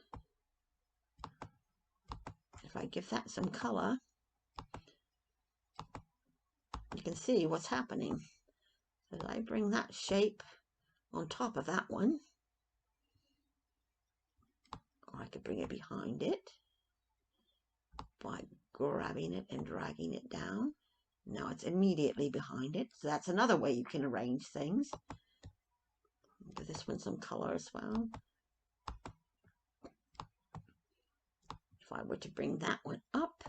If I give that some color, you can see what's happening. So I bring that shape on top of that one, or I could bring it behind it by grabbing it and dragging it down. Now it's immediately behind it. So that's another way you can arrange things. Give this one some color as well. If I were to bring that one up,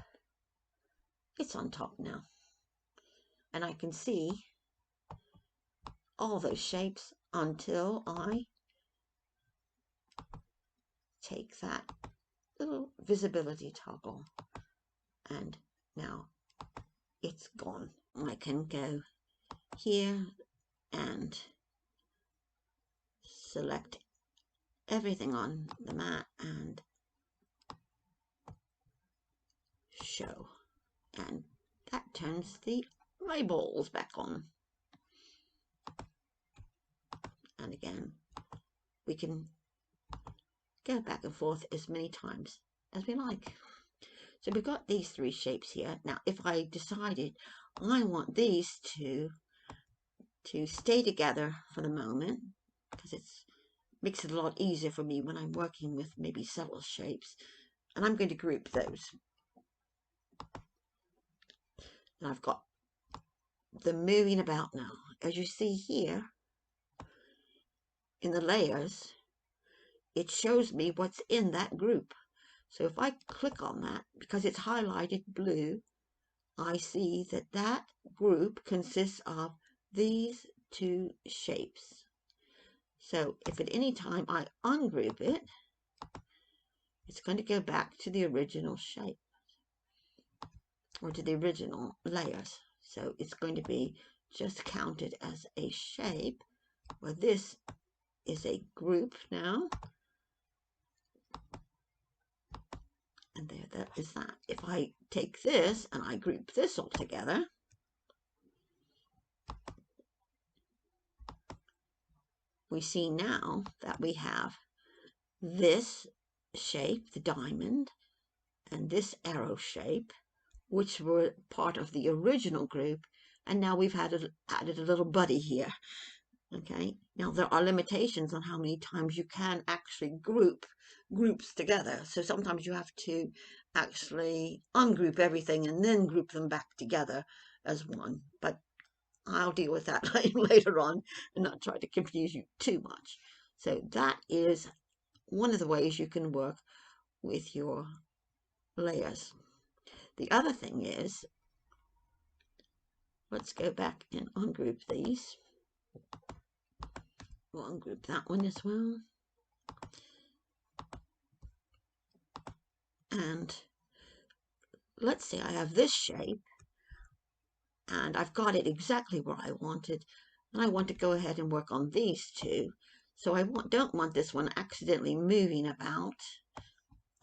it's on top now. And I can see all those shapes until I take that little visibility toggle, and now it's gone. I can go here and select everything on the mat and show, and that turns the eyeballs back on. And again, we can go back and forth as many times as we like. So we've got these three shapes here. Now, if I decided I want these two to stay together for the moment, because it makes it a lot easier for me when I'm working with maybe several shapes, and I'm going to group those. And I've got them moving about now. As you see here, in the layers, it shows me what's in that group. So if I click on that, because it's highlighted blue, I see that that group consists of these two shapes. So if at any time I ungroup it, it's going to go back to the original shape, or to the original layers. So it's going to be just counted as a shape, where this is a group now. And there, that is that. If I take this and I group this all together, we see now that we have this shape, the diamond, and this arrow shape, which were part of the original group, and now we've added a little buddy here. Okay, now there are limitations on how many times you can actually group groups together. So sometimes you have to actually ungroup everything and then group them back together as one. But I'll deal with that later on and not try to confuse you too much. So that is one of the ways you can work with your layers. The other thing is, let's go back and ungroup these. We'll ungroup that one as well. And let's say I have this shape and I've got it exactly where I wanted, and I want to go ahead and work on these two. So I don't want this one accidentally moving about.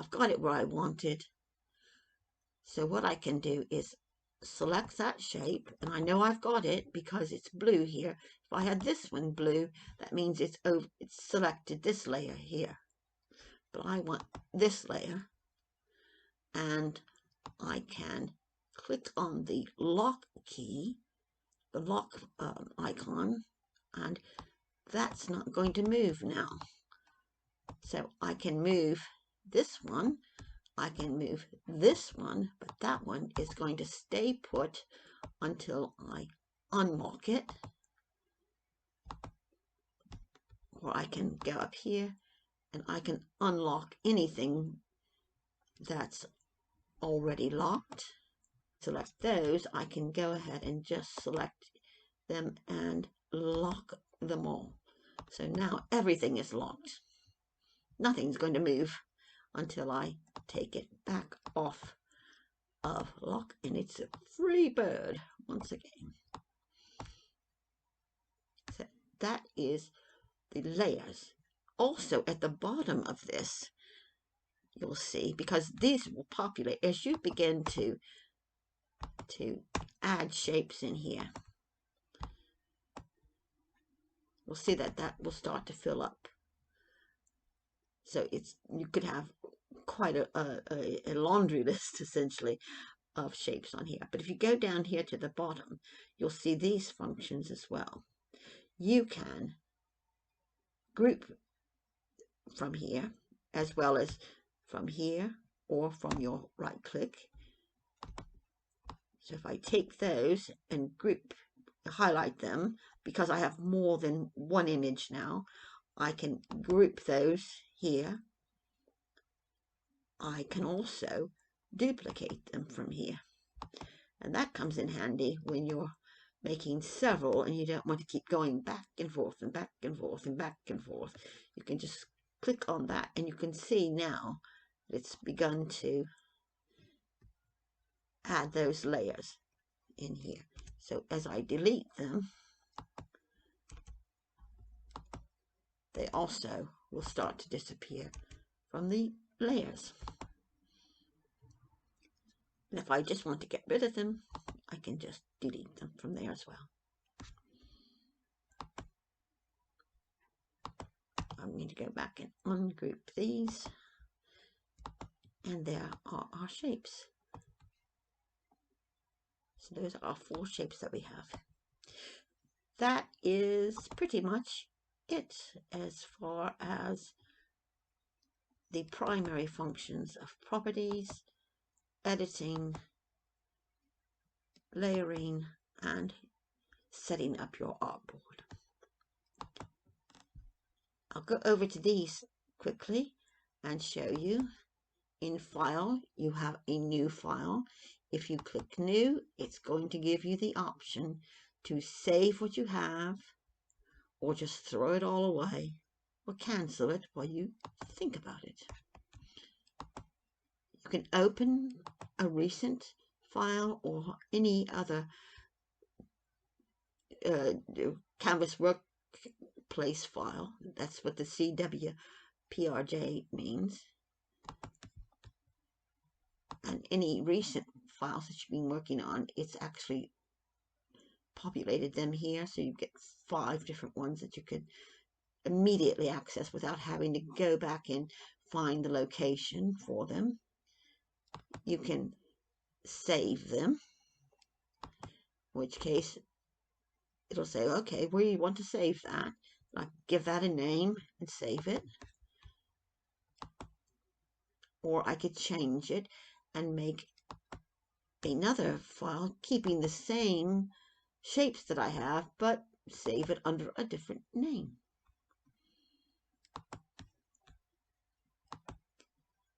I've got it where I wanted. So what I can do is select that shape, and I know I've got it because it's blue here. If I had this one blue, that means it's selected this layer here. But I want this layer, and I can click on the lock key, the lock icon, and that's not going to move now. So I can move this one, I can move this one, but that one is going to stay put until I unlock it. Or I can go up here and I can unlock anything that's already locked. Select those, I can go ahead and just select them and lock them all. So now everything is locked. Nothing's going to move until I take it back off of lock, and it's a free bird once again. So that is the layers. Also at the bottom of this, you'll see, because these will populate as you begin to add shapes in here. We'll see that that will start to fill up. So you could have quite a laundry list essentially of shapes on here. But if you go down here to the bottom, you'll see these functions as well. You can group from here as well as from here or from your right click. So if I take those and group, highlight them, because I have more than one image now, I can group those here. I can also duplicate them from here. And that comes in handy when you're making several and you don't want to keep going back and forth and back and forth and back and forth. You can just click on that and you can see now that it's begun to add those layers in here. So as I delete them, they also will start to disappear from the layers. And if I just want to get rid of them, I can just delete them from there as well. I'm going to go back and ungroup these, and there are our shapes. So those are our 4 shapes that we have. That is pretty much it as far as the primary functions of properties, editing, layering, and setting up your artboard. I'll go over to these quickly and show you. In File, you have a new file. If you click New, it's going to give you the option to save what you have, or just throw it all away, or cancel it while you think about it. You can open a recent file or any other Canvas Workspace file. That's what the CWPRJ means. And any recent files that you've been working on, it's actually populated them here, so you get 5 different ones that you could immediately access without having to go back and find the location for them. You can save them, in which case it'll say, okay, where you want to save that. I give that a name and save it. Or I could change it and make another file keeping the same shapes that I have, but save it under a different name.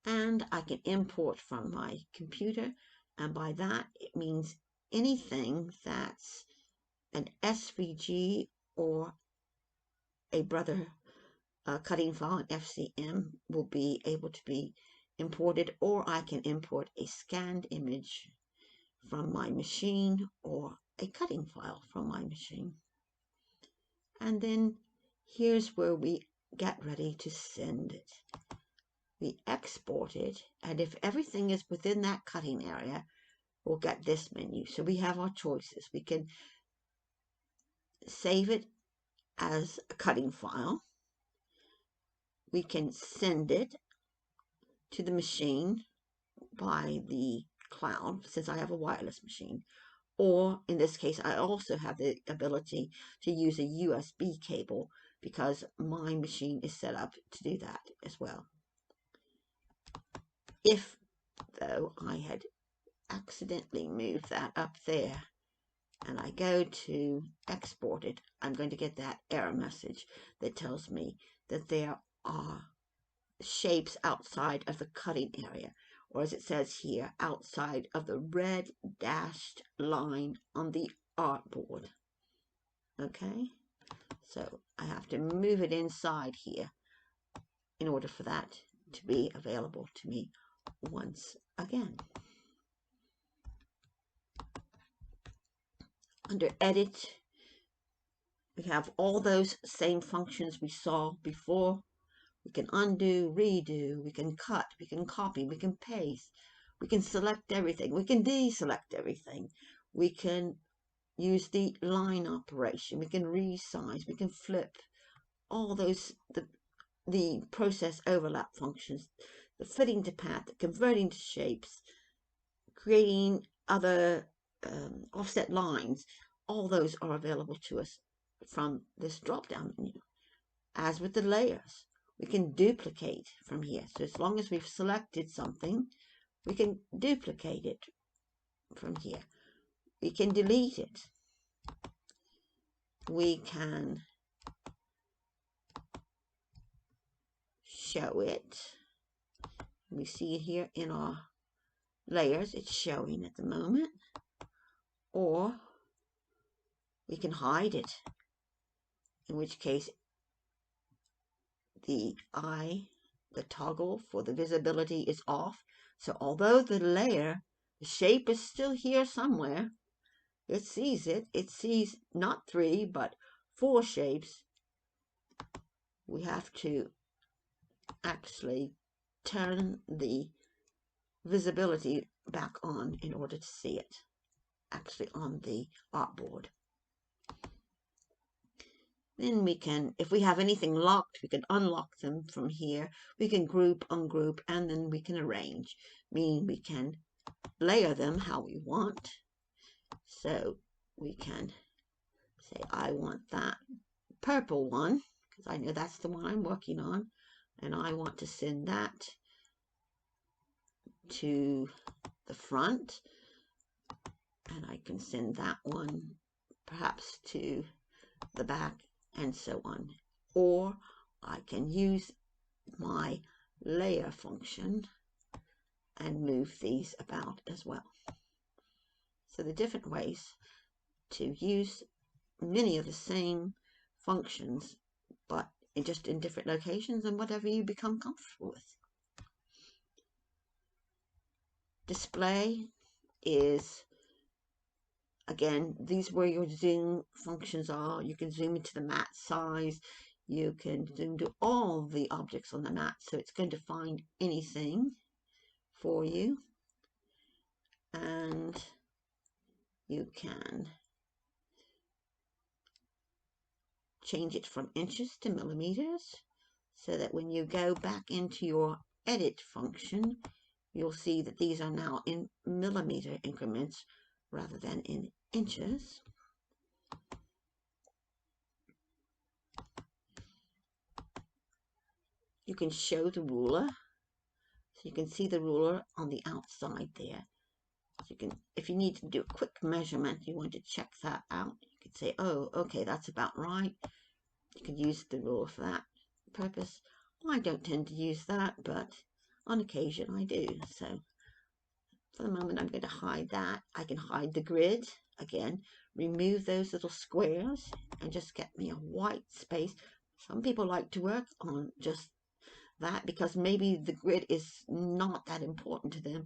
And I can import from my computer, and by that it means anything that's an SVG or a brother cutting file, an FCM, will be able to be imported, or I can import a scanned image from my machine or a cutting file from my machine. And then here's where we get ready to send it. We export it, and if everything is within that cutting area, we'll get this menu. So we have our choices. We can save it as a cutting file. We can send it to the machine by the cloud, since I have a wireless machine. Or in this case, I also have the ability to use a USB cable because my machine is set up to do that as well. If, though, I had accidentally moved that up there and I go to export it, I'm going to get that error message that tells me that there are shapes outside of the cutting area, or as it says here, outside of the red dashed line on the artboard. Okay, so I have to move it inside here in order for that to be available to me once again. Under Edit, we have all those same functions we saw before. We can undo, redo, we can cut, we can copy, we can paste, we can select everything, we can deselect everything, we can use the line operation, we can resize, we can flip, all those, the process overlap functions, the fitting to path, the converting to shapes, creating other offset lines, all those are available to us from this drop-down menu. As with the layers, we can duplicate from here. So as long as we've selected something, we can duplicate it from here. We can delete it. We can show it. We see it here in our layers. It's showing at the moment. Or we can hide it, in which case the toggle for the visibility is off. So although the layer, the shape is still here somewhere, it sees it. It sees not 3, but 4 shapes. We have to actually turn the visibility back on in order to see it, actually on the artboard. Then we can, if we have anything locked, we can unlock them from here. We can group, ungroup, and then we can arrange, meaning we can layer them how we want. So we can say, I want that purple one, because I know that's the one I'm working on, and I want to send that to the front, and I can send that one perhaps to the back, and so on. Or I can use my layer function and move these about as well. So the different ways to use many of the same functions, but just in different locations and whatever you become comfortable with. Display is, again, these where your zoom functions are. You can zoom into the mat size. You can zoom to all the objects on the mat, so it's going to find anything for you. And you can change it from inches to millimeters, so that when you go back into your edit function, you'll see that these are now in millimeter increments rather than in inches. You can show the ruler, so you can see the ruler on the outside there. So you can, if you need to do a quick measurement, you want to check that out, you can say, oh, okay, that's about right. You can use the ruler for that purpose. I don't tend to use that, but on occasion I do. So for the moment, I'm going to hide that. I can hide the grid. Again, remove those little squares and just get me a white space. Some people like to work on just that because maybe the grid is not that important to them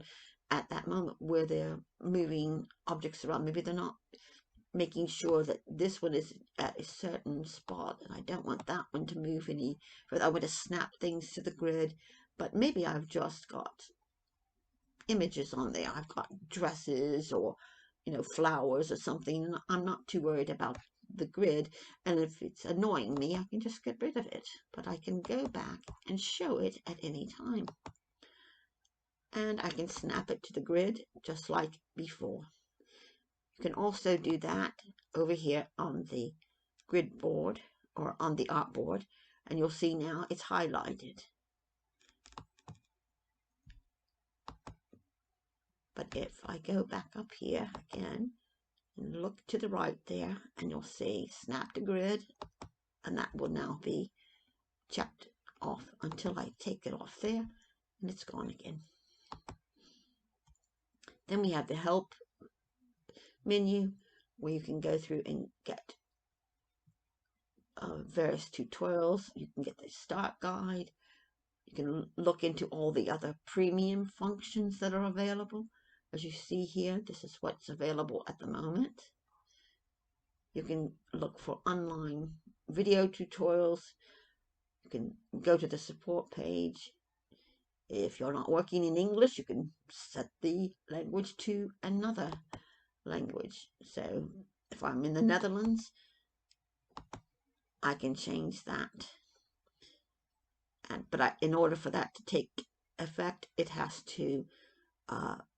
at that moment where they're moving objects around. Maybe they're not making sure that this one is at a certain spot, and I don't want that one to move any, but I want to snap things to the grid. But maybe I've just got images on there. I've got dresses or, you know, flowers or something, and I'm not too worried about the grid. And if it's annoying me, I can just get rid of it. But I can go back and show it at any time. And I can snap it to the grid just like before. You can also do that over here on the grid board or on the artboard, and you'll see now it's highlighted. But if I go back up here again and look to the right there, and you'll see snap to grid, and that will now be checked off until I take it off there, and it's gone again. Then we have the help menu where you can go through and get various tutorials. You can get the start guide. You can look into all the other premium functions that are available. As you see here, this is what's available at the moment. You can look for online video tutorials. You can go to the support page. If you're not working in English, you can set the language to another language. So if I'm in the Netherlands, I can change that. But in order for that to take effect, it has to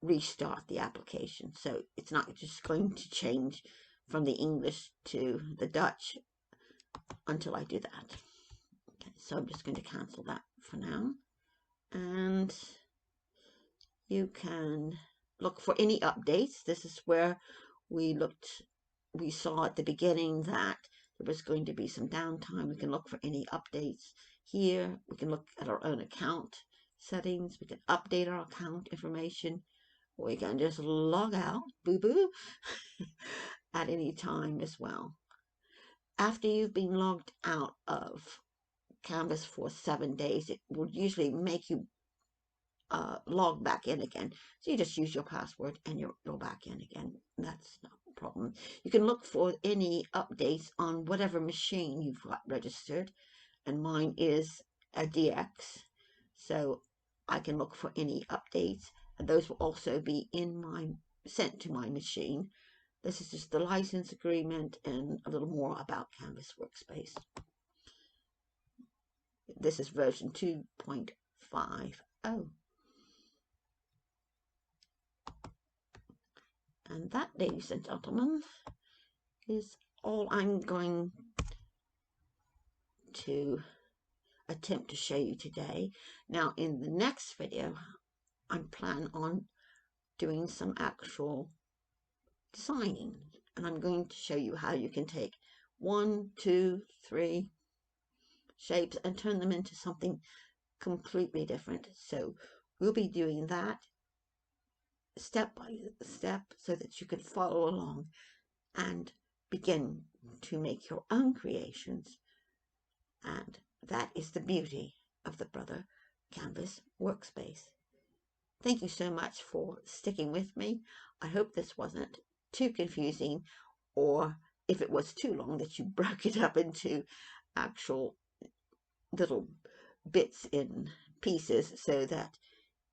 restart the application. So it's not just going to change from the English to the Dutch until I do that. Okay, so I'm just going to cancel that for now. And you can look for any updates. This is where we saw at the beginning that there was going to be some downtime. We can look for any updates here. We can look at our own account settings. We can update our account information. We can just log out, boo-boo, at any time as well. After you've been logged out of Canvas for 7 days, it will usually make you log back in again. So you just use your password and you're back in again. That's not a problem. You can look for any updates on whatever machine you've got registered, and mine is a DX. So I can look for any updates, and those will also be in sent to my machine. This is just the license agreement and a little more about Canvas Workspace. This is version 2.50. And that, ladies and gentlemen, is all I'm going to attempt to show you today. Now, in the next video, I plan on doing some actual designing, and I'm going to show you how you can take 1, 2, 3 shapes and turn them into something completely different. So we'll be doing that step by step so that you can follow along and begin to make your own creations. And that is the beauty of the Brother Canvas Workspace. Thank you so much for sticking with me. I hope this wasn't too confusing, or if it was too long, that you broke it up into actual little bits in pieces so that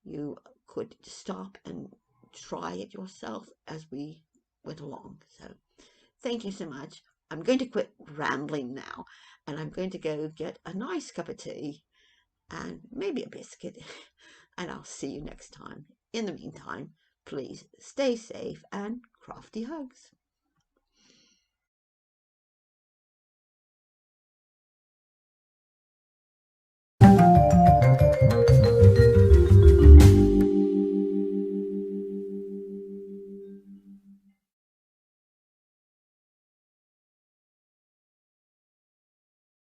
you could stop and try it yourself as we went along. So thank you so much. I'm going to quit rambling now, and I'm going to go get a nice cup of tea and maybe a biscuit, and I'll see you next time. In the meantime, please stay safe and crafty hugs.